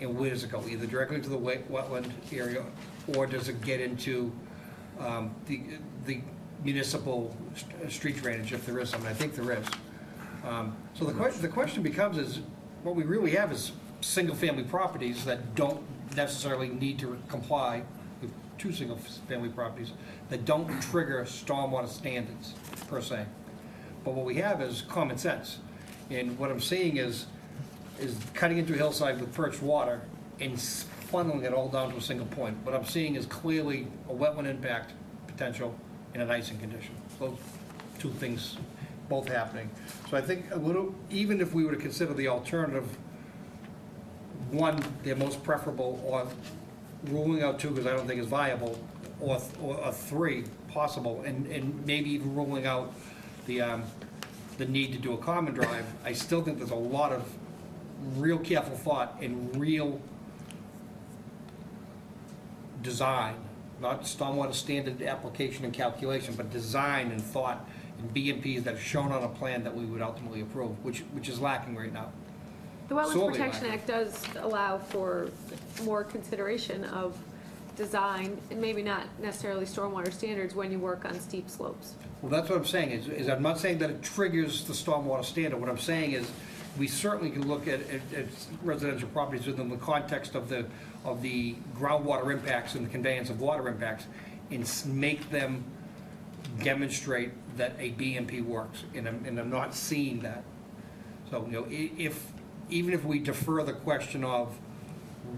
And where does it go? Either directly to the wetland area, or does it get into the municipal street drainage, if there is some? And I think there is. So the question becomes is, what we really have is single-family properties that don't necessarily need to comply with two single-family properties that don't trigger stormwater standards, per se. But what we have is common sense. And what I'm seeing is cutting into a hillside with perched water and funneling it all down to a single point. What I'm seeing is clearly a wetland impact potential and an icing condition. Those two things both happening. So I think a little, even if we were to consider the alternative, one, they're most preferable, or ruling out two, because I don't think is viable, or three, possible, and maybe even ruling out the need to do a common drive, I still think there's a lot of real careful thought and real design, not stormwater standard application and calculation, but design and thought and BMPs that are shown on a plan that we would ultimately approve, which is lacking right now. The Wetlands Sorely Protection lacking. Act does allow for more consideration of design, and maybe not necessarily stormwater standards when you work on steep slopes. Well, that's what I'm saying, is I'm not saying that it triggers the stormwater standard. What I'm saying is, we certainly can look at residential properties within the context of the groundwater impacts and the conveyance of water impacts, and make them demonstrate that a BMP works, and I'm not seeing that. So, you know, even if we defer the question of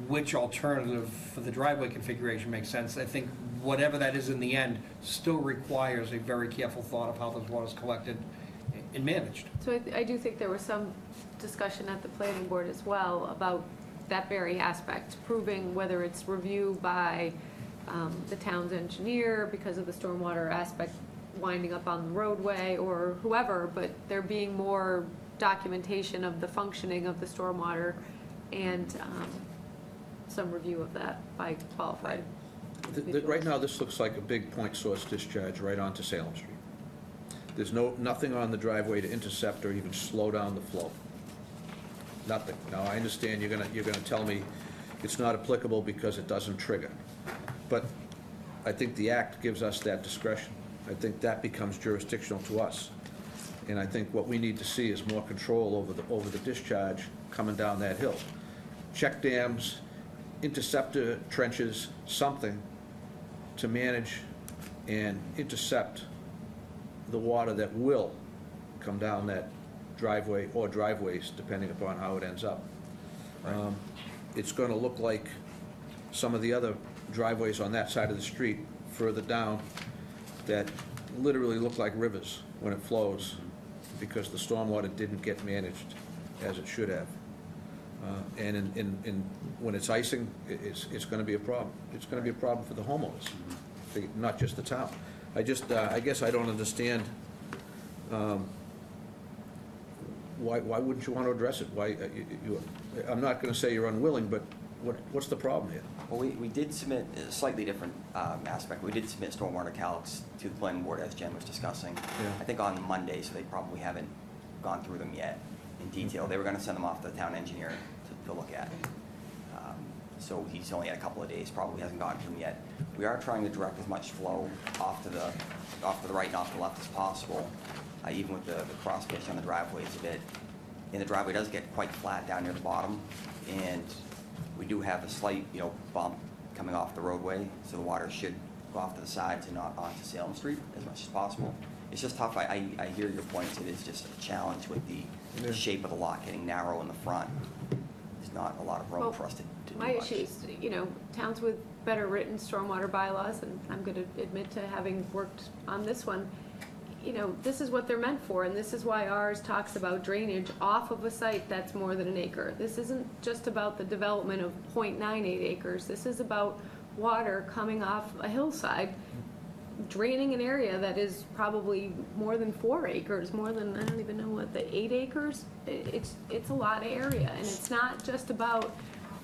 which alternative for the driveway configuration makes sense, I think whatever that is in the end still requires a very careful thought of how this water is collected and managed. So I do think there was some discussion at the planning board as well about that very aspect, proving whether it's review by the town's engineer because of the stormwater aspect winding up on the roadway or whoever, but there being more documentation of the functioning of the stormwater and some review of that by qualified. Right now, this looks like a big point source discharge right onto Salem Street. There's nothing on the driveway to intercept or even slow down the flow. Nothing. Now, I understand you're gonna tell me it's not applicable because it doesn't trigger. But I think the act gives us that discretion. I think that becomes jurisdictional to us. And I think what we need to see is more control over the discharge coming down that hill. Check dams, interceptor trenches, something to manage and intercept the water that will come down that driveway or driveways, depending upon how it ends up. It's going to look like some of the other driveways on that side of the street further down that literally look like rivers when it flows because the stormwater didn't get managed as it should have. And when it's icing, it's going to be a problem. It's going to be a problem for the homeowners, not just the town. I guess I don't understand, why wouldn't you want to address it? I'm not going to say you're unwilling, but what's the problem here? Well, we did submit a slightly different aspect. We did submit stormwater calcs to the planning board, as Jen was discussing. Yeah. I think on Monday, so they probably haven't gone through them yet in detail. They were going to send them off to the town engineer to look at. So he's only had a couple of days, probably hasn't gotten to them yet. We are trying to direct as much flow off to the right and off to the left as possible, even with the cross pitch on the driveways a bit. And the driveway does get quite flat down near the bottom, and we do have a slight, bump coming off the roadway, so the water should go off to the sides and not onto Salem Street as much as possible. It's just tough. I hear your points. It is just a challenge with the shape of the lot getting narrow in the front. There's not a lot of room Well, for us to do my much. issue is, towns with better written stormwater bylaws, and I'm going to admit to having worked on this one, this is what they're meant for, and this is why ours talks about drainage off of a site that's more than an acre. This isn't just about the development of 0.98 acres. This is about water coming off a hillside, draining an area that is probably more than 4 acres, more than, I don't even know what, the 8 acres? It's a lot of area, and it's not just about,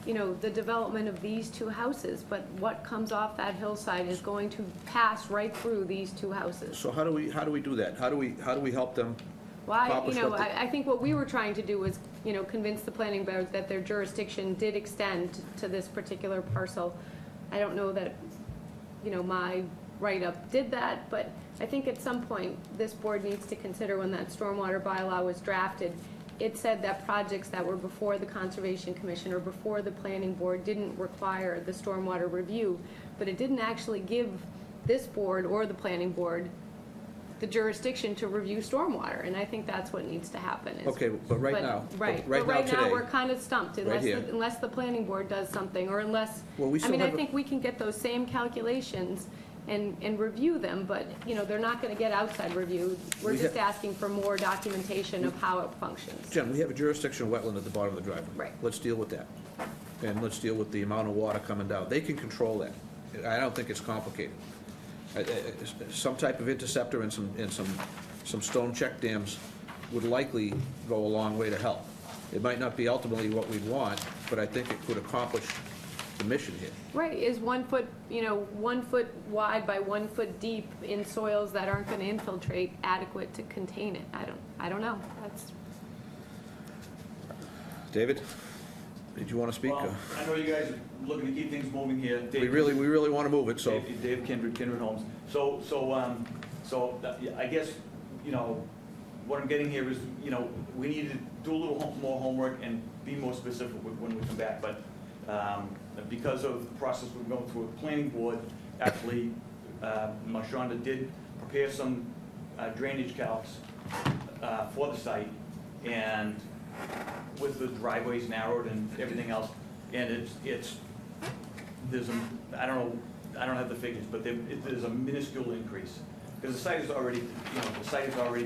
the development of these 2 houses, but what comes off that hillside is going to pass right through these 2 houses. So how do we do that? How do we help them Well, accomplish what they... I think what we were trying to do was, convince the planning board that their jurisdiction did extend to this particular parcel. I don't know that, my write-up did that, but I think at some point, this board needs to consider when that stormwater bylaw was drafted, it said that projects that were before the Conservation Commission or before the planning board didn't require the stormwater review, but it didn't actually give this board or the planning board the jurisdiction to review stormwater, and I think that's what needs to happen. Okay, but right now Now, today, we're kind of stumped right here. unless the planning board does something, or unless, Well, we still I have a- think we can get those same calculations and review them, but, they're not gonna get outside review. We're We just ha- asking for more documentation of how it functions. Jen, we have a jurisdictional wetland at the bottom of the driveway. Right. Let's deal with that. And let's deal with the amount of water coming down. They can control that. I don't think it's complicated. Some type of interceptor and some stone check dams would likely go a long way to help. It might not be ultimately what we'd want, but I think it could accomplish the mission here. Right, is 1 foot, 1 foot wide by 1 foot deep in soils that aren't gonna infiltrate adequate to contain it? I don't know. That's, David, did you want to speak? Well, I know you guys are looking to keep things moving here. We really want to move it, so. Dave Kindred Homes. So I guess, what I'm getting here is, we need to do a little more homework and be more specific when we come back. But because of the process we're going through with the planning board, actually, Marshonda did prepare some drainage calcs for the site, and with the driveways narrowed and everything else, and I don't have the figures, but there's a minuscule increase. Because the site is already,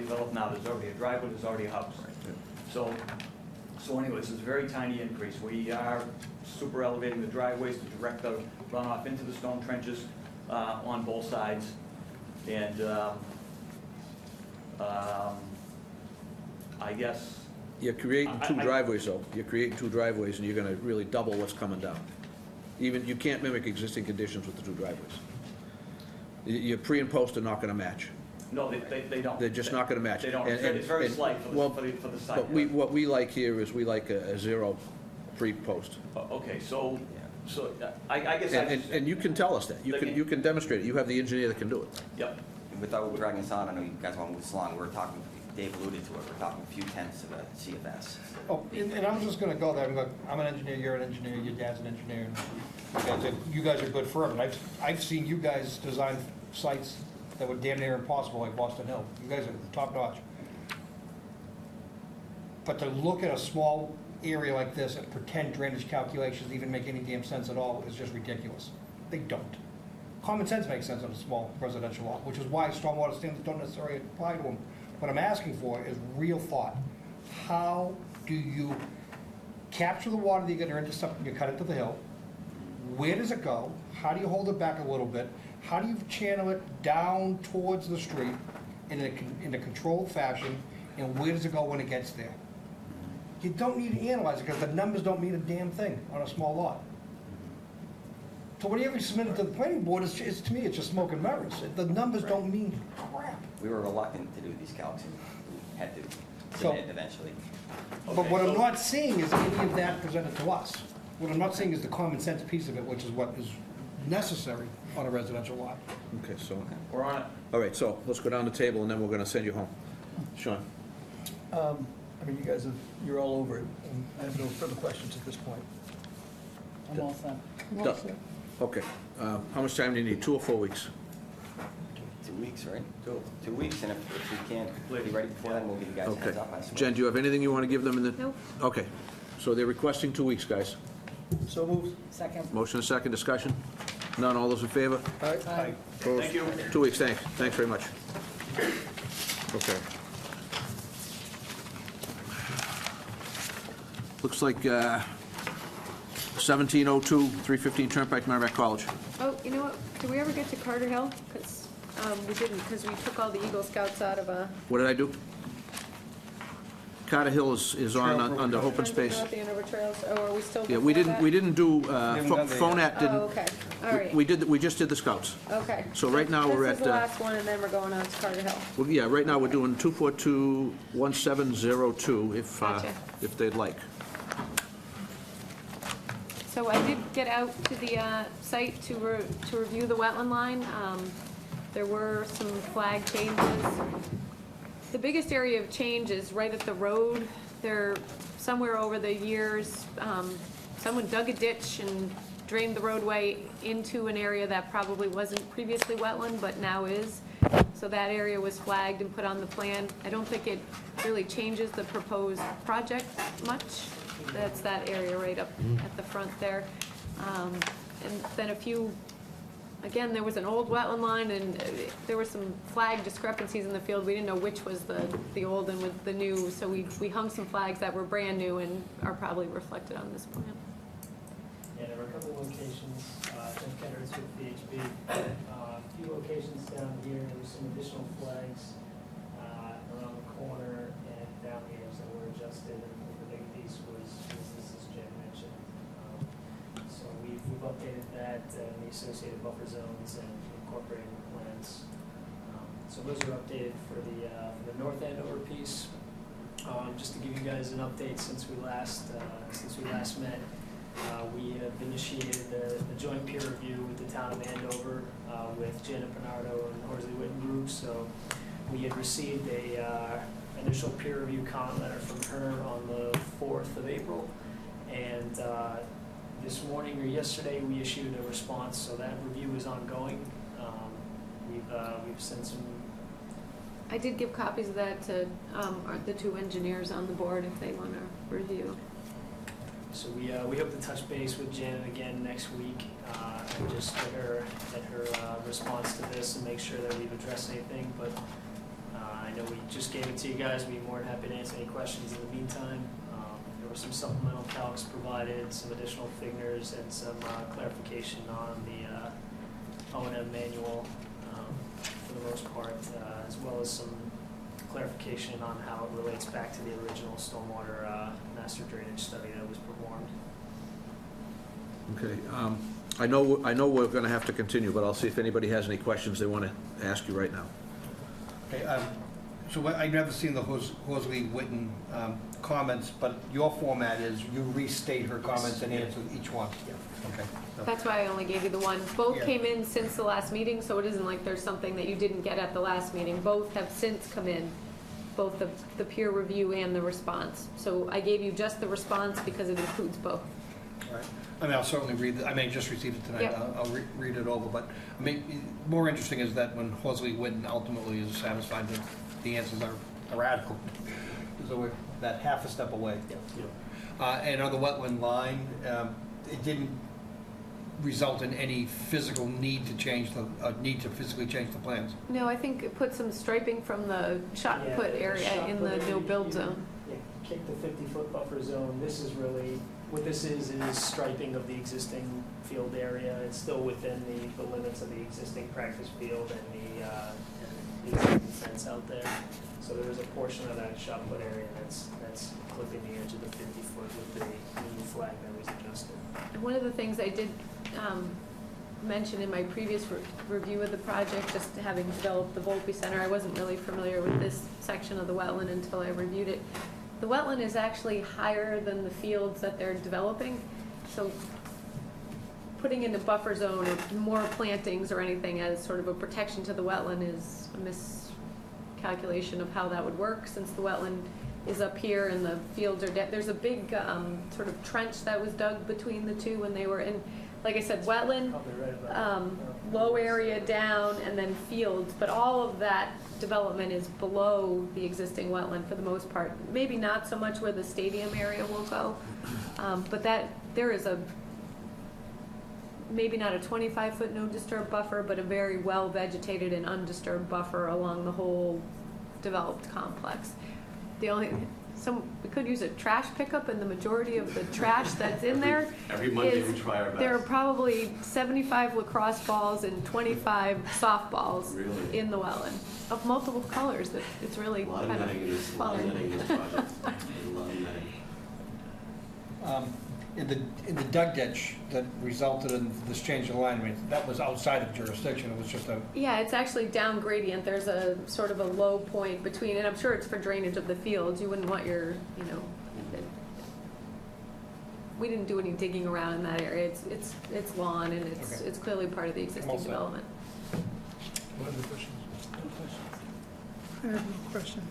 developed now, there's already a driveway, there's already a house. So anyways, it's a very tiny increase. We are super elevating the driveways to direct the runoff into the stone trenches on both sides. And I guess... You're creating 2 driveways, though. You're creating 2 driveways, and you're going to really double what's coming down. You can't mimic existing conditions with the 2 driveways. Your pre and post are not going to match. No, they don't. They're just not going to match. They don't. It's very slight for the site. But what we like here is we like a 0 pre-post. Okay, so So I guess And you can tell us that. You can demonstrate it. You have the engineer that can do it. Yep. Without dragging this on, I know you guys want to move this along, we're talking, Dave alluded to it, we're talking a few tenths of a CFS. Oh, and I'm just gonna go there, I'm an engineer, you're an engineer, your dad's an engineer, and you guys are good for it. I've seen you guys design sites that were damn near impossible, like Boston Hill. You guys are top notch. But to look at a small area like this and pretend drainage calculations even make any damn sense at all is just ridiculous. They don't. Common sense makes sense on a small residential lot, which is why stormwater standards don't necessarily apply to them. What I'm asking for is real thought. How do you capture the water that you're gonna intercept and you cut it to the hill? Where does it go? How do you hold it back a little bit? How do you channel it down towards the street in a controlled fashion? And where does it go when it gets there? You don't need to analyze it because the numbers don't mean a damn thing on a small lot. So whatever you submit to the planning board, it's to me, it's just smoke and mirrors. The numbers don't mean crap. We were reluctant to do these calcs and we had to So- submit eventually. But what I'm not seeing is any of that presented to us. What I'm not seeing is the common sense piece of it, which is what is necessary on a residential lot. Okay, so, We're on it. all right, so let's go down the table, and then we're gonna send you home. Sean? I mean, you guys you're all over it, and I have no further questions at this point. I'm all set. Done. Okay. How much time do you need, 2 or 4 weeks? 2 weeks, right? 2 weeks, and if we can't be ready before then, we'll give you guys a Okay. heads up, I suppose. Jen, do you have anything you want to give them in the? Nope. Okay, so they're requesting 2 weeks, guys. So moved. Second. Motion and second, discussion? None, all those in favor? All right. Aye. Opposed? Thank you. 2 weeks, thanks very much. Okay. Looks like 1702, 315 Turnpike, Merrimack College. Oh, you know what, did we ever get to Carter Hill? Because we didn't, because we took all the Eagle Scouts out of a... What did I do? Carter Hill is on, under open space. Not the Andover Trails, oh, are we still Yeah, we before that? didn't do, haven't done that Phonat Oh, didn't. okay, all right. We just did the Scouts. Okay. So right now we're This is at, the last one, and then we're going on to Carter Hill. Well, yeah, right now we're doing 242-1702, Gotcha. if they'd like. So I did get out to the site to review the wetland line. There were some flag changes. The biggest area of change is right at the road. There, somewhere over the years, someone dug a ditch and drained the roadway into an area that probably wasn't previously wetland, but now is. So that area was flagged and put on the plan. I don't think it really changes the proposed project much. That's that area right up at the front there. And then again, there was an old wetland line, and there were some flag discrepancies in the field. We didn't know which was the old and with the new, so we hung some flags that were brand new and are probably reflected on this plan. Yeah, there were a couple locations, Jeff Ketters with VHB, a few locations down here, there were some additional flags around the corner and down here that were adjusted, and the big piece was this, as Jen mentioned. So we've updated that and the associated buffer zones and incorporated the plans. So those are updated for the North Andover piece. Just to give you guys an update since we last met. We have initiated the joint peer review with the town of Andover, with Janet Bernardo and Horsley Witten Group. So we had received a initial peer review comment letter from her on the 4th of April. And this morning or yesterday, we issued a response, so that review is ongoing. We've sent some... I did give copies of that to the 2 engineers on the board if they want to review. So we hope to touch base with Janet again next week and just get her response to this and make sure that we've addressed anything. But I know we just gave it to you guys. We'd be more than happy to answer any questions in the meantime. There were some supplemental calcs provided, some additional figures, and some clarification on the O&M manual for the most part, as well as some clarification on how it relates back to the original stormwater master drainage study that was performed. Okay, I know we're gonna have to continue, but I'll see if anybody has any questions they want to ask you right now. Okay, So I've never seen the Horsley Witten comments, but your format is you restate her comments and answer each one? Okay. That's why I only gave you the one. Both Yeah. came in since the last meeting, so it isn't like there's something that you didn't get at the last meeting. Both have since come in, both the peer review and the response. So I gave you just the response because it includes both. All right. I mean, I'll certainly read, I mean, I just received it tonight. Yep. I'll read it over, but I mean, more interesting is that when Horsley Witten ultimately is satisfied that the answers are adequate. So we're that half a step away. And on the wetland line, it didn't result in any physical need to change need to physically change the plans. No, I think it put some striping from the shot put area in the no-build zone. Yeah, kick the 50-foot buffer zone. This is really, what this is striping of the existing field area. It's still within the limits of the existing practice field and the existing fence out there. So there is a portion of that shot put area that's clipping the edge of the 50-foot with the new flag that was adjusted. And one of the things I did mention in my previous review of the project, just having developed the Volpe Center, I wasn't really familiar with this section of the wetland until I reviewed it. The wetland is actually higher than the fields that they're developing, so putting in a buffer zone or more plantings or anything as sort of a protection to the wetland is a miscalculation of how that would work, since the wetland is up here and the fields are down. There's a big sort of trench that was dug between the two when they were in, like I said, wetland, low area down, and then fields, but all of that development is below the existing wetland for the most part. Maybe not so much where the stadium area will go, but there is a, maybe not a 25-foot no disturb buffer, but a very well vegetated and undisturbed buffer along the whole developed complex. The only, we could use a trash pickup, and the majority of the trash that's in there Every Monday we try our best. there are probably 75 lacrosse balls and 25 softballs Really? in the wetland of multiple colors. That it's really A lot of kind netting in this, of a lot of fun. netting in this project. A lot of netting. In the dug ditch that resulted in this change of line, I mean, that was outside of jurisdiction. It was just a, Yeah, it's actually down gradient. There's a sort of a low point between, and I'm sure it's for drainage of the fields. You wouldn't want your, we didn't do any digging around in that area. It's lawn, and it's clearly part of the existing all set. development. I have no question.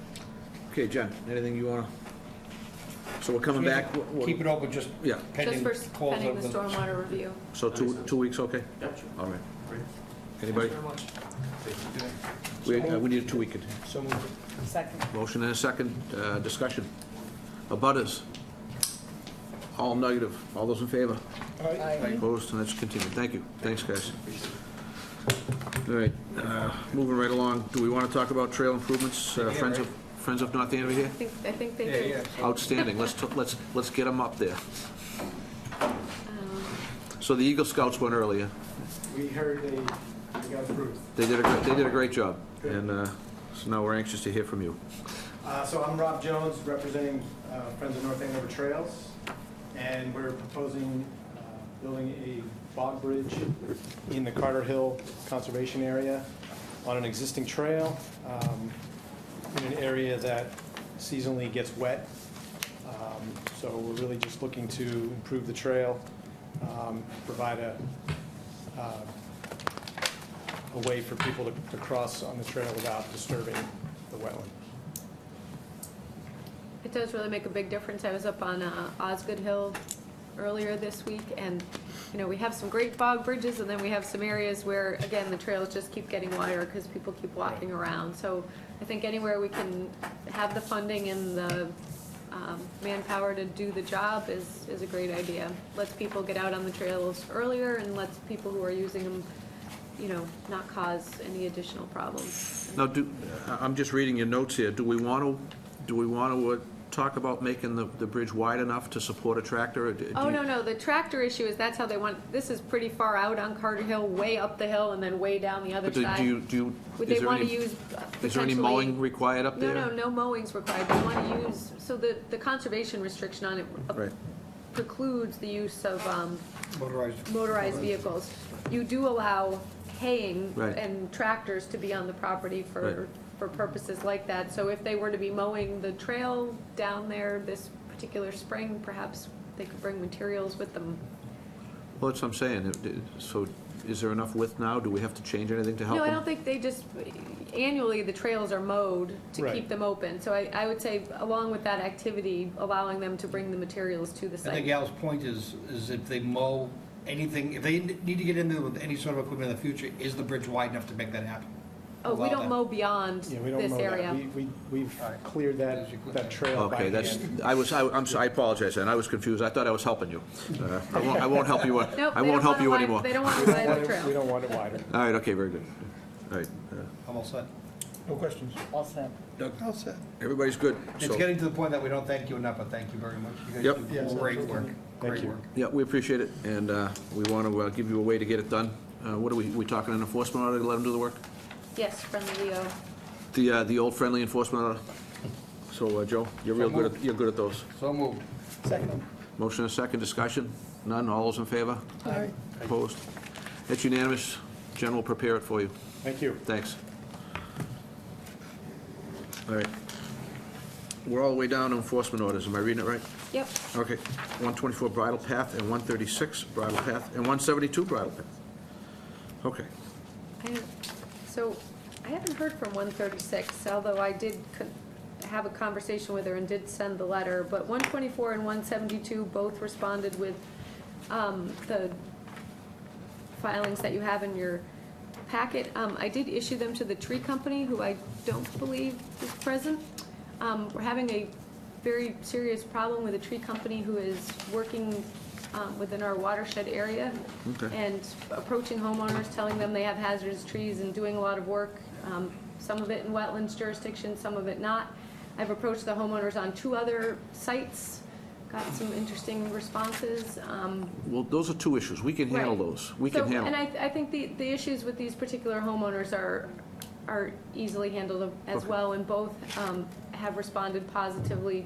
Okay, Jen, anything you wanna, so we're coming back, keep it open, just yeah, pending. Just for close pending of the stormwater review. so 2 weeks, okay? Yep, sure. All right. Great. Anybody? We need a 2-week. So moved. Second. Motion and a second, discussion. Abutters? All negative, all those in favor? Opposed, and that's continued. Thank you. Thanks, guys. All right, moving right along, do we want to talk about trail improvements? Friends of North Andover here? I think they do. Outstanding, let's get them up there. So the Eagle Scouts went earlier. We heard they got approved. They did a great job, and so now we're anxious to hear from you. So I'm Rob Jones, representing Friends of North Andover Trails, and we're proposing building a bog bridge in the Carter Hill Conservation Area on an existing trail in an area that seasonally gets wet. So we're really just looking to improve the trail, provide a way for people to cross on the trail without disturbing the wetland. It does really make a big difference. I was up on Osgood Hill earlier this week, and we have some great bog bridges, and then we have some areas where, again, the trails just keep getting wider because people keep walking around. So I think anywhere we can have the funding and the manpower to do the job is a great idea. Lets people get out on the trails earlier, and lets people who are using them, not cause any additional problems. Now, I'm just reading your notes here. Do we want to talk about making the bridge wide enough to support a tractor? Or Oh, no, the tractor issue is that's how they want, this is pretty far out on Carter Hill, way up the hill and then way down the other But side. Would they want to use Is there any mowing required up there? No mowing's required. They want to use, so the conservation restriction on it Right. precludes the use of Motorized. vehicles. You do allow haying Right. and tractors to be on the property for Right. for purposes like that. So if they were to be mowing the trail down there this particular spring, perhaps they could bring materials with them. Well, that's what I'm saying. So is there enough width now? Do we have to change anything to help No, I them? don't think they just, annually, the trails are mowed to Right. keep them open. So I would say, along with that activity, allowing them to bring the materials to the I think site. Al's point is if they mow anything, if they need to get in there with any sort of equipment in the future, is the bridge wide enough to make that happen? Oh, we Allow don't that. mow beyond Yeah, we don't this know that. area. We've cleared that trail by Okay, that's, hand. I'm sorry, I apologize, and I was confused. I thought I was helping you. I won't help you, Nope, I they won't don't help wanna you widen- anymore. They don't want to widen the trail. We don't want it wider. All right, okay, very good. All right, I'm all set. No questions. All set. All set. everybody's good. It's So, getting to the point that we don't thank you enough, but thank you very much. You Yep. guys Yes, do great work. absolutely. Great you. work. yeah, we appreciate it, and we want to give you a way to get it done. What are we talking an enforcement order to let them do the work? Yes, from Leo. The old friendly enforcement order? So, Joe, you're good at those. So moved. Second. Motion and second, discussion? None, all those in favor? Aye. Opposed? It's unanimous. Jen will prepare it for you. Thank you. Thanks. All right. We're all the way down to enforcement orders, am I reading it right? Yep. Okay. 124 Bridle Path and 136 Bridle Path and 172 Bridle Path. Okay. So, I haven't heard from 136, although I did have a conversation with her and did send the letter, but 124 and 172 both responded with the filings that you have in your packet. I did issue them to the tree company, who I don't believe is present. We're having a very serious problem with a tree company who is working within our watershed area Okay. and approaching homeowners, telling them they have hazardous trees and doing a lot of work, some of it in wetlands jurisdiction, some of it not. I've approached the homeowners on 2 other sites, got some interesting responses. Well, those are 2 issues. We can handle Right. those. We can handle. And I think the issues with these particular homeowners are easily handled as Okay. well, and both have responded positively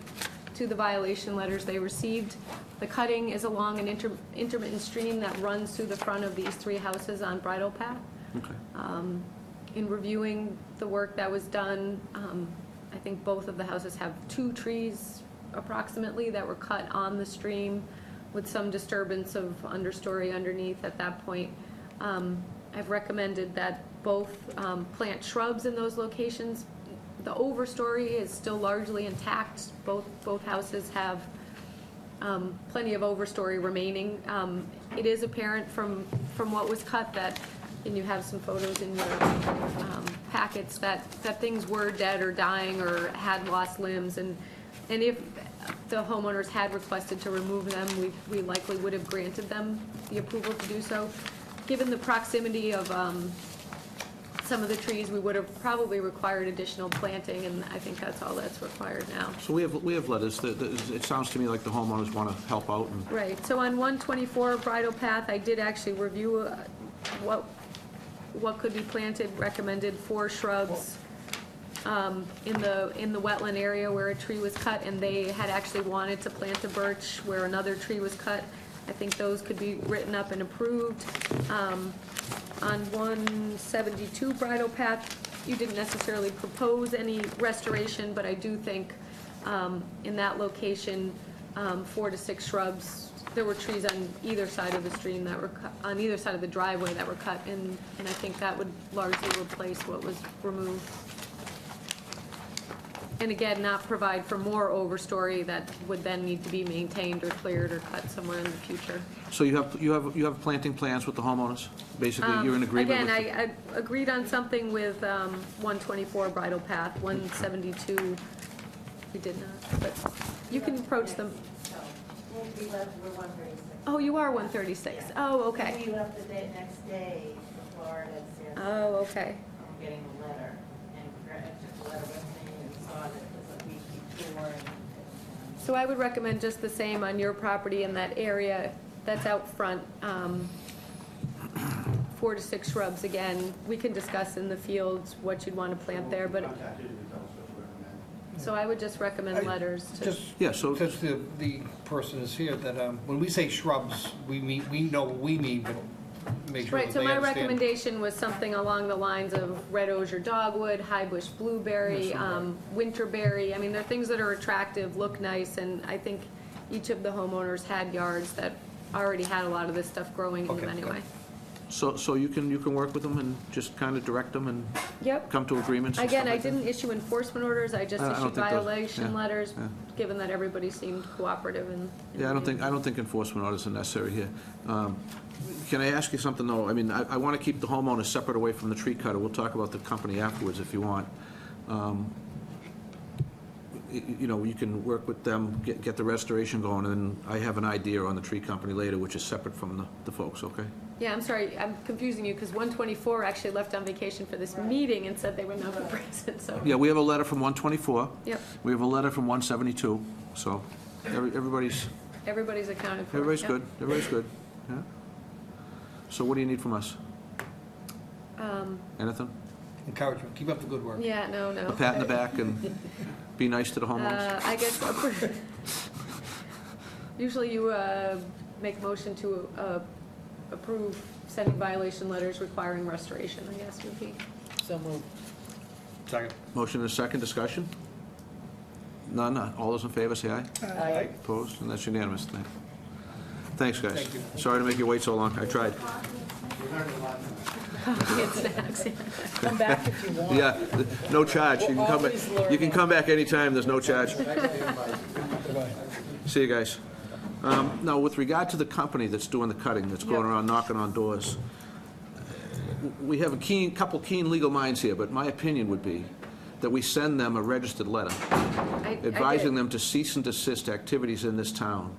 to the violation letters they received. The cutting is along an intermittent stream that runs through the front of these 3 houses on Bridle Path. Okay. In reviewing the work that was done, I think both of the houses have 2 trees approximately that were cut on the stream with some disturbance of understory underneath at that point. I've recommended that both plant shrubs in those locations. The overstory is still largely intact. Both houses have plenty of overstory remaining. It is apparent from what was cut that, and you have some photos in your packets, that things were dead or dying or had lost limbs. And if the homeowners had requested to remove them, we likely would have granted them the approval to do so. Given the proximity of some of the trees, we would have probably required additional planting, and I think that's all that's required now. So we have letters. It sounds to me like the homeowners want to help out. And Right, so on 124 Bridle Path, I did actually review what could be planted, recommended 4 shrubs in the wetland area where a tree was cut, and they had actually wanted to plant a birch where another tree was cut. I think those could be written up and approved. On 172 Bridle Path, you didn't necessarily propose any restoration, but I do think in that location, 4 to 6 shrubs. There were trees on either side of the stream that were on either side of the driveway that were cut, and I think that would largely replace what was removed. And again, not provide for more overstory that would then need to be maintained or cleared or cut somewhere in the future. so you have planting plans with the homeowners? Basically, you're in agreement with? Again, I agreed on something with 124 Bridle Path, 172, we did not, but you can approach them. We're 136. Oh, you are 136. Oh, okay. We left the next day for Florida and Sarasota. Oh, okay. I'm getting a letter, and I took the letter with me and saw that it was a week before. And So I would recommend just the same on your property in that area that's out front. 4 to 6 shrubs, again, we can discuss in the fields what you'd want to plant there, but, so I would just recommend letters to. Just, Yeah, so- since the person is here, that when we say shrubs, we know what we mean, but make sure Right, that so they my understand. recommendation was something along the lines of red osier dogwood, high bush blueberry, winterberry. I mean, they're things that are attractive, look nice, and I think each of the homeowners had yards that already had a lot of this stuff growing in them Okay, anyway. So you can work with them and just kind of direct them and Yep. come to agreements and Again, stuff I like that? didn't issue enforcement orders, I just I don't issued think those- violation yeah, letters, yeah. given that everybody seemed cooperative and. Yeah, I don't think enforcement orders are necessary here. Can I ask you something, though? I mean, I want to keep the homeowners separate away from the tree cutter. We'll talk about the company afterwards if you want. You know, you can work with them, get the restoration going, and then I have an idea on the tree company later, which is separate from the folks, okay? Yeah, I'm sorry, I'm confusing you, because 124 actually left on vacation for this meeting and said they would not be present, so. Yeah, we have a letter from 124. Yep, We have a letter from 172, so everybody's everybody's accounted for. everybody's Yep. good, everybody's good, yeah? So what do you need from us? Anything? Encouragement, keep up the good work. Yeah, no. A pat in the back and be nice to the homeowners? I guess, usually you make a motion to approve sending violation letters requiring restoration, I guess would be. So moved. Second. Motion and a second, discussion? None, all those in favor, say aye. Aye. Opposed, and that's unanimous. Thanks, guys. Thank you. Sorry to make you wait so long, I tried. Coffee and snacks. Come back if you want. Yeah, no charge, you can come back anytime, there's no charge. See you guys. Now, with regard to the company that's doing the cutting, that's going around knocking on doors, we have a couple keen legal minds here, but my opinion would be that we send them a registered letter advising them to cease and desist activities in this town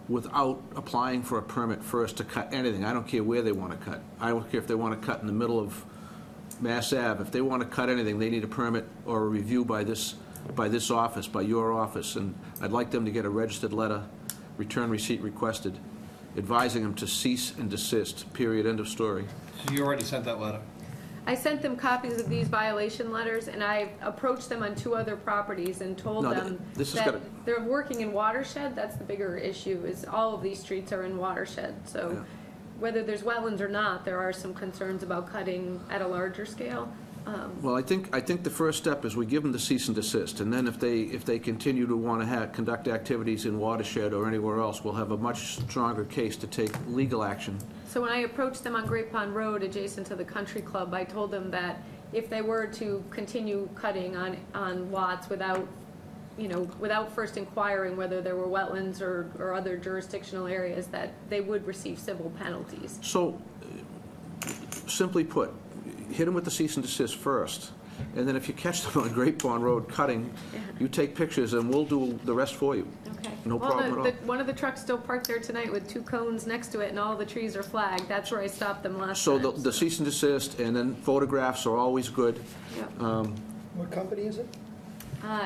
without applying for a permit first to cut anything. I don't care where they want to cut. I don't care if they want to cut in the middle of Mass Ave. If they want to cut anything, they need a permit or a review by this office, by your office. And I'd like them to get a registered letter, return receipt requested, advising them to cease and desist, period, end of story. So you already sent that letter? I sent them copies of these violation letters, and I approached them on 2 other properties and told No, them this has that gotta- they're working in watershed. That's the bigger issue, is all of these streets are in watershed. So Yeah. whether there's wetlands or not, there are some concerns about cutting at a larger scale. Well, I think the first step is we give them the cease and desist, and then if they continue to want to conduct activities in watershed or anywhere else, we'll have a much stronger case to take legal action. So when I approached them on Great Pond Road adjacent to the country club, I told them that if they were to continue cutting on lots without first inquiring whether there were wetlands or other jurisdictional areas, that they would receive civil penalties. So, simply put, hit them with the cease and desist first, and then if you catch them on Great Pond Road cutting, you take pictures and we'll do the rest for you. Okay. No problem at all. One of the trucks still parked there tonight with 2 cones next to it, and all the trees are flagged. That's where I stopped them last So time. the cease and desist, and then photographs are always good. Yep. What company is it?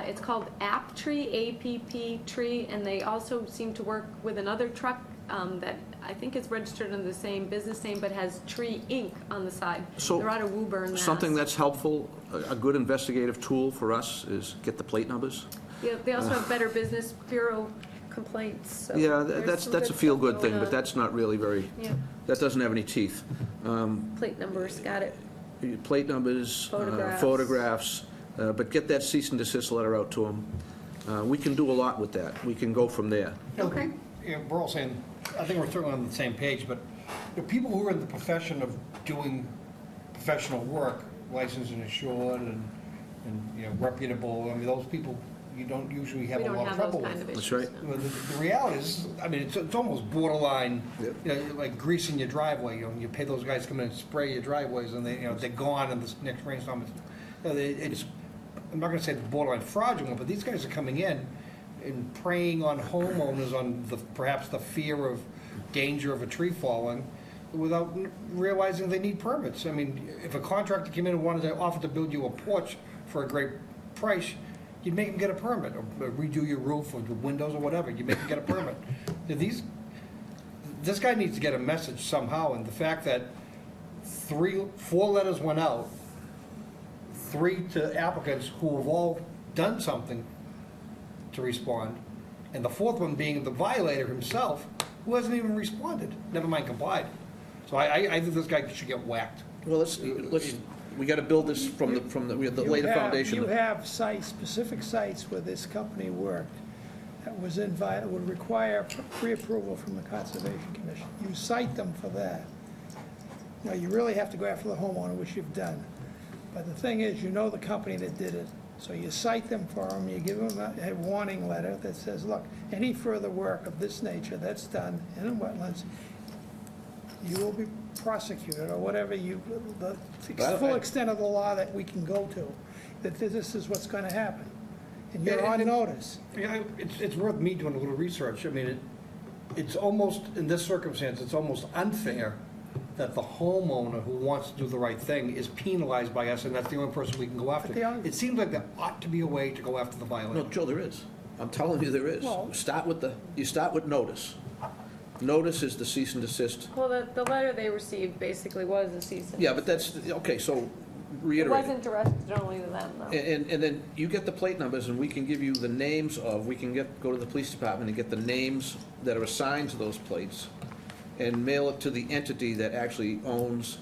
It's called AppTree, A-P-P Tree, and they also seem to work with another truck that I think is registered under the same business name, but has Tree Inc. on the side. So, they're out of Woburn, Mass. Something that's helpful, a good investigative tool for us is get the plate numbers. Yeah, they also have Better Business Bureau complaints. So Yeah, there's that's some a good feel-good stuff thing, going but on. that's not really very, Yeah, that doesn't have any teeth. plate numbers, got it. Plate numbers, Photographs. but get that cease and desist letter out to them. We can do a lot with that. We can go from there. Okay. Yeah, we're all saying, I think we're certainly on the same page, but the people who are in the profession of doing professional work, licensed and assured and reputable, I mean, those people you don't usually have We a don't lot of have trouble those kind with. of That's issues. right. no. Well, the reality is, I mean, it's almost borderline, Yep. like greasing your driveway. You pay those guys to come in and spray your driveways, and they're gone in the next rainstorm. It's I'm not going to say it's borderline fraudulent, but these guys are coming in and preying on homeowners on perhaps the fear of danger of a tree falling, without realizing they need permits. I mean, if a contractor came in and wanted to offer to build you a porch for a great price, you'd make them get a permit, or redo your roof or the windows or whatever, you make them get a permit. This guy needs to get a message somehow, and the fact that 4 letters went out, 3 to applicants who have all done something to respond, and the 4th one being the violator himself, who hasn't even responded, never mind complied. So I think this guy should get whacked. Well, we gotta build this we have the You later have- foundation. You have sites, specific sites where this company worked that was would require pre-approval from the Conservation Commission. You cite them for that. Now, you really have to go after the homeowner, which you've done. But the thing is, you know the company that did it, so you cite them for them, you give them a warning letter that says, look, any further work of this nature that's done in the wetlands, you will be prosecuted, or whatever the full extent of the law that we can go to, that this is what's gonna happen. And you're on notice. Yeah, it's worth me doing a little research. I mean, it's almost, in this circumstance, it's almost unfair that the homeowner who wants to do the right thing is penalized by us, and that's the only person we can go after. But they are- It seems like there ought to be a way to go after the No, violator. Joe, there is. I'm telling you, there is. Well- You start with notice. Notice is the cease and desist. Well, the letter they received basically was a cease and Yeah, but that's, okay, so It reiterate. wasn't directed only to them, though. And then you get the plate numbers, and we can give you the names of, go to the police department and get the names that are assigned to those plates, and mail it to the entity that actually owns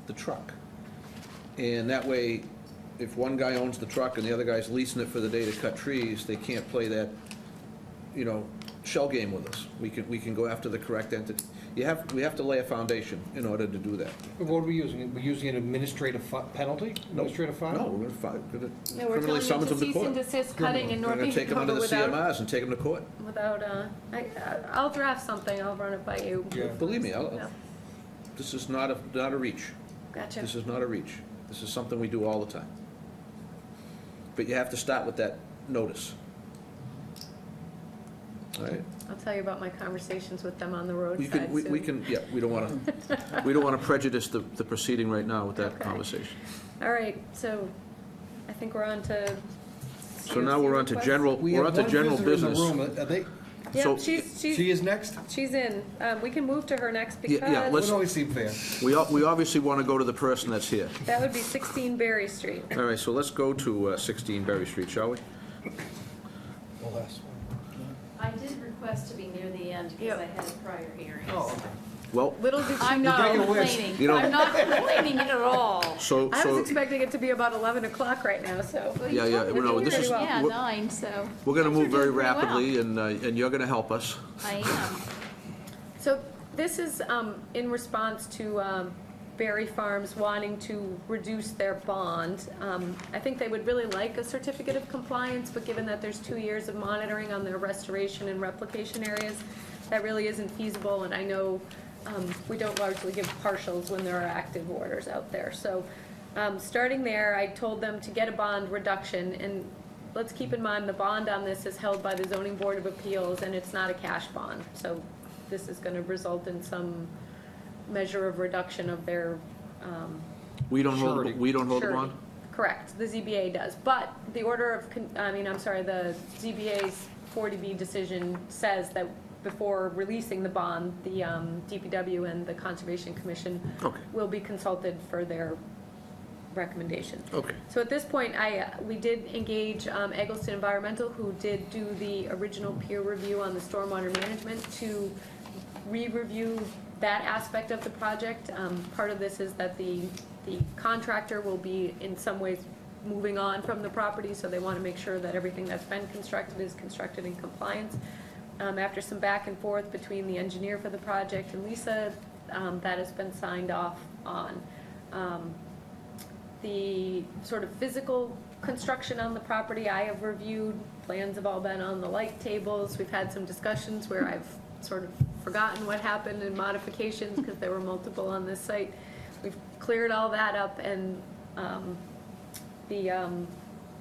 the truck. And that way, if one guy owns the truck and the other guy's leasing it for the day to cut trees, they can't play that, shell game with us. We can go after the correct entity. We have to lay a foundation in order to do that. What are we using? We're using an administrative penalty? Administrative fine? No, we're gonna No, we're criminally telling you summons to them to cease court. and desist cutting in We're North gonna take them under Andover the without, CMRs and take them to court. I'll draft something, I'll run it by you. Yeah. Believe me, Yeah. this is not a reach. Gotcha. This is not a reach. This is something we do all the time. But you have to start with that notice. All right? I'll tell you about my conversations with them on the roadside We can, soon. we can, yeah, we don't want to prejudice the proceeding right now with that Okay. conversation. All right, so I think we're on to. So now we're on to COC general, We we're have on to one general visitor in the business. room. Are they, Yeah, So- she she's is next? in. We can move to her next Yeah, because let's- Doesn't always seem fair. We obviously want to go to the person that's here. that would be 16 Berry Street. All right, so let's go to 16 Berry Street, shall we? I did request to be near the end because Yep. I had a prior hearing. Oh, okay. Well, Little did you I'm know. not You got your wish. complaining. You know- I'm not complaining at all. so, I was so, expecting it to be about 11 o'clock right now, so. yeah, yeah, We're no, doing this pretty is, well. Yeah, we're 9, so. we're going to things are move very doing pretty well. rapidly, and you're going to help us. I am. So this is in response to Berry Farms wanting to reduce their bond. I think they would really like a certificate of compliance, but given that there's 2 years of monitoring on their restoration and replication areas, that really isn't feasible, and I know we don't largely give partials when there are active orders out there. So starting there, I told them to get a bond reduction, and let's keep in mind the bond on this is held by the Zoning Board of Appeals, and it's not a cash bond. So this is gonna result in some measure of reduction of their We don't hold, Surety. we don't hold the surety. bond? Correct, the ZBA does, but the order of, the ZBA's 40B decision says that before releasing the bond, the DPW and the Conservation Commission Okay, will be consulted for their recommendation. okay. So at this point, we did engage Eggleston Environmental, who did do the original peer review on the stormwater management, to re-review that aspect of the project. Part of this is that the contractor will be in some ways moving on from the property, so they want to make sure that everything that's been constructed is constructed in compliance. After some back and forth between the engineer for the project and Lisa, that has been signed off on. The sort of physical construction on the property, I have reviewed. Plans have all been on the light tables. We've had some discussions where I've sort of forgotten what happened in modifications because there were multiple on this site. We've cleared all that up, and the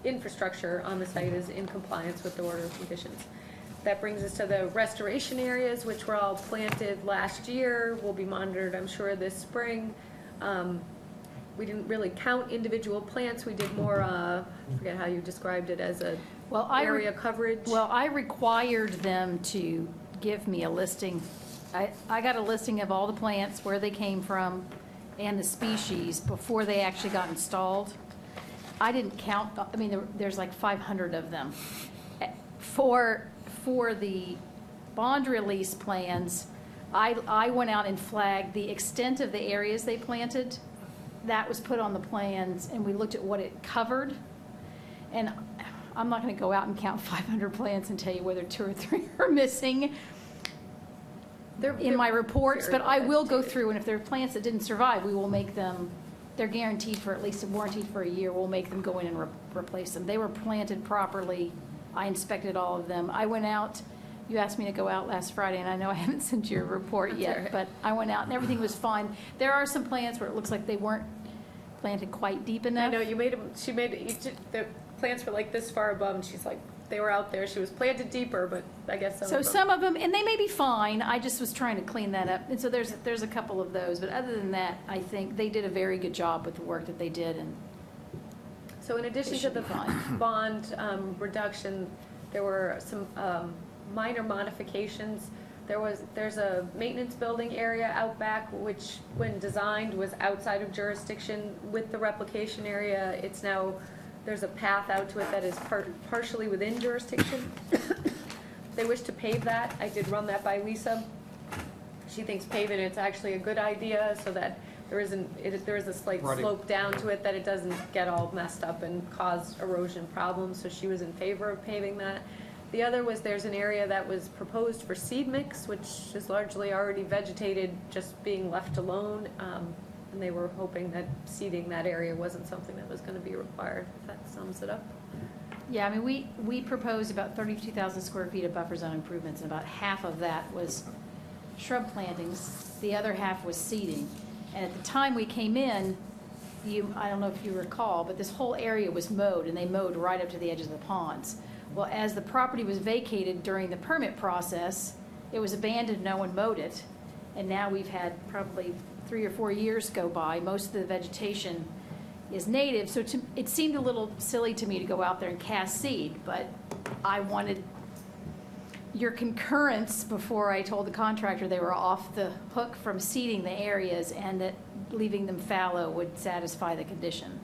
infrastructure on the site is in compliance with the order of conditions. That brings us to the restoration areas, which were all planted last year, will be monitored, I'm sure, this spring. We didn't really count individual plants, we did more, I forget how you described it, as a Well, area coverage. Well, I required them to give me a listing. I got a listing of all the plants, where they came from, and the species before they actually got installed. I didn't count, I mean, there's like 500 of them. For the bond release plans, I went out and flagged the extent of the areas they planted. That was put on the plans, and we looked at what it covered. And I'm not going to go out and count 500 plants and tell you whether 2 or 3 are missing in my reports, but I will go through, and if there are plants that didn't survive, we will make them, they're guaranteed for at least warranted for a year, we'll make them go in and replace them. They were planted properly. I inspected all of them. I went out, you asked me to go out last Friday, and I know I haven't sent you a report That's yet, all right. but I went out and everything was fine. There are some plants where it looks like they weren't planted quite deep I enough. know, the plants were like this far above, and she's like, they were out there, she was planted deeper, but I guess some So of them. some of them, and they may be fine, I just was trying to clean that up. And so there's a couple of those, but other than that, I think they did a very good job with the work that they did, and So in addition It to should the be fine. bond reduction, there were some minor modifications. There's a maintenance building area out back, which when designed was outside of jurisdiction. With the replication area, it's now, there's a path out to it that is partially within jurisdiction. They wish to pave that. I did run that by Lisa. She thinks paving it's actually a good idea so that there is a slight Running. slope down to it, that it doesn't get all messed up and cause erosion problems, so she was in favor of paving that. The other was there's an area that was proposed for seed mix, which is largely already vegetated, just being left alone. And they were hoping that seeding that area wasn't something that was gonna be required, if that sums it up. yeah, I mean, we proposed about 32,000 square feet of buffer zone improvements, and about half of that was shrub plantings, the other half was seeding. And at the time we came in, I don't know if you recall, but this whole area was mowed, and they mowed right up to the edge of the ponds. Well, as the property was vacated during the permit process, it was abandoned, no one mowed it. And now we've had probably 3 or 4 years go by, most of the vegetation is native, so it seemed a little silly to me to go out there and cast seed, but I wanted your concurrence before I told the contractor they were off the hook from seeding the areas, and that leaving them fallow would satisfy the condition.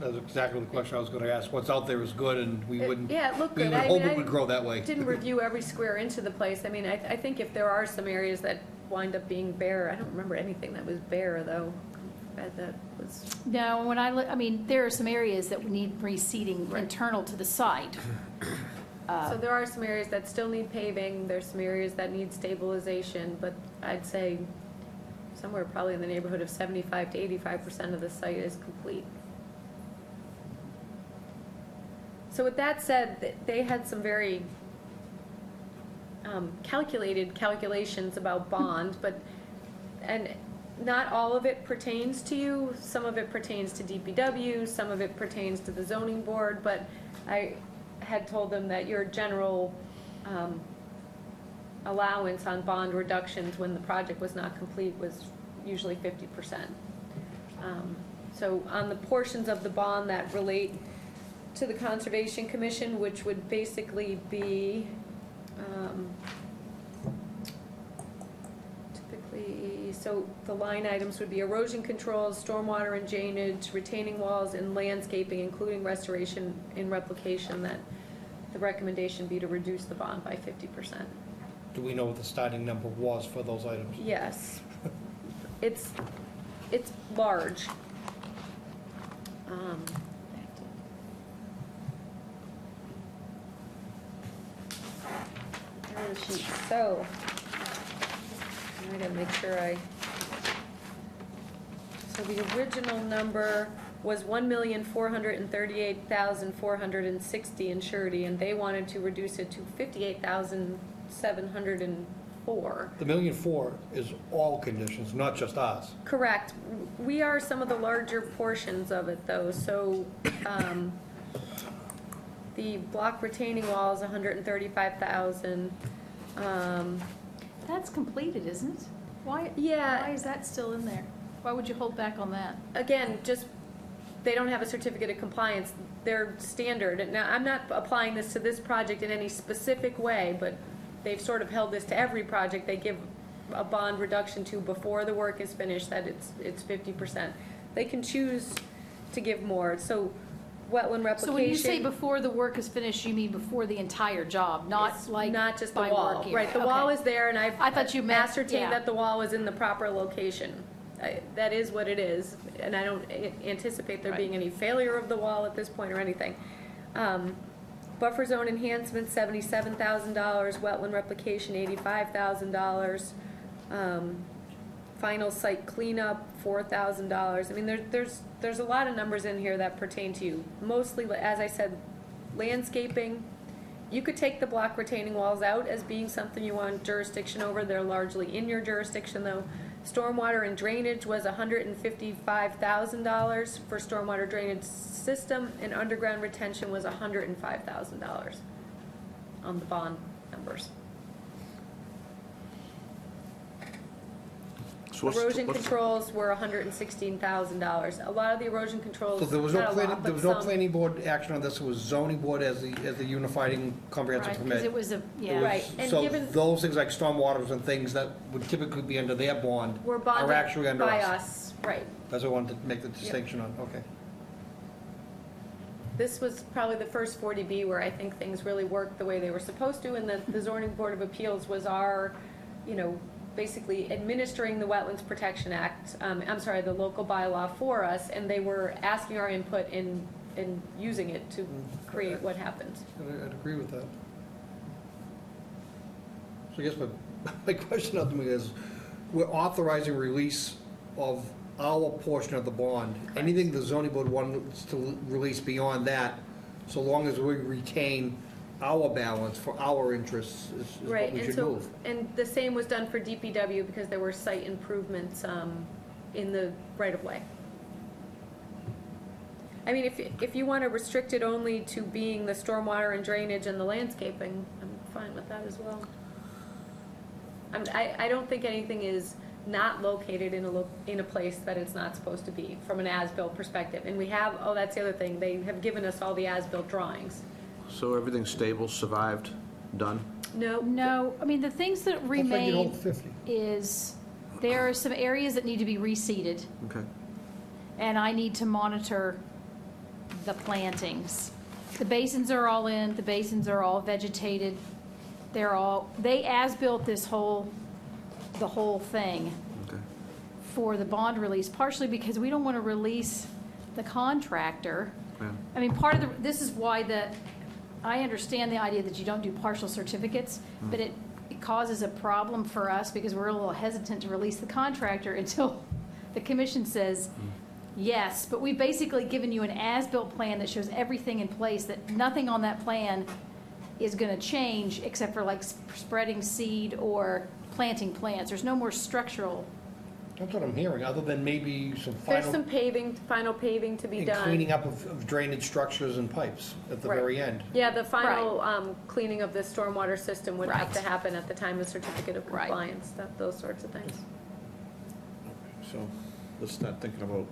That's exactly the question I was gonna ask. What's out there is good, and we wouldn't, Yeah, it looked we good. would I hope mean, it would grow that way. Didn't review every square inch of the place. I mean, I think if there are some areas that wind up being bare, I don't remember anything that was bare, though. That was, No, when I mean, there are some areas that need reseeding Right. internal to the site. so there are some areas that still need paving, there's some areas that need stabilization, but I'd say somewhere probably in the neighborhood of 75 to 85% of the site is complete. So with that said, they had some very calculated calculations about bond, and not all of it pertains to you. Some of it pertains to DPW, some of it pertains to the zoning board, but I had told them that your general allowance on bond reductions when the project was not complete was usually 50%. So on the portions of the bond that relate to the Conservation Commission, which would basically be typically, so the line items would be erosion controls, stormwater and drainage, retaining walls, and landscaping, including restoration and replication, that the recommendation be to reduce the bond by 50%. Do we know what the starting number was for those items? Yes. It's large. There are the sheets. So, I gotta make sure so the original number was 1,438,460 in surety, and they wanted to reduce it to 58,704. The $1.4 million is all conditions, not just ours. Correct. We are some of the larger portions of it, though, so, the block retaining wall is 135,000. That's completed, isn't it? Why is that still in there? Why would you hold back on that? Again, just, they don't have a certificate of compliance. They're standard. Now, I'm not applying this to this project in any specific way, but they've sort of held this to every project they give a bond reduction to before the work is finished, that it's 50%. They can choose to give more. So wetland replication. So when you say before the work is finished, you mean before the entire job, not It's like not just the by wall, work area. right, the wall Okay. is there, and I thought you meant- ascertained yeah. that the wall was in the proper location. That is what it is, and I don't anticipate there Right. being any failure of the wall at this point or anything. Buffer zone enhancement, $77,000, wetland replication, $85,000. Final site cleanup, $4,000. I mean, there's a lot of numbers in here that pertain to you. Mostly, as I said, landscaping. You could take the block retaining walls out as being something you want jurisdiction over. They're largely in your jurisdiction, though. Stormwater and drainage was $155,000 for stormwater drainage system, and underground retention was $105,000 on the bond numbers. So Erosion what's- controls were $116,000. A lot of the erosion controls, So there was not no a planning, lot, there but was no some. planning board action on this, it was zoning board as the unifying comprehensive Right, permit. because it was a, It yeah. was- Right, and So given- those things like stormwaters and things that would typically be under their bond Were are actually bonded under by us. us, right. That's what I wanted to make the distinction on, okay. This was probably the first 40B where I think things really worked the way they were supposed to, and the zoning board of appeals was our, basically administering the Wetlands Protection Act, the local bylaw for us, and they were asking our input in using it to create what happens. I'd agree with that. So I guess my question ultimately is, we're authorizing release of our portion of the bond. Anything the zoning board wants to release beyond that, so long as we retain our balance for our interests, is Right, what we and should so, move. and the same was done for DPW because there were site improvements in the right-of-way. I mean, if you want to restrict it only to being the stormwater and drainage and the landscaping, I'm fine with that as well. I don't think anything is not located in a place that it's not supposed to be, from an as-built perspective. And we have, that's the other thing, they have given us all the as-built drawings. So everything's stable, survived, done? No, I mean, the things that Hopefully you remain hold 50. is, there are some areas that need to be reseeded, Okay. and I need to monitor the plantings. The basins are all in, the basins are all vegetated, they as-built the whole thing Okay. for the bond release, partially because we don't want to release the contractor. Yeah. I mean, this is why I understand the idea that you don't do partial certificates, but it causes a problem for us because we're a little hesitant to release the contractor until the commission says, yes, but we've basically given you an as-built plan that shows everything in place, that nothing on that plan is gonna change except for like spreading seed or planting plants. There's no more structural. That's what I'm hearing, other than maybe some There's some final, final paving to be and done. cleaning up of drainage structures and pipes at the Right. very end. Yeah, the final cleaning of the stormwater system would have to Right. happen at the time of certificate of Right. compliance, those sorts of things. So let's start thinking about,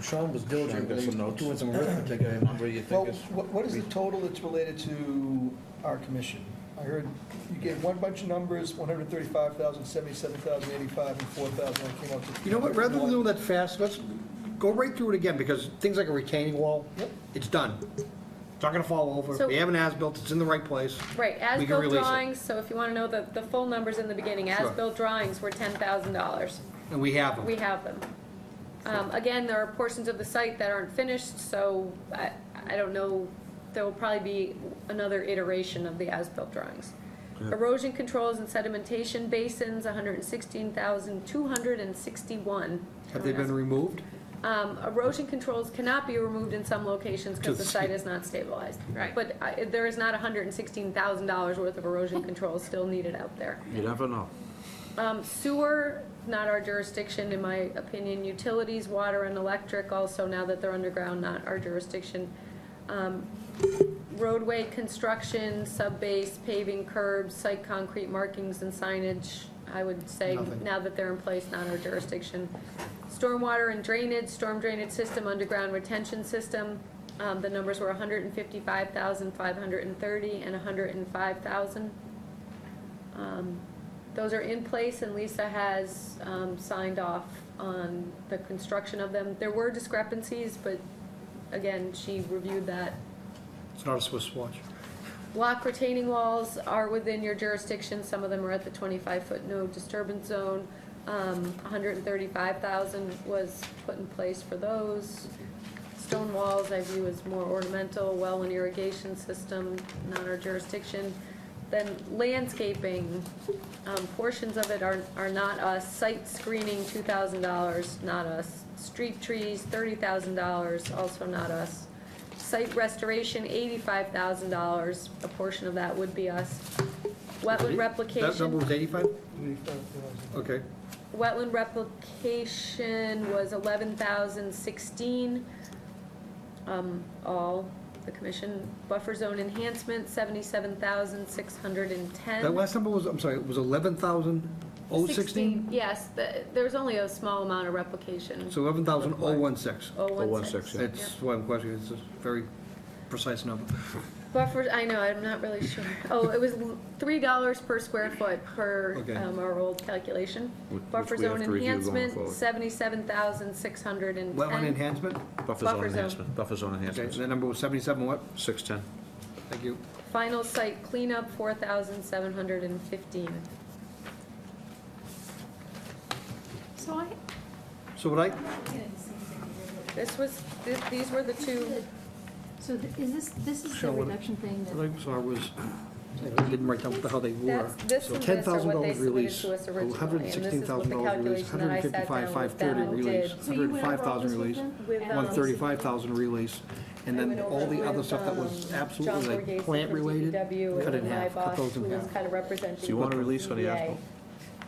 Sean was Sean got some diligently notes. doing some arithmetic. take a number you Well, think is... what is the total that's related to our commission? I heard you gave one bunch of numbers, 135,000, 77,000, 85, and 4,000. I came up with. You know what, rather than do that fast, let's go right through it again, because things like a retaining wall, Yep. it's done. It's not gonna fall over. So- We have an as-built, it's in the right place. Right, We can as-built release it. drawings, so if you want to know the full numbers in the beginning, Sure. as-built drawings were $10,000. And we have them. We have them. Again, there are portions of the site that aren't finished, so I don't know, there will probably be another iteration of the as-built drawings. Yeah. Erosion controls and sedimentation basins, 116,261. Have they been removed? Erosion controls cannot be removed in some locations because the site is not stabilized. Right. But there is not $116,000 worth of erosion controls still needed out there. You never know. Sewer, not our jurisdiction, in my opinion. Utilities, water and electric, also now that they're underground, not our jurisdiction. Roadway construction, sub-base, paving, curbs, site concrete markings and signage, I would say, Nothing. now that they're in place, not our jurisdiction. Stormwater and drainage, storm drainage system, underground retention system, the numbers were 155,530 and 105,000. Those are in place, and Lisa has signed off on the construction of them. There were discrepancies, but again, she reviewed that. It's not a Swiss watch. Block retaining walls are within your jurisdiction, some of them are at the 25-foot no disturbance zone. 135,000 was put in place for those. Stone walls I view as more ornamental, well and irrigation system, not our jurisdiction. Then landscaping, portions of it are not us. Site screening, $2,000, not us. Street trees, $30,000, also not us. Site restoration, $85,000, a portion of that would be us. Wetland replication. That number was 85? Okay. Wetland replication was 11,016, all the commission. Buffer zone enhancement, 77,610. That last number was, I'm sorry, it was 11,016? Yes, there's only a small amount of replication. So 11,016. 016. That's why I'm questioning, it's a very precise number. Buffers, I know, I'm not really sure. Oh, it was $3 per square foot per Okay. our old calculation. Which Buffer we have zone to review going enhancement, forward. 77,610. Wetland enhancement? Buffer Buffer zone zone. enhancement, buffer zone Okay, enhancements, and that number was 77 what? 610. Thank you. Final site cleanup, 4,715. So So what I, These were the two, So is this is Show the what- reduction thing that, what I saw was, I didn't write down what the hell they were. this So and this are what they $10,000 submitted release, to us originally, and this is what the $116,000 release, calculation that I sat down with them 155,530 and release, did. so you went over all 105,000 this with release, them? With, 135,000 release, and I then went over all the it other with, stuff that was John absolutely like Borghese plant from related, DPW cut it in and my half, cut boss, those who in was half. kind of representing. So you want to release on the EPA. asphalt?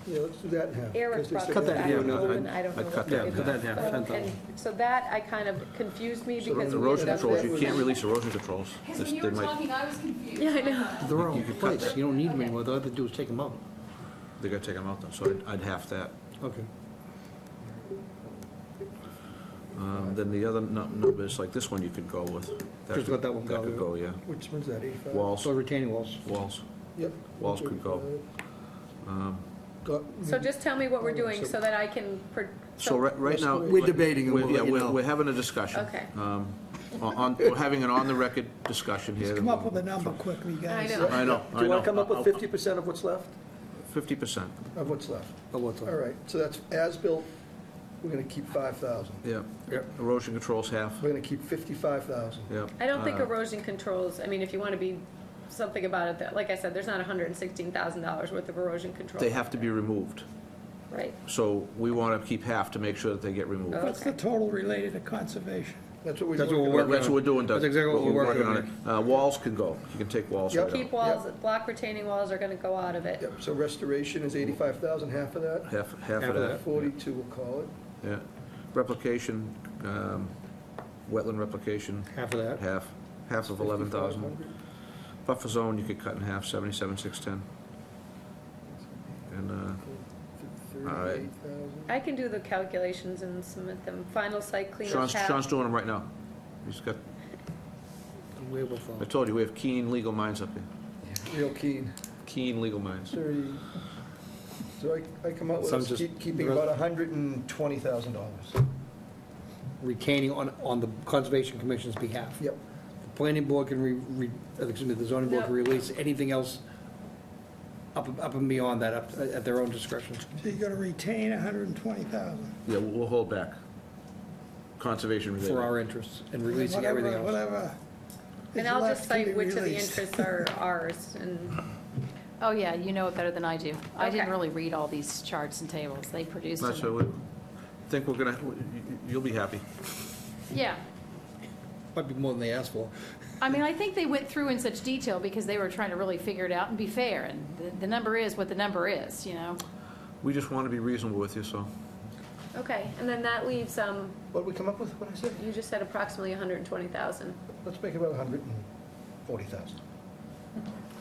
Yeah, let's do that in half. Eric 'cause they brought said- Cut that back in half. and I don't know I'd what cut they that did. cut that in half, So, 10,000. and so that I kind of confused me because we Erosion ended up controls, you with. can't release erosion controls. This- they might- I was confused. Yeah, I know. They're all You in could cut place, that. you don't need them anymore, all they have to do is take them out. They gotta take them out then, so I'd half that. Okay. Then the other numbers, like this one you could go with. Just let that one go, That could yeah. go, yeah. Which one's that, 85? Walls, So retaining walls. walls. Yep. Walls could go. So just tell me what we're doing so that I can. So right now. We're debating and we'll yeah, let you know. We're having a discussion. Okay. We're having an on-the-record discussion here. Just come up with a number quickly, I guys. know. I know, Do you want to come up with 50% of what's left? 50%, Of what's left? Oh, what's All that? right, so that's as-built, we're gonna keep 5,000. yeah. Yep. Erosion controls half, We're gonna keep 55,000. yeah. I don't think erosion controls, I mean, if you want to be something about it, that, like I said, there's not $116,000 worth of erosion control. They have to be removed. Right. So we want to keep half to make sure that they get removed. Oh. What's the total related to conservation? That's what we're That's what doing. we're working That's what we're doing, Doug. That's exactly what we're working on. Walls can go, you can take walls Yep. right out. Keep walls, block retaining walls are going to go out of it. Yep, so restoration is 85,000, half of that? Half of that, 42, we'll call it. yeah. Replication, wetland replication, Half of that. half of 11,000. 5,500. Buffer zone, you could cut in half, 77,610. And, all right. 38,000. I can do the calculations and submit them. Final site cleanup Sean's doing them right now. He's got, We will follow. I told you, we have keen legal minds up here. Real keen. Keen legal minds. 30. So I come up with Some us just- keeping about $120,000. Retaining on the Conservation Commission's behalf. Yep. The planning board can the zoning board can release anything else up and beyond that, up at their own discretion. So you're gonna retain 120,000. Yeah, we'll hold back. Conservation related. For our interests and releasing everything else. Whatever. And is I'll left just can cite be which of the released. interests are ours and. Oh, yeah, you know it better than I do. I didn't Okay. really read all these charts and tables. They produced That's them. what we think we're gonna, you'll be happy. Yeah. Might be more than they asked for. I mean, I think they went through in such detail because they were trying to really figure it out and be fair. And the number is what the number is, you know? We just want to be reasonable with you, so. Okay, and then that leaves, What did we come up with, what I said? you just said approximately 120,000. Let's make it about 140,000.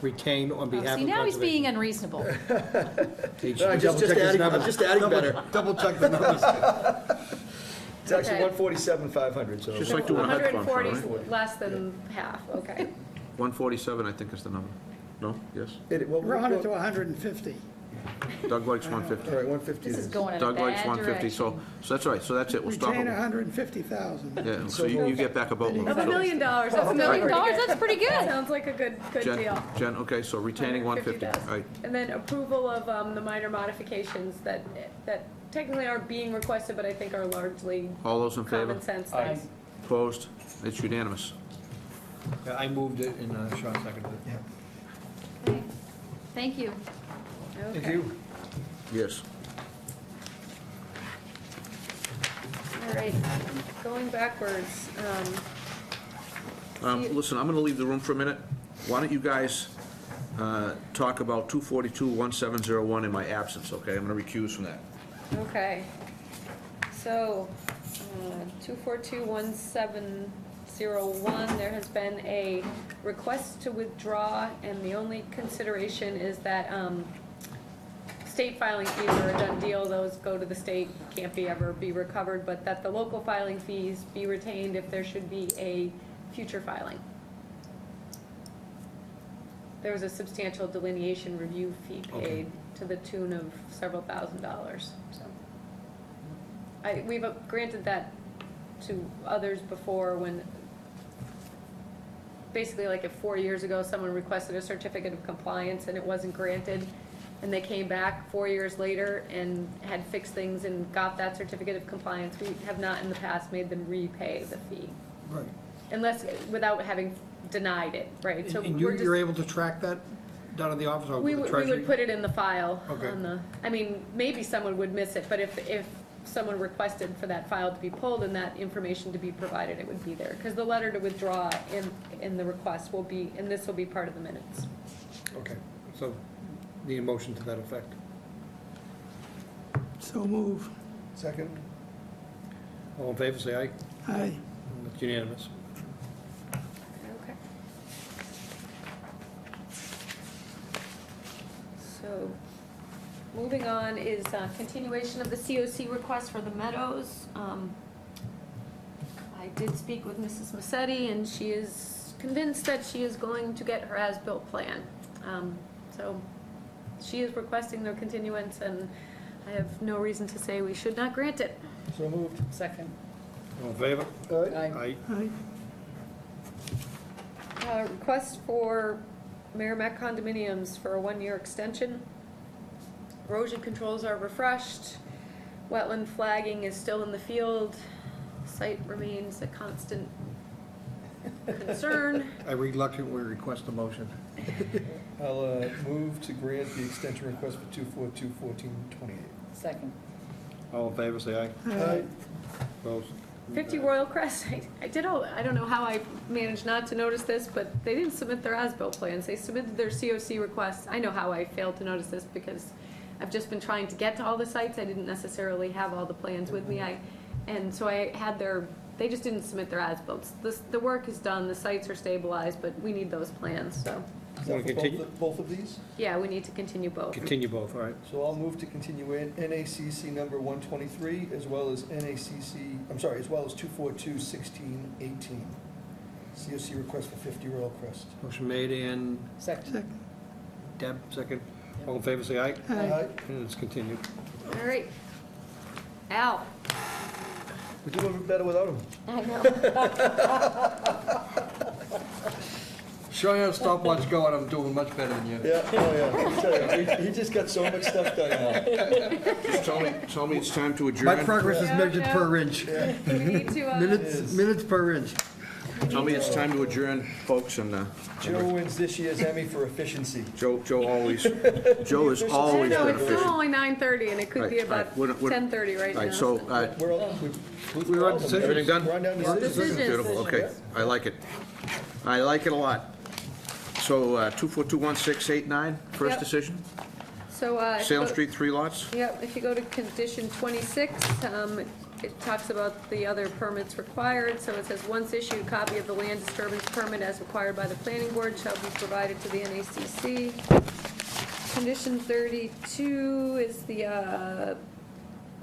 Retain on behalf of See, now he's Conservation. being unreasonable. He should No, I'm just double check his adding, numbers. I'm just adding better. Double check the numbers. It's actually Okay. 147,500, so. Just like doing a hedge fund, 140 right? is less than half, okay. 147, I think is the number. No? Yes? Well, We're 100 to 150. Doug likes 150. All right, 150 it This is is. going in a Doug likes bad 150, so direction. that's all right, so that's it, we'll stop Retain it. 150,000. Yeah, so you get back a boatload. Of $1 million, that's $1 million, million, that's pretty good. Sounds like a good deal. Jen, okay, so retaining 150, all 150,000. right. And then approval of the minor modifications that technically aren't being requested, but I think are largely All those in favor? common sense things. Opposed? It's unanimous. Yeah, I moved it and Sean seconded it. Okay. Thank you. Thank Okay. you. Yes. All right, going backwards, Listen, I'm gonna leave the room for a minute. Why don't you guys talk about 242-1701 in my absence, okay? I'm gonna recuse from that. okay. So, 2421701, there has been a request to withdraw, and the only consideration is that state filing fees are a done deal. Those go to the state, can't ever be recovered, but that the local filing fees be retained if there should be a future filing. There was a substantial delineation review fee paid to the tune of several $1,000s, so. We've granted that to others before when, basically like if 4 years ago, someone requested a certificate of compliance and it wasn't granted, and they came back 4 years later and had fixed things and got that certificate of compliance, we have not in the past made them repay the fee. Right. Unless, without having denied it, right? So And we're you're just, able to track that down in the office or we with the would, treasury? we would put it in the file Okay. on the, I mean, maybe someone would miss it, but if someone requested for that file to be pulled and that information to be provided, it would be there. Because the letter to withdraw in the request will be, and this will be part of the minutes. Okay, so need a motion to that effect. So move. Second? All in favor, say aye. Aye. It's unanimous. Okay. So, moving on is continuation of the COC request for the Meadows. I did speak with Mrs. Massetti, and she is convinced that she is going to get her as-built plan. So, she is requesting their continuance, and I have no reason to say we should not grant it. So moved. Second. All in favor? Aye. Aye. Aye. Request for Merrimack condominiums for a 1-year extension. Erosion controls are refreshed. Wetland flagging is still in the field. Site remains a constant concern. I reluctantly request a motion. I'll move to grant the extension request for 242-1428. Second. All in favor, say aye. Aye. Opposed? 50 Royal Crest, I don't know how I managed not to notice this, but they didn't submit their as-built plans. They submitted their COC request. I know how I failed to notice this because I've just been trying to get to all the sites. I didn't necessarily have all the plans with me. And so I had they just didn't submit their as-built. The work is done, the sites are stabilized, but we need those plans, so. Is Wanna that for continue? both of these? Yeah, we need to continue both. Continue both, all right. So I'll move to continue in NACC number 123, as well as as well as 242-1618. COC request for 50 Royal Crest. Motion made and Second. Deb, second. All in favor, say aye. Aye. And it's continued. All right. Al. We're doing better without him. I know. Show you how stopwatch going, I'm doing much better than you. Yeah, oh yeah. I can tell you, he just got so much stuff done now. Just tell me it's time to adjourn. My progress is Yeah, measured no. per inch. We need to, Minutes per inch. Tell me it's time to adjourn, folks, and Joe wins this year's Emmy for efficiency. Joe always, Joe is I always know, been it's still efficient. only 9:30 and it could be Right, about right. What- 10:30 right now. All right, so, We're all, We're on decisions. everything done? We're on down to Decisions. decisions. Beautiful, okay. I like it. I like it a lot. So, 2421689, first Yep. decision? So, if you Salem go- Street, 3 lots? Yep, if you go to condition 26, it talks about the other permits required. So it says, once issued, a copy of the land disturbance permit as required by the planning board shall be provided to the NACC. Condition 32 is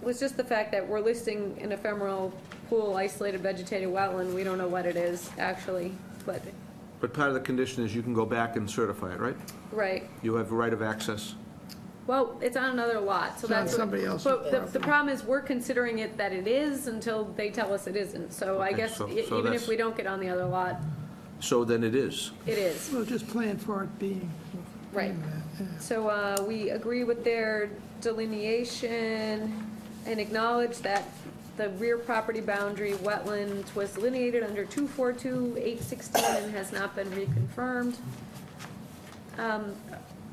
was just the fact that we're listing an ephemeral pool, isolated vegetated wetland. We don't know what it is, actually, but, But part of the condition is you can go back and certify it, right? right. You have a right of access. Well, it's on another lot, so It's on that's. what- somebody else's But the property. problem is, we're considering it that it is until they tell us it isn't. So I Okay, guess so even that's- if we don't get on the other lot, So then it is. it is. We'll just plan for it being. Right. So we agree with their delineation and acknowledge that the rear property boundary wetland was delineated under 242-816 and has not been reconfirmed.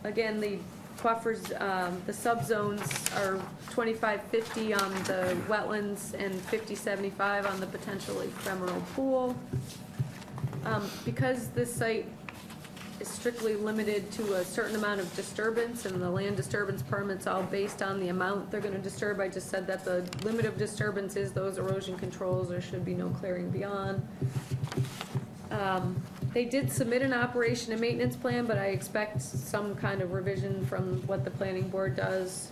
Again, the buffers, the subzones are 2550 on the wetlands and 5075 on the potential ephemeral pool. Because this site is strictly limited to a certain amount of disturbance, and the land disturbance permit's all based on the amount they're gonna disturb, I just said that the limit of disturbance is those erosion controls, there should be no clearing beyond. They did submit an operation and maintenance plan, but I expect some kind of revision from what the planning board does.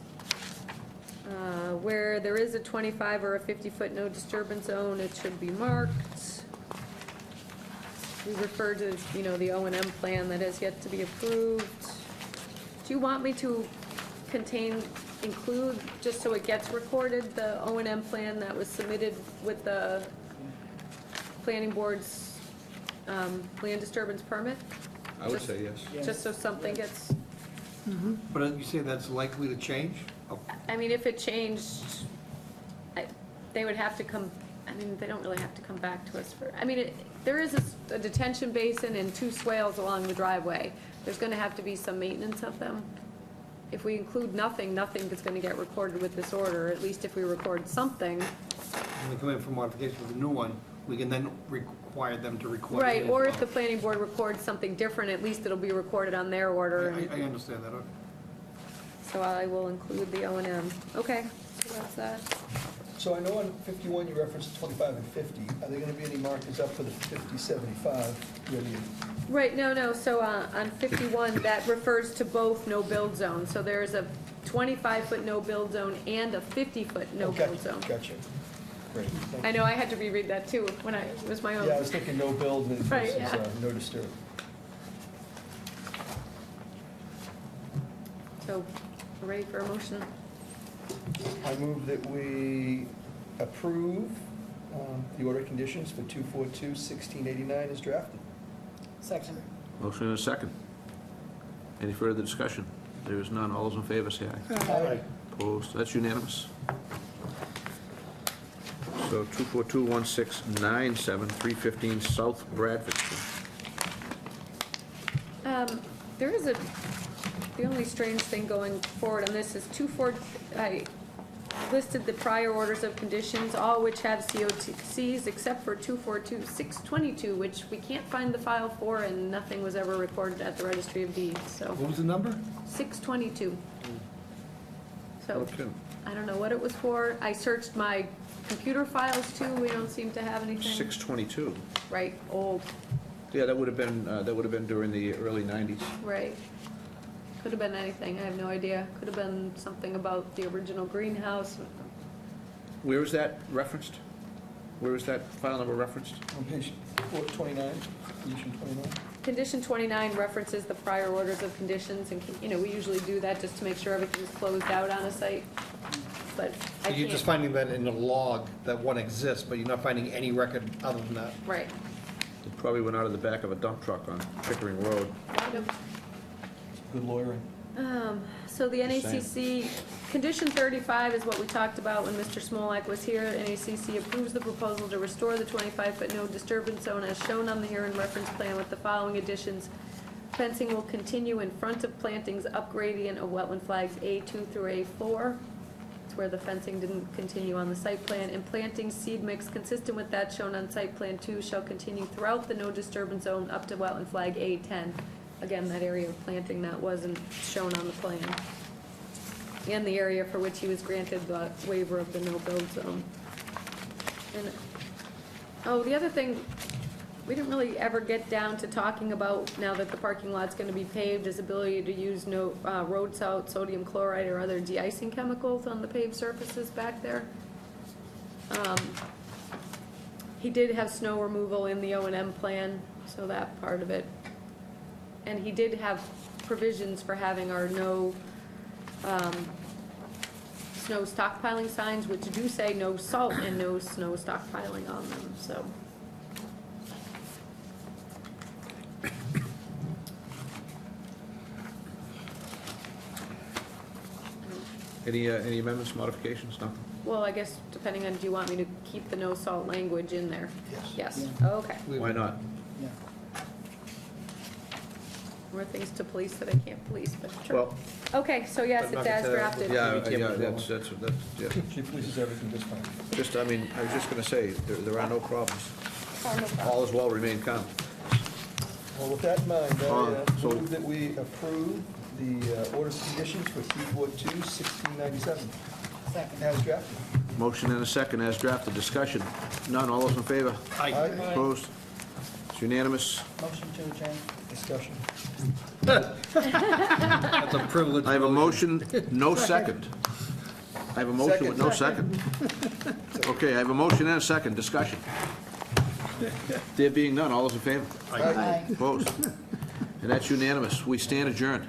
Where there is a 25 or a 50-foot no disturbance zone, it should be marked. We refer to, the O&M plan that has yet to be approved. Do you want me to include, just so it gets recorded, the O&M plan that was submitted with the planning board's land disturbance permit? I would say yes. Just so something gets, But you say that's likely to change? Oh, I mean, if it changed, they would have to come, they don't really have to come back to us for, there is a detention basin and 2 swales along the driveway. There's gonna have to be some maintenance of them. If we include nothing is gonna get recorded with this order, at least if we record something. When they come in for modification of the new one, we can then require them to record it. Right, as or if well. the planning board records something different, at least it'll be recorded on their order. I understand that, okay. So I will include the O&M. Okay, so that's that. So I know on 51 you referenced 25 and 50. Are there going to be any markers up for the 50, 75? Right, no, so on 51, that refers to both no-build zones. So there's a 25-foot no-build zone and a 50-foot no-build zone. Gotcha. Great. Thank I know, I had to reread that too, when it was my own. Yeah, I was thinking no build and Right, versus yeah. no disturb. So, we're ready for a motion? I move that we approve the order conditions for 242-1689 as drafted. Second. Motion and a second. Any further discussion? There is none. All those in favor say aye. Aye. Opposed? That's unanimous. So 242-1697, 315 South Bradford Street. There is the only strange thing going forward on this is I listed the prior orders of conditions, all which have COCs except for 242-622, which we can't find the file for, and nothing was ever recorded at the Registry of Deeds, so. What was the number? 622. So, Okay. I don't know what it was for. I searched my computer files too, we don't seem to have anything. 622. Right, old, Yeah, that would have been during the early 90s. right. Could have been anything, I have no idea. Could have been something about the original greenhouse. Where is that referenced? Where is that file number referenced? On page 29, condition 29. Condition 29 references the prior orders of conditions, and, we usually do that just to make sure everything's closed out on a site. But I So you're just can't, finding that in the log, that one exists, but you're not finding any record other than that? right. It probably went out of the back of a dump truck on Pickering Road. Good lawyering. So the Just NACC, condition 35 is what we talked about when Mr. Smolak was here. NACC approves the proposal to restore the 25-foot no disturbance zone as shown on the herein reference plan with the following additions. Fencing will continue in front of plantings up gradient of wetland flags A2 through A4. It's where the fencing didn't continue on the site plan. And planting seed mix consistent with that shown on site plan 2 shall continue throughout the no disturbance zone up to wetland flag A10. Again, that area of planting that wasn't shown on the plan. And the area for which he was granted the waiver of the no-build zone. And, the other thing, we didn't really ever get down to talking about, now that the parking lot's gonna be paved, is ability to use road salt, sodium chloride, or other de-icing chemicals on the paved surfaces back there. He did have snow removal in the O&M plan, so that part of it. And he did have provisions for having our no snow stockpiling signs, which do say no salt and no snow stockpiling on them, so. Any amendments, modifications? Nothing? Well, I guess depending on, do you want me to keep the no salt language in there? Yes. Yes, okay. Why not? Yeah. More things to police that I can't police, but sure. Well, Okay, so yes, it's as drafted. yeah, Maybe yeah, table that's, yeah. She polices everything just fine. Just, I mean, I was just gonna say, there are no problems. All is well, remain calm. Well, with that in mind, So- I move that we approve the orders and conditions for T42 1697. Second. As drafted. Motion and a second as drafted. Discussion. None. All those in favor? Aye. Opposed? It's unanimous. Motion to adjourn. Discussion. That's a privilege. I have a motion, no second. I have a motion with no second. Okay, I have a motion and a second. Discussion. There being none. All those in favor? Aye. Opposed? And that's unanimous. We stand adjourned.